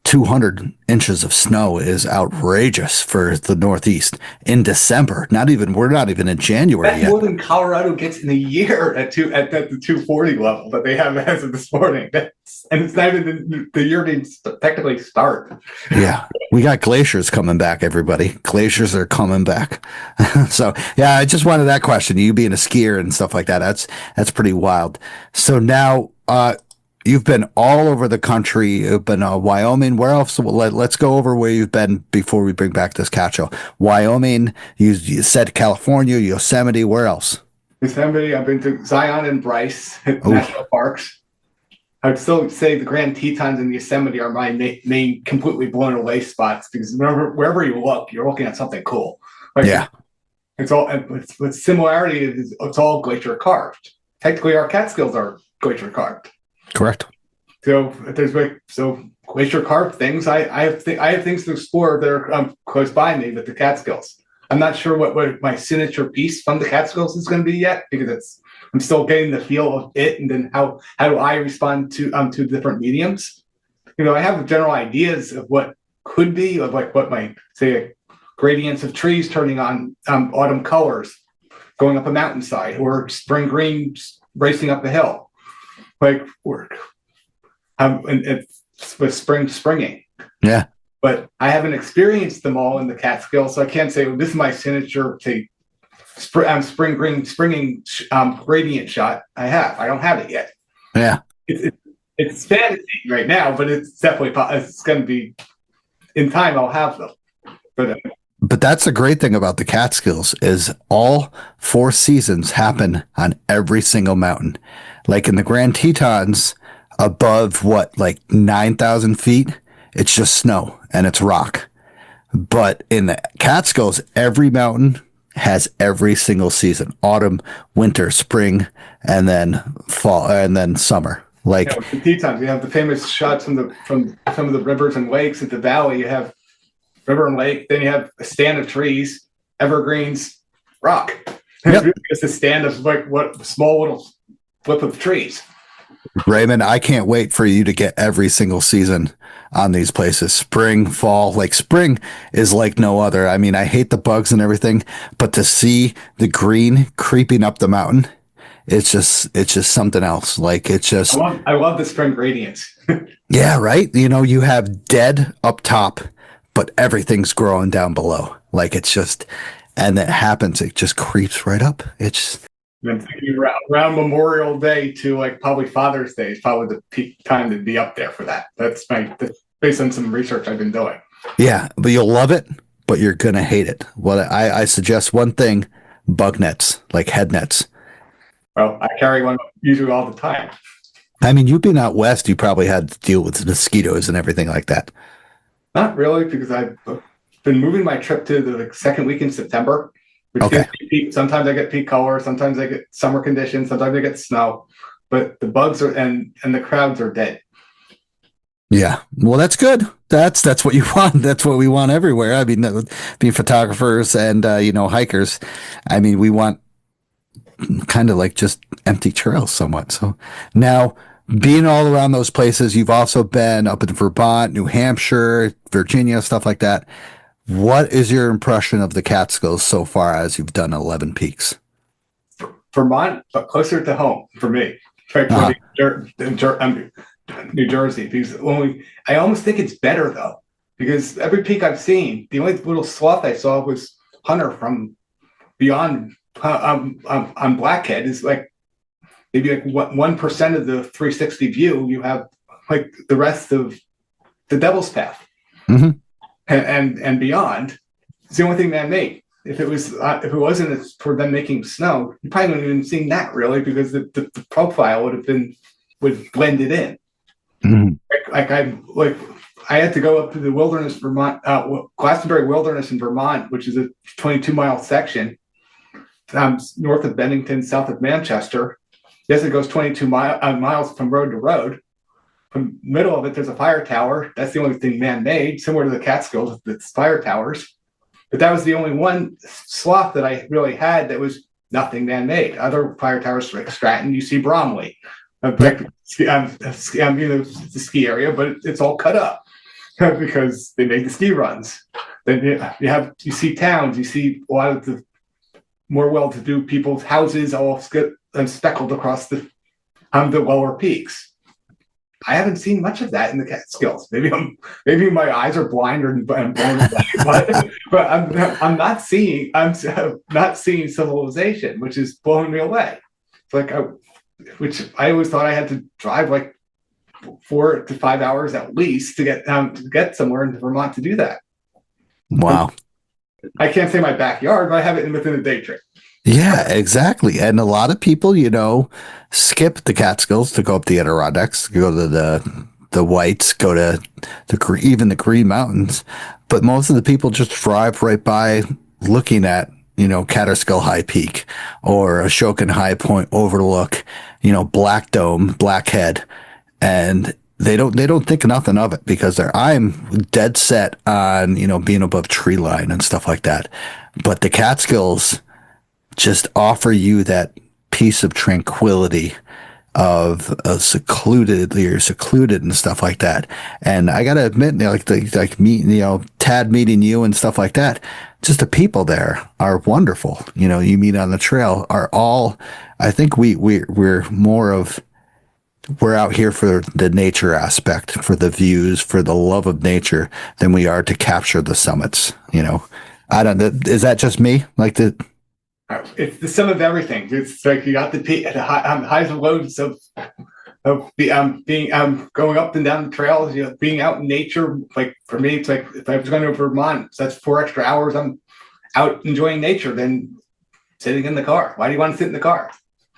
200 inches of snow is outrageous for the Northeast in December. We're not even in January That's yet. more than Colorado gets in a year at the 240 level that they have as of this morning. And it's not even the year didn't technically start. Yeah, we got glaciers coming back, everybody. Glaciers are coming back. So, yeah, I just wanted that question. You being a skier and stuff like that, that's pretty wild. So now, you've been all over the country. You've been Wyoming. Where else? Let's go over where you've been before we bring back this catch-all. Wyoming. You said California, Yosemite. Where else? Yosemite. I've been to Zion and Bryce national parks. I'd still say the Grand Tetons and Yosemite are my main completely blown away spots because wherever you look, you're looking at something cool. Like, yeah. It's all. With similarity is it's all glacier carved. Technically, our Catskills are glacier carved. Correct. So there's glacier carved things. I have things to explore that are close by me with the Catskills. I'm not sure what my signature piece from the Catskills is going to be yet, because I'm still getting the feel of it, and then how do I respond to different mediums. I have general ideas of what could be, of like what my, say, gradients of trees turning on autumn colors going up a mountainside, or spring greens racing up a hill, like and with springing. Yeah. But I haven't experienced them all in the Catskills, so I can't say, well, this is my signature, say, spring green springing gradient shot. I don't have it yet. Yeah. It's fantasy right now, but it's definitely, it's going to be, in time I'll have them. But that's the great thing about the Catskills is all 4 seasons happen on every single mountain. Like in the Grand Tetons, above like 9,000 feet, it's just snow and it's rock. But in the Catskills, every mountain has every single season: autumn, winter, spring, and then fall, and then summer. Like with the Tetons, you have the famous shots from some of the rivers and lakes at the valley. You have river and lake, then you have a stand of trees, evergreens, rock. Yep. It's a stand of like what small little flip of trees. Raymond, I can't wait for you to get every single season on these places. Spring, fall, like spring is like no other. I mean, I hate the bugs and everything, but to see the green creeping up the mountain, it's just something else. Like it's just, I love the spring gradients. yeah, right. You have dead up top, but everything's growing down below. Like it's just, and it happens. It just creeps right up. It's, I'm thinking around Memorial Day to like probably Father's Day is probably the peak time to be up there for that. That's based on some research I've been doing. yeah, but you'll love it, but you're going to hate it. Well, I suggest one thing: bug nets, like head nets. Well, I carry one usually all the time. I mean, you've been out west, you probably had to deal with mosquitoes and everything like that. Not really, because I've been moving my trip to the second week in September. Which Okay. Sometimes I get peak color, sometimes I get summer conditions, sometimes I get snow, but the bugs and the crowds are dead. Yeah, well, that's good. That's what you want. That's what we want everywhere. I mean, being photographers and hikers, I mean, we want kind of like just empty trails somewhat. So now, being all around those places, you've also been up in Vermont, New Hampshire, Virginia, stuff like that. What is your impression of the Catskills so far as you've done 11 peaks? Vermont, but closer to home for me. Right, New Jersey, because I almost think it's better though, because every peak I've seen, the only little swath I saw was Hunter from beyond on Blackhead is like maybe like 1% of the 360 view. You have like the rest of the Devil's Path. Mm-hmm. And beyond. It's the only thing man-made. If it wasn't for them making snow, you probably wouldn't even seen that really, because the profile would blend it in. Mm-hmm. I had to go up to the Wilderness, Vermont, Glastonbury Wilderness in Vermont, which is a 22-mile section north of Bennington, south of Manchester. Yes, it goes 22 miles from road to road. From the middle of it, there's a fire tower. That's the only thing man-made, similar to the Catskills, it's fire towers. But that was the only one swath that I really had that was nothing man-made. Other fire towers like Stratton, you see Bromley. The ski area, but it's all cut up because they make the ski runs. Then you see towns, you see a lot of the more well-to-do people's houses all speckled across the lower peaks. I haven't seen much of that in the Catskills. Maybe my eyes are blind and blown away, but I'm not seeing civilization, which is blowing me away. It's like which I always thought I had to drive like 4 to 5 hours at least to get somewhere in Vermont to do that. Wow. I can't say my backyard, but I have it within a day trip. Yeah, exactly. And a lot of people, skip the Catskills to go up the Adirondacks, go to the Whites, go to even the Green Mountains. But most of the people just drive right by looking at, Catskill High Peak or Ashokan High Point Overlook, Black Dome, Blackhead. And they don't think nothing of it because I'm dead set on, being above tree line and stuff like that. but the Catskills just offer you that peace of tranquility of you're secluded and stuff like that. And I gotta admit, Tad meeting you and stuff like that, just the people there are wonderful. You meet on the trail are all. I think we're more of. We're out here for the nature aspect, for the views, for the love of nature, than we are to capture the summits. I don't know. Is that just me? Like the It's the sum of everything. It's like you got the highs and lows of being going up and down the trails, being out in nature. Like for me, it's like if I was going to Vermont, so that's 4 extra hours. I'm out enjoying nature than sitting in the car. Why do you want to sit in the car?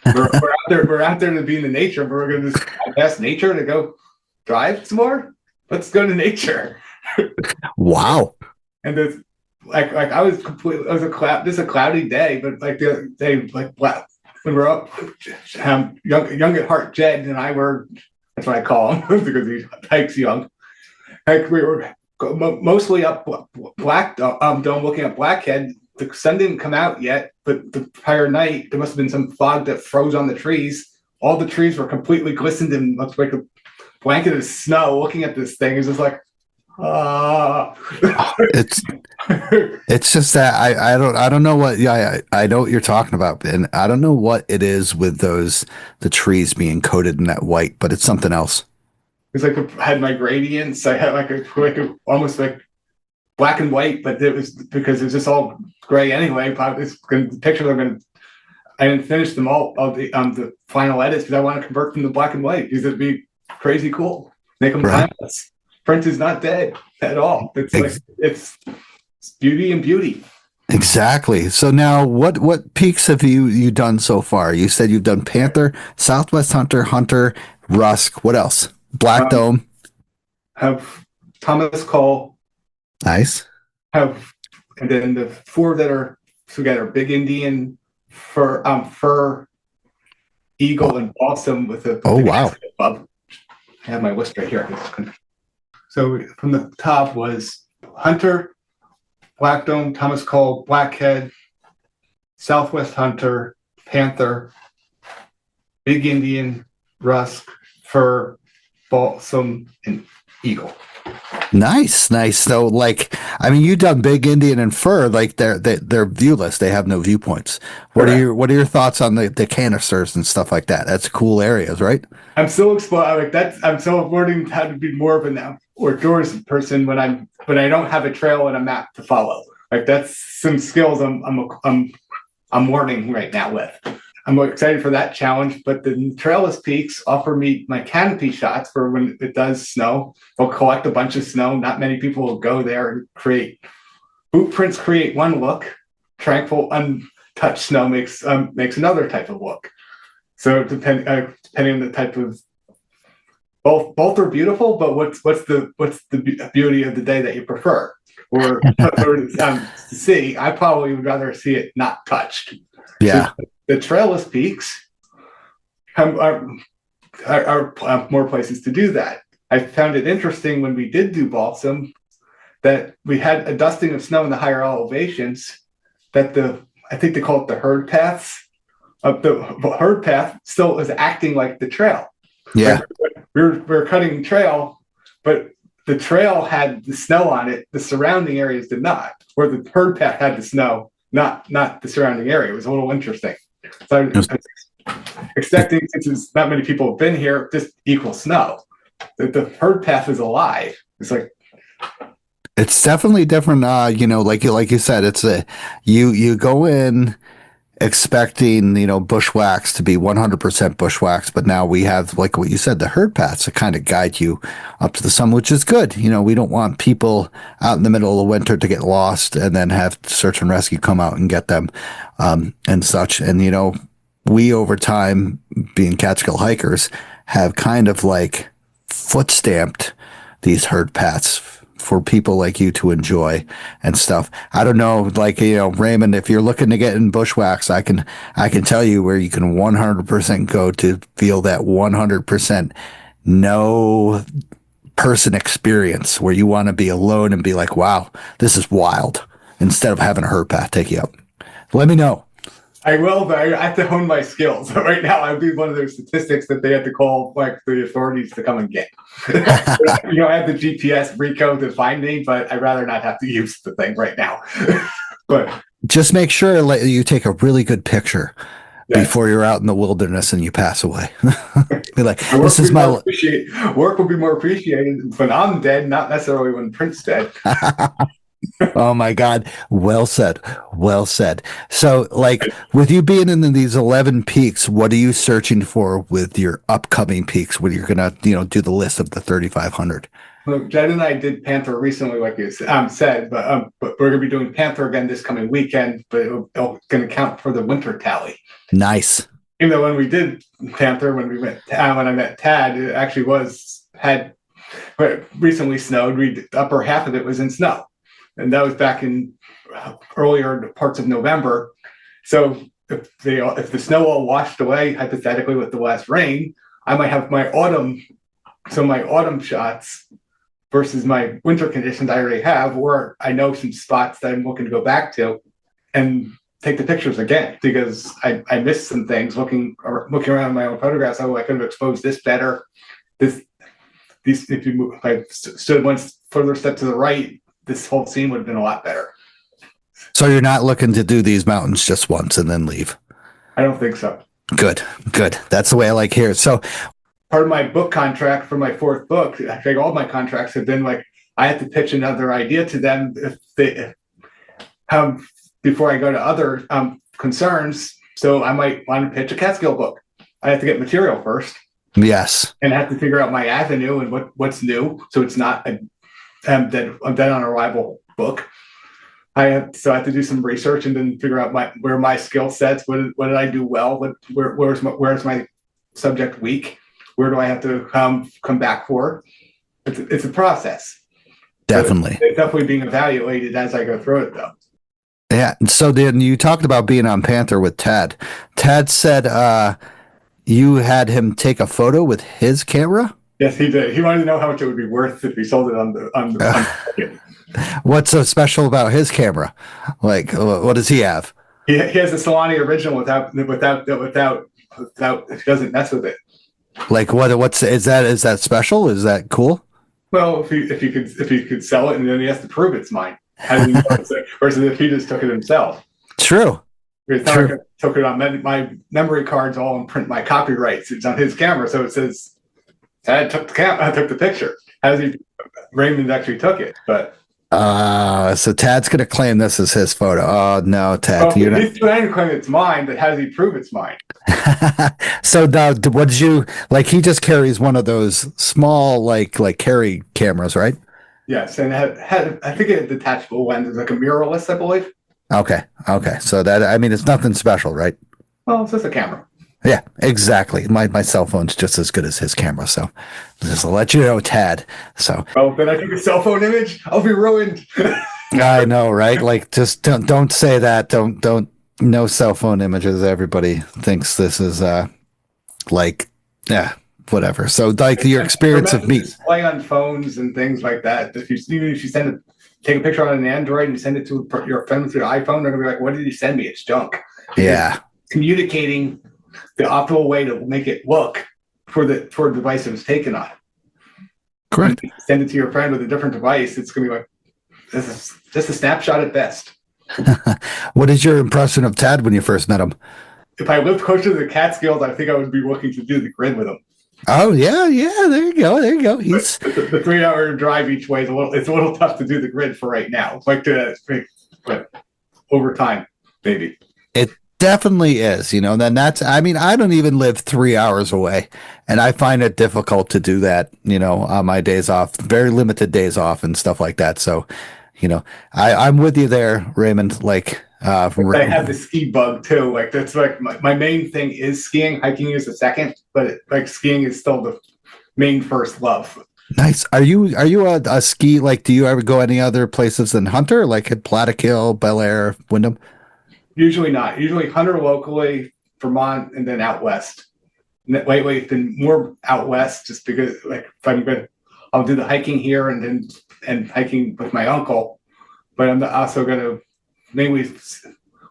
We're out there. We're out there to be in the nature. But we're going to just pass nature to go drive some more. Let's go to nature. Wow. And there's like I was completely. It was this is a cloudy day, but like the other day, like when we're up, young at heart, Jed and I were. That's what I call him because he hikes young. Like we were mostly up Black Dome, looking at Blackhead. The sun didn't come out yet, but the prior night there must have been some fog that froze on the trees. All the trees were completely glistened and looked like a blanket of snow. Looking at this thing is just like, it's just that I don't know what I know what you're talking about, and I don't know what it is with the trees being coated in that white, but it's something else. It's like I had my gradients. I had like a almost like black and white, but it was because it was just all gray anyway. The pictures I didn't finish them all of the final edits because I want to convert them to black and white because it'd be crazy cool. Make them timeless. Print is not dead at all. It's like it's beauty and beauty. Exactly. So now, what peaks have you done so far? You said you've done Panther, Southwest Hunter, Rusk. What else? Black Dome. Have Thomas Cole. Nice. And then the 4 that are together: Big Indian, Fur, Eagle, and Balsam with the. Oh wow! Club. I have my list right here. So from the top was Hunter, Black Dome, Thomas Cole, Blackhead, Southwest Hunter, Panther, Big Indian, Rusk, Fur, Balsam, and Eagle. Nice. So, you've done Big Indian and Fur. Like they're viewless. They have no viewpoints. What are your thoughts on the canisters and stuff like that? That's cool areas, right? I'm still exploring. I'm still learning how to be more of an outdoors person when I don't have a trail and a map to follow. Like that's some skills I'm learning right now with. I'm excited for that challenge, but the Trailless Peaks offer me my canopy shots for when it does snow. They'll collect a bunch of snow. Not many people will go there and create. Boot prints create one look. Tranquil, untouched snow makes another type of look. So depending on the type of both are beautiful, but what's the beauty of the day that you prefer or to see? I probably would rather see it not touched. Yeah. So the Trailless Peaks are more places to do that. I found it interesting when we did do Balsam that we had a dusting of snow in the higher elevations that I think they call it the herd paths. The herd path still is acting like the trail. Yeah. We're cutting trail, but the trail had the snow on it. The surrounding areas did not. Where the herd path had the snow, not the surrounding area. It was a little interesting. So I'm expecting, since not many people have been here, just equal snow. The herd path is alive. It's like it's definitely different. Like you said, it's you go in expecting bushwhacks to be 100% bushwhacks, but now we have, like what you said, the herd paths to kind of guide you up to the summit, which is good. We don't want people out in the middle of winter to get lost and then have search and rescue come out and get them and such. And we over time, being Catskill hikers, have kind of like foot stamped these herd paths for people like you to enjoy and stuff. I don't know, Raymond, if you're looking to get in bushwhacks, I can tell you where you can 100% go to feel that 100% no person experience where you want to be alone and be like, wow, this is wild. instead of having a herd path take you out. Let me know. I will, but I have to hone my skills. Right now, I'd be one of those statistics that they have to call like the authorities to come and get. I have the GPS Rico to find me, but I'd rather not have to use the thing right now. But just make sure you take a really good picture before you're out in the wilderness and you pass away. Be like, this is my work will be more appreciated when I'm dead, not necessarily when Prince's dead. Oh my God. Well said. Well said. So with you being in these 11 peaks, what are you searching for with your upcoming peaks when you're going to, do the list of the 3,500? Well, Jed and I did Panther recently, like you said, but we're going to be doing Panther again this coming weekend, but it's going to count for the winter tally. Nice. Even though when we did Panther, when I met Tad, it actually had recently snowed. The upper half of it was in snow. And that was back in earlier parts of November. So if the snow all washed away, hypothetically with the last rain, I might have my autumn shots versus my winter conditions I already have, or I know some spots that I'm looking to go back to and take the pictures again, because I missed some things looking around my own photographs. I could have exposed this better. If I stood one further step to the right, this whole scene would have been a lot better. So you're not looking to do these mountains just once and then leave? I don't think so. Good. That's the way I like here. So part of my book contract for my fourth book, I think all my contracts have been I have to pitch another idea to them before I go to other concerns. So I might want to pitch a Catskill book. I have to get material first. Yes. And I have to figure out my avenue and what's new. So it's not I'm dead on arrival book. I have to do some research and then figure out where my skill sets. What did I do well? Where's my subject weak? Where do I have to come back for? It's a process. Definitely. It's definitely being evaluated as I go through it, though. Yeah. So then you talked about being on Panther with Tad. Tad said you had him take a photo with his camera? Yes, he did. He wanted to know how much it would be worth if he sold it on the What's so special about his camera? What does he have? He has a Salani original without he doesn't mess with it. Is that special? Is that cool? Well, if he could sell it, and then he has to prove it's mine. How do you know versus if he just took it himself. True. It's not like I took it on my memory cards all and print my copyrights. It's on his camera, so it says I took the picture. Raymond actually took it, but so Tad's gonna claim this is his photo. Oh no, Tad, he's trying to claim it's mine, but how does he prove it's mine? So now, what did you like? He just carries one of those small like carry cameras, right? Yes, and I think it had detachable lenses, like a mirrorless, I believe. Okay. So it's nothing special, right? Well, it's just a camera. Yeah, exactly. My cell phone's just as good as his camera, so just to let you know, Tad. So then I took a cell phone image, I'll be ruined. I know, right? Just don't say that. Don't no cell phone images. Everybody thinks this is whatever. So your experience of me play on phones and things like that. If you take a picture on an Android and you send it to your friend through your iPhone, they're gonna be like, "What did you send me? It's junk." Yeah, communicating the optimal way to make it look for the device it was taken on. Correct. When you send it to your friend with a different device, it's gonna be like, this is just a snapshot at best. What is your impression of Tad when you first met him? If I lived closer to the Catskills, I think I would be looking to do the grid with him. Oh yeah. There you go. He's the 3-hour drive each way is a little tough to do the grid for right now. But over time, maybe. It definitely is, then I don't even live 3 hours away, and I find it difficult to do that, on my days off, very limited days off and stuff like that. So, I'm with you there, Raymond. I have the ski bug too. That's my main thing is skiing. Hiking is the second, but skiing is still the main first love. Nice. Are you a ski? Do you ever go any other places than Hunter, like at Plattekill, Bel Air, Wyndham? Usually not. Usually Hunter locally, Vermont, and then out west. Lately, it's been more out west, just because if I'm good, I'll do the hiking here and hiking with my uncle. But I'm also going to mainly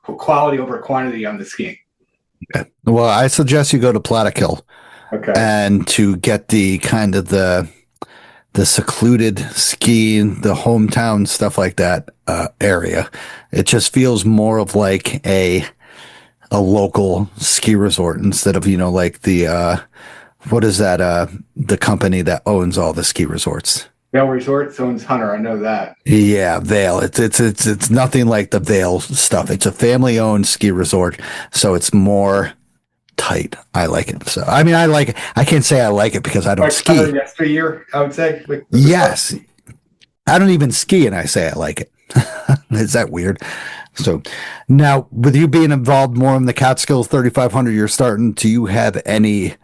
quality over quantity on the skiing. Okay. Well, I suggest you go to Plattekill Okay. and to get the kind of the secluded skiing, the hometown stuff like that area. It just feels more of like a local ski resort instead of, like the what is that the company that owns all the ski resorts. Vail Resorts owns Hunter. I know that. Yeah, Vail. It's nothing like the Vail stuff. It's a family owned ski resort, so it's more tight. I like it. So I mean, I like it. I can't say I like it because I don't Like ski. Hunter yesteryear, I would say. Yes, I don't even ski, and I say I like it. Is that weird? So now, with you being involved more in the Catskills 3,500, you're starting. Do you have any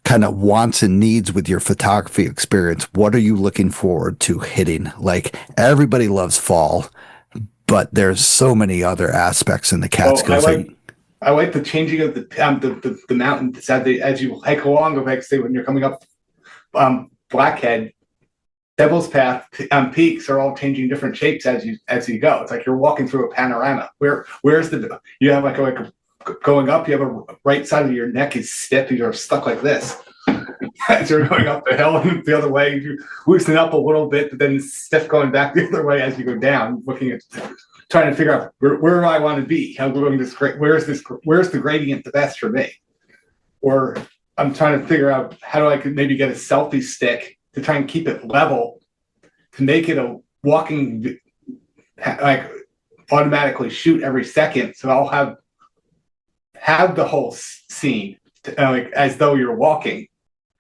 kind of wants and needs with your photography experience? What are you looking forward to hitting? Like everybody loves fall, but there's so many other aspects in the Catskills. I like the changing of the mountain as you hike along. Like say when you're coming up Blackhead, Devil's Path peaks are all changing different shapes as you go. It's like you're walking through a panorama. Where's you have like a going up, you have a right side of your neck is stiff. You're stuck like this as you're going up the hill, and the other way you loosen up a little bit, but then it's stiff going back the other way as you go down. Trying to figure out where do I want to be? How going this? Where's the gradient the best for me? Or I'm trying to figure out how do I maybe get a selfie stick to try and keep it level to make it a walking like automatically shoot every second. So I'll have the whole scene like as though you're walking,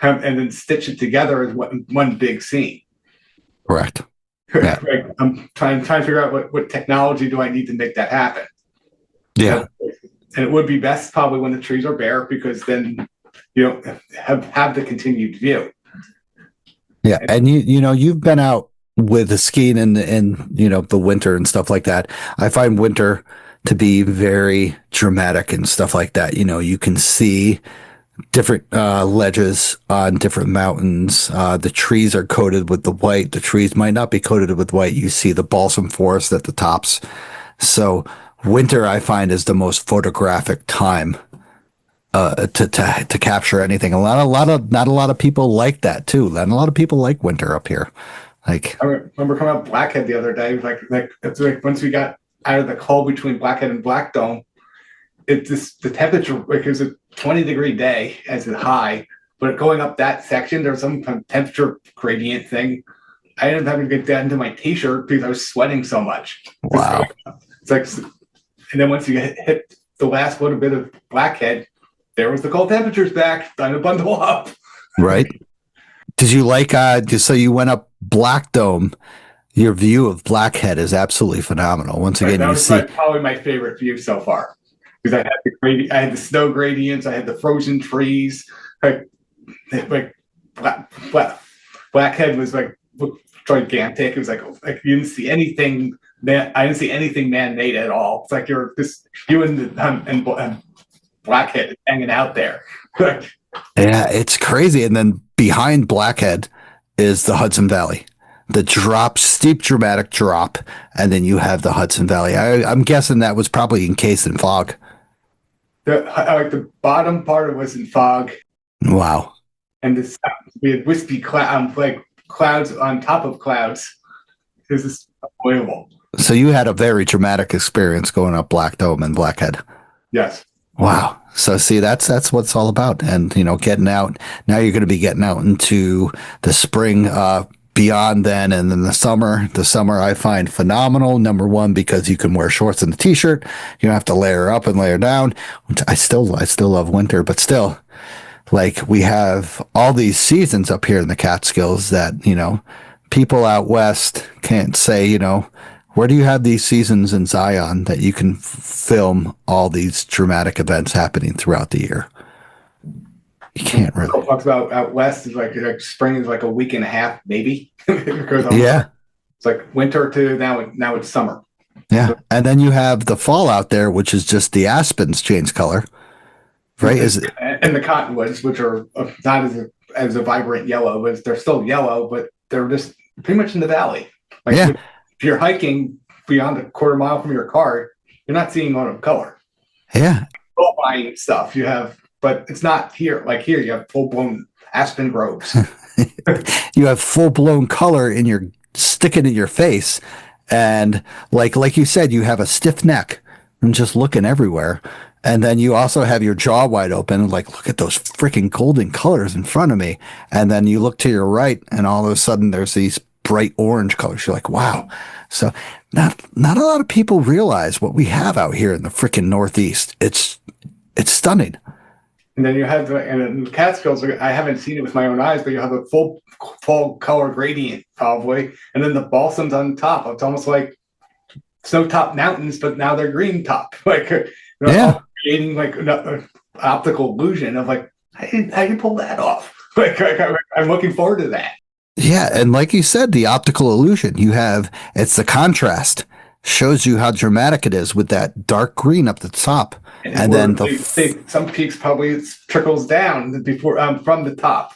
and then stitch it together as one big scene. Correct. Yeah. Right. I'm trying to figure out what technology do I need to make that happen. Yeah, and it would be best probably when the trees are bare because then you don't have the continued view. Yeah, and you've been out with the skiing in the winter and stuff like that. I find winter to be very dramatic and stuff like that. You can see different ledges on different mountains. The trees are coated with the white. The trees might not be coated with white. You see the balsam forest at the tops. So winter, I find, is the most photographic time to capture anything. Not a lot of people like that too. Not a lot of people like winter up here. Like I remember coming up Blackhead the other day. It's like once we got out of the cold between Blackhead and Black Dome, the temperature, like it was a 20-degree day as a high, but going up that section, there's some kind of temperature gradient thing. I ended up having to get down into my t-shirt because I was sweating so much. Wow. It's like, and then once you hit the last little bit of Blackhead, there was the cold temperatures back, time to bundle up. Right. Did you like, so you went up Black Dome, your view of Blackhead is absolutely phenomenal. Once again, that was probably my favorite view so far. Because I had the snow gradients, I had the frozen trees, like Blackhead was like gigantic. It was like you didn't see anything. I didn't see anything man-made at all. It's like you and Blackhead hanging out there. Yeah, it's crazy. And then behind Blackhead is the Hudson Valley. The steep, dramatic drop, and then you have the Hudson Valley. I'm guessing that was probably encased in fog. The bottom part was in fog. Wow. And we had wispy clouds on top of clouds. It was just unbelievable. So you had a very dramatic experience going up Black Dome and Blackhead. Yes. Wow. So see, that's what it's all about. And, getting out. Now you're going to be getting out into the spring, beyond then, and then the summer I find phenomenal. Number one, because you can wear shorts and a t-shirt. You don't have to layer up and layer down, which I still love winter, but still, like, we have all these seasons up here in the Catskills that, people out west can't say, where do you have these seasons in Zion that you can film all these dramatic events happening throughout the year? You can't really. Talks about out west is like spring is like a week and a half, maybe. Yeah. It's like winter to now it's summer. Yeah. And then you have the fall out there, which is just the aspens change color. Right? And the cottonwoods, which are not as a vibrant yellow, but they're still yellow, but they're just pretty much in the valley. Like yeah. If you're hiking beyond a quarter mile from your car, you're not seeing autumn color. Yeah. All buying stuff you have, but it's not here. Like here, you have full blown aspen groves. You have full blown color in your sticking in your face, and like you said, you have a stiff neck and just looking everywhere. And then you also have your jaw wide open, like, look at those freaking golden colors in front of me. And then you look to your right, and all of a sudden there's these bright orange colors. You're like, wow. So not a lot of people realize what we have out here in the freaking Northeast. It's stunning. And then you have and in the Catskills, I haven't seen it with my own eyes, but you have a full color gradient probably, and then the balsams on top. It's almost like snow top mountains, but now they're green top. Like, yeah, creating like an optical illusion of like, how do you pull that off? Like, I'm looking forward to that. Yeah, and like you said, the optical illusion you have, it's the contrast, shows you how dramatic it is with that dark green up the top. And then some peaks probably trickles down before from the top,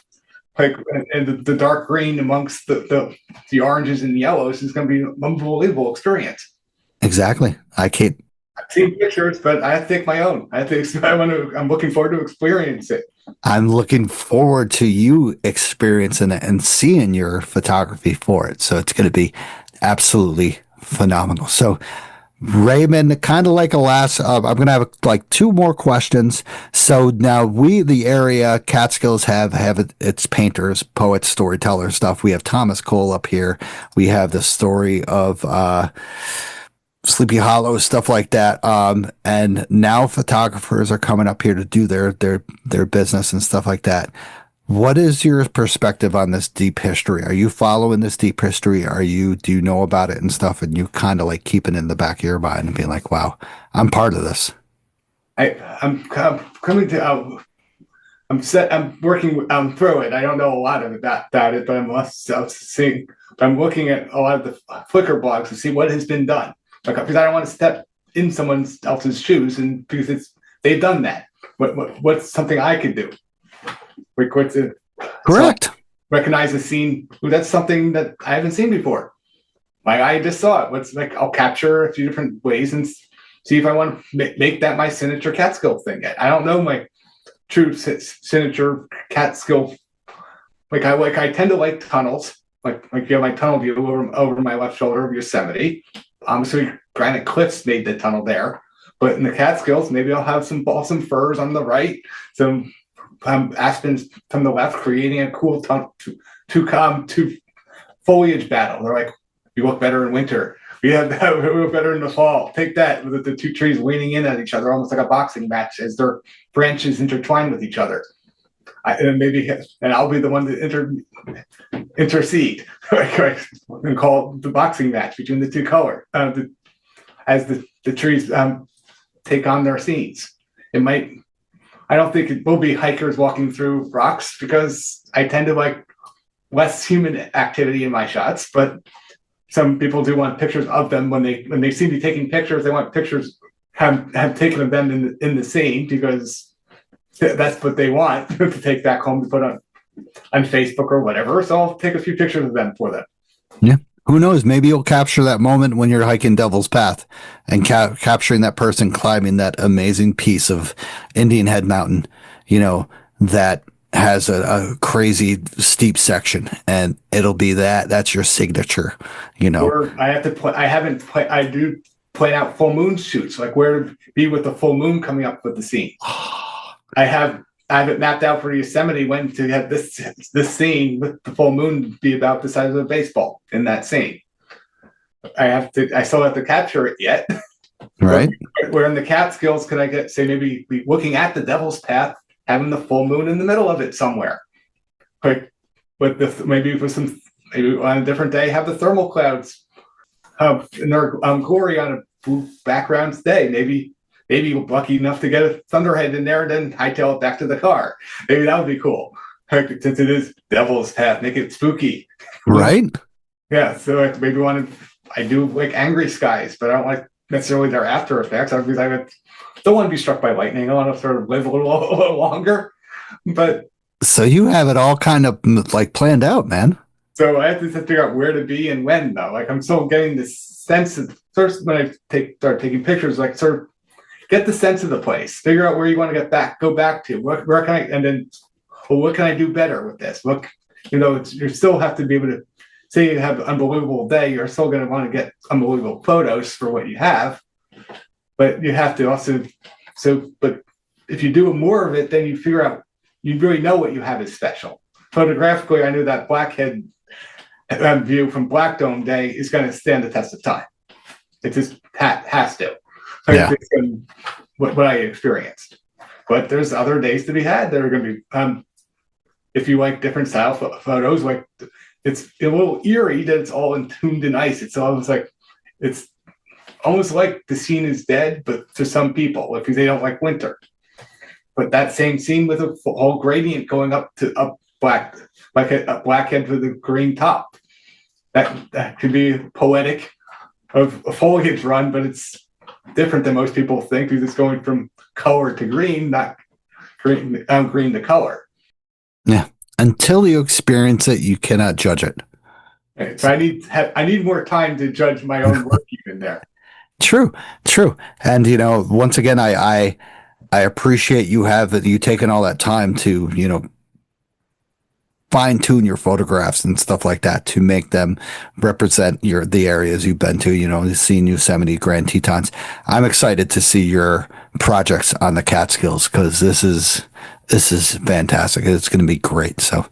like, and the dark green amongst the oranges and yellows is going to be an unbelievable experience. Exactly. I've seen pictures, but I think my own. I'm looking forward to experience it. I'm looking forward to you experiencing it and seeing your photography for it. So it's going to be absolutely phenomenal. So Raymond, kind of like a last, I'm going to have like two more questions. So now the area, Catskills have its painters, poets, storytellers stuff. We have Thomas Cole up here. We have the story of, Sleepy Hollow, stuff like that. And now photographers are coming up here to do their business and stuff like that. What is your perspective on this deep history? Are you following this deep history? Do you know about it and stuff, and you kind of like keep it in the back of your mind and being like, wow, I'm part of this? I'm coming to, I'm working through it. I don't know a lot about it, but I'm looking at a lot of the Flickr blogs to see what has been done. Because I don't want to step in someone else's shoes, and because they've done that. What's something I could do? Like, Correct. So recognize a scene. Ooh, that's something that I haven't seen before. Like, I just saw it. I'll capture a few different ways and see if I want to make that my signature Catskill thing yet. I don't know my true signature Catskill. I tend to like tunnels. Like you have my tunnel view over my left shoulder of Yosemite. Obviously, granite cliffs made the tunnel there, but in the Catskills, maybe I'll have some balsam firs on the right, some aspens from the left, creating a cool tunnel to foliage battle. They're like, we look better in winter. We look better in the fall. Take that with the two trees leaning in at each other, almost like a boxing match, as their branches intertwine with each other. And I'll be the one to intercede and call the boxing match between the two colors as the trees take on their scenes. I don't think it will be hikers walking through rocks, because I tend to like less human activity in my shots, but some people do want pictures of them when they see me taking pictures. They want pictures have taken of them in the scene, because that's what they want to take back home to put on Facebook or whatever. So I'll take a few pictures of them for them. Yeah. Who knows? Maybe you'll capture that moment when you're hiking Devil's Path and capturing that person climbing that amazing piece of Indian Head Mountain, that has a crazy steep section, and it'll be that's your signature, Or I do plan out full moon shoots, like where to be with the full moon coming up with the scene. I have it mapped out for Yosemite when to have this scene with the full moon be about the size of a baseball in that scene. I still have to capture it yet. Right. Where in the Catskills could I maybe be looking at the Devil's Path, having the full moon in the middle of it somewhere. Like maybe on a different day have the thermal clouds in their glory on a blue background day. Maybe you're lucky enough to get a thunderhead in there and then hightail it back to the car. Maybe that would be cool. Since it is Devil's Path, make it spooky. Right? Yeah, so maybe I do like angry skies, but I don't like necessarily their after effects. I don't want to be struck by lightning. I want to sort of live a little longer. But so you have it all kind of like planned out, man. So I have to figure out where to be and when, though. Like, I'm still getting this sense of first when I start taking pictures, like sort of get the sense of the place, figure out where you want to go back to. Where can I, and then, well, what can I do better with this? You still have to be able to say you have an unbelievable day. You're still going to want to get unbelievable photos for what you have, but you have to also. But if you do more of it, then you figure out you really know what you have is special. Photographically, I knew that Blackhead view from Black Dome Day is going to stand the test of time. It just has to. Yeah. What I experienced. But there's other days to be had that are going to be, if you like different style photos, like it's a little eerie that it's all entombed in ice. It's almost like the scene is dead, but to some people, because they don't like winter. But that same scene with a whole gradient going up black, like a Blackhead with a green top. That could be poetic of a foliage run, but it's different than most people think because it's going from color to green, not green to color. Yeah. Until you experience it, you cannot judge it. Right. So I need more time to judge my own work even there. True. And once again, I appreciate you taking all that time to, fine tune your photographs and stuff like that to make them represent the areas you've been to, seeing Yosemite, Grand Tetons. I'm excited to see your projects on the Catskills because this is fantastic. It's going to be great. So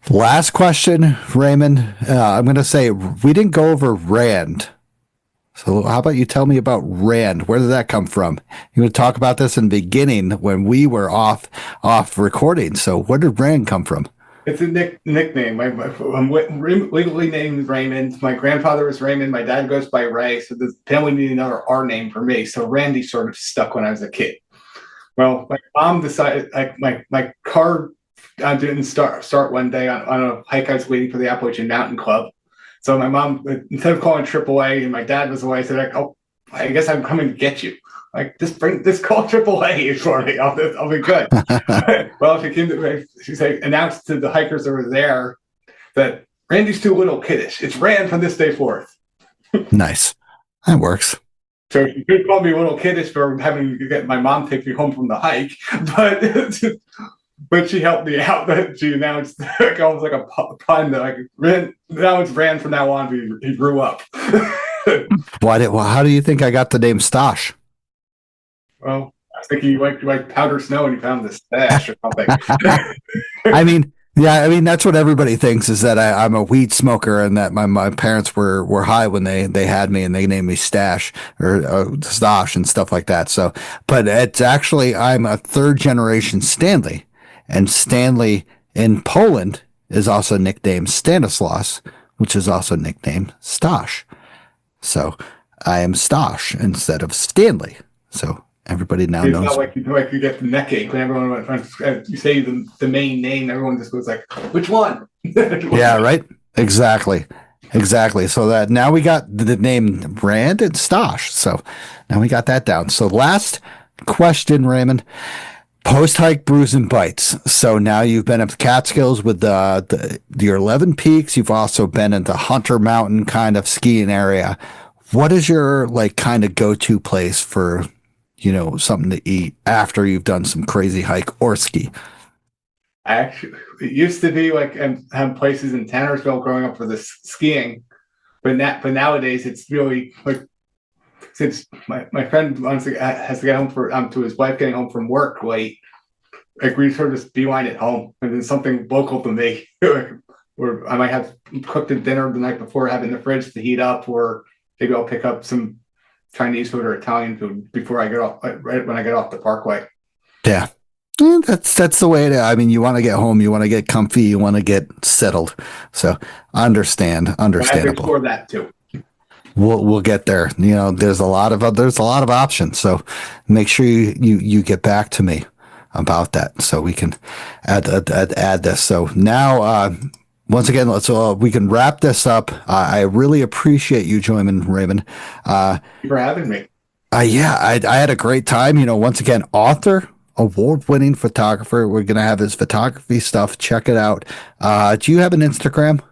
last question, Raymond, I'm going to say we didn't go over Rand. So how about you tell me about Rand? Where did that come from? You want to talk about this in the beginning when we were off recording. So where did Rand come from? It's a nickname. I'm legally named Raymond. My grandfather was Raymond. My dad goes by Ray. So the family needed another R name for me. So Randy sort of stuck when I was a kid. Well, my mom decided, my car didn't start one day on a hike. I was waiting for the Appalachian Mountain Club. So my mom, instead of calling AAA and my dad was away, said, I guess I'm coming to get you. Just call AAA for me. I'll be good. Well, she announced to the hikers that were there that Randy's too little kiddish. It's Rand from this day forth. Nice. That works. So you could call me a little kiddish for having to get my mom take me home from the hike, but she helped me out. That she announced almost like a pun that now it's Rand from now on. He grew up. How do you think I got the name Stosh? Well, I think you like powder snow and you found the stash or something. I mean, that's what everybody thinks is that I'm a weed smoker and that my parents were high when they had me and they named me Stash or Stosh and stuff like that. So, but it's actually, I'm a third generation Stanley, and Stanley in Poland is also nicknamed Stanislaus, which is also nicknamed Stosh. So I am Stosh instead of Stanley. So everybody now knows. It's not like you get the neck ache when you say the main name. Everyone just goes like, "Which one?" Yeah, right. Exactly. So that now we got the name Rand and Stosh. So now we got that down. So last question, Raymond. Post hike brews and bites. So now you've been up the Catskills with your 11 peaks. You've also been in the Hunter Mountain kind of skiing area. What is your kind of go-to place for something to eat after you've done some crazy hike or ski? Actually, it used to be have places in Tannersville growing up for the skiing, but nowadays it's really since my friend has to get home to his wife getting home from work late, we sort of just beeline at home and then something local to me, or I might have cooked a dinner the night before, have it in the fridge to heat up, or maybe I'll pick up some Chinese food or Italian food before I get off, right when I get off the parkway. Yeah. That's the way it is. I mean, you want to get home, you want to get comfy, you want to get settled. So understandable. I explore that too. We'll get there. There's a lot of options. So make sure you get back to me about that so we can add this. So now, once again, we can wrap this up. I really appreciate you joining, Raymond. Thank you for having me. Yeah, I had a great time. Once again, author, award-winning photographer. We're going to have his photography stuff. Check it out. Do you have an Instagram?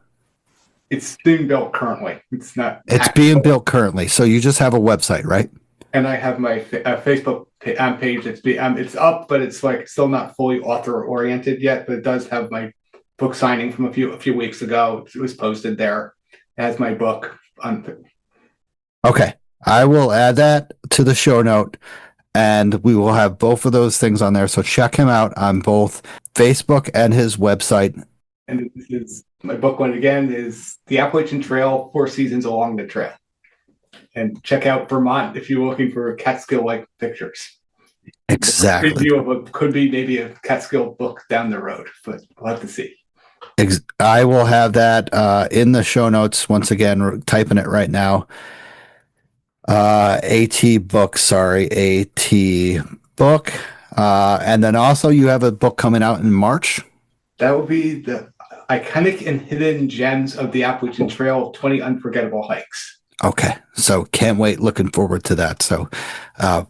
It's being built currently. It's not. It's being built currently. So you just have a website, right? And I have my Facebook page. It's up, but it's like still not fully author oriented yet. But it does have my book signing from a few weeks ago. It was posted there. It has my book on. Okay. I will add that to the show note, and we will have both of those things on there. So check him out on both Facebook and his website. And this is my book one again is The Appalachian Trail, 4 Seasons Along the Trail. And check out Vermont if you're looking for Catskill-like pictures. Exactly. Could be maybe a Catskill book down the road, but we'll have to see. I will have that in the show notes. Once again, we're typing it right now. AT book. And then also you have a book coming out in March. That will be the Iconic and Hidden Gems of the Appalachian Trail, 20 Unforgettable Hikes. Okay. So can't wait. Looking forward to that. So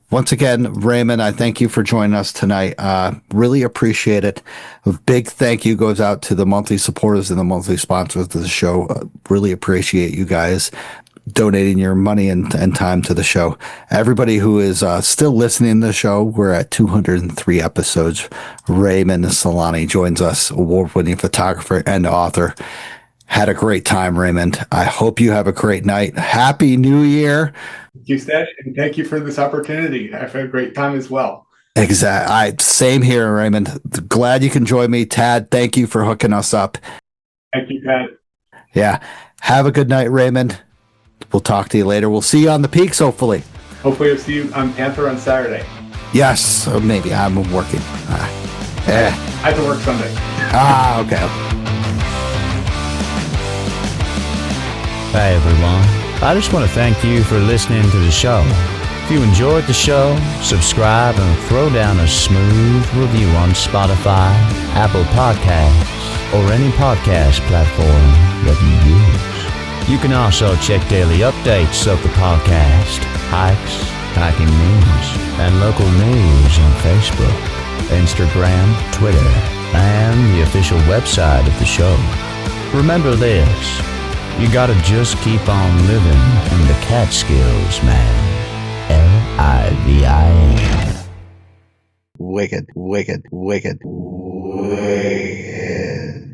once again, Raymond, I thank you for joining us tonight. Really appreciate it. A big thank you goes out to the monthly supporters and the monthly sponsors of the show. Really appreciate you guys donating your money and time to the show. Everybody who is still listening to the show, we're at 203 episodes. Raymond Salani joins us, award-winning photographer and author. Had a great time, Raymond. I hope you have a great night. Happy New Year. Thank you, Seth, and thank you for this opportunity. I've had a great time as well. Exactly. Same here, Raymond. Glad you can join me. Tad, thank you for hooking us up. Thank you, Pat. Yeah. Have a good night, Raymond. We'll talk to you later. We'll see you on the peaks, hopefully. Hopefully I'll see you on Panther on Saturday. Yes, or maybe I'm working. I have to work Sunday. Okay. Hey everyone, I just want to thank you for listening to the show. If you enjoyed the show, subscribe and throw down a smooth review on Spotify, Apple Podcasts, or any podcast platform that you use. You can also check daily updates of the podcast, hikes, hiking news, and local news on Facebook, Instagram, Twitter, and the official website of the show. Remember this. You gotta just keep on living in the Catskills, man. Livin. Wicked.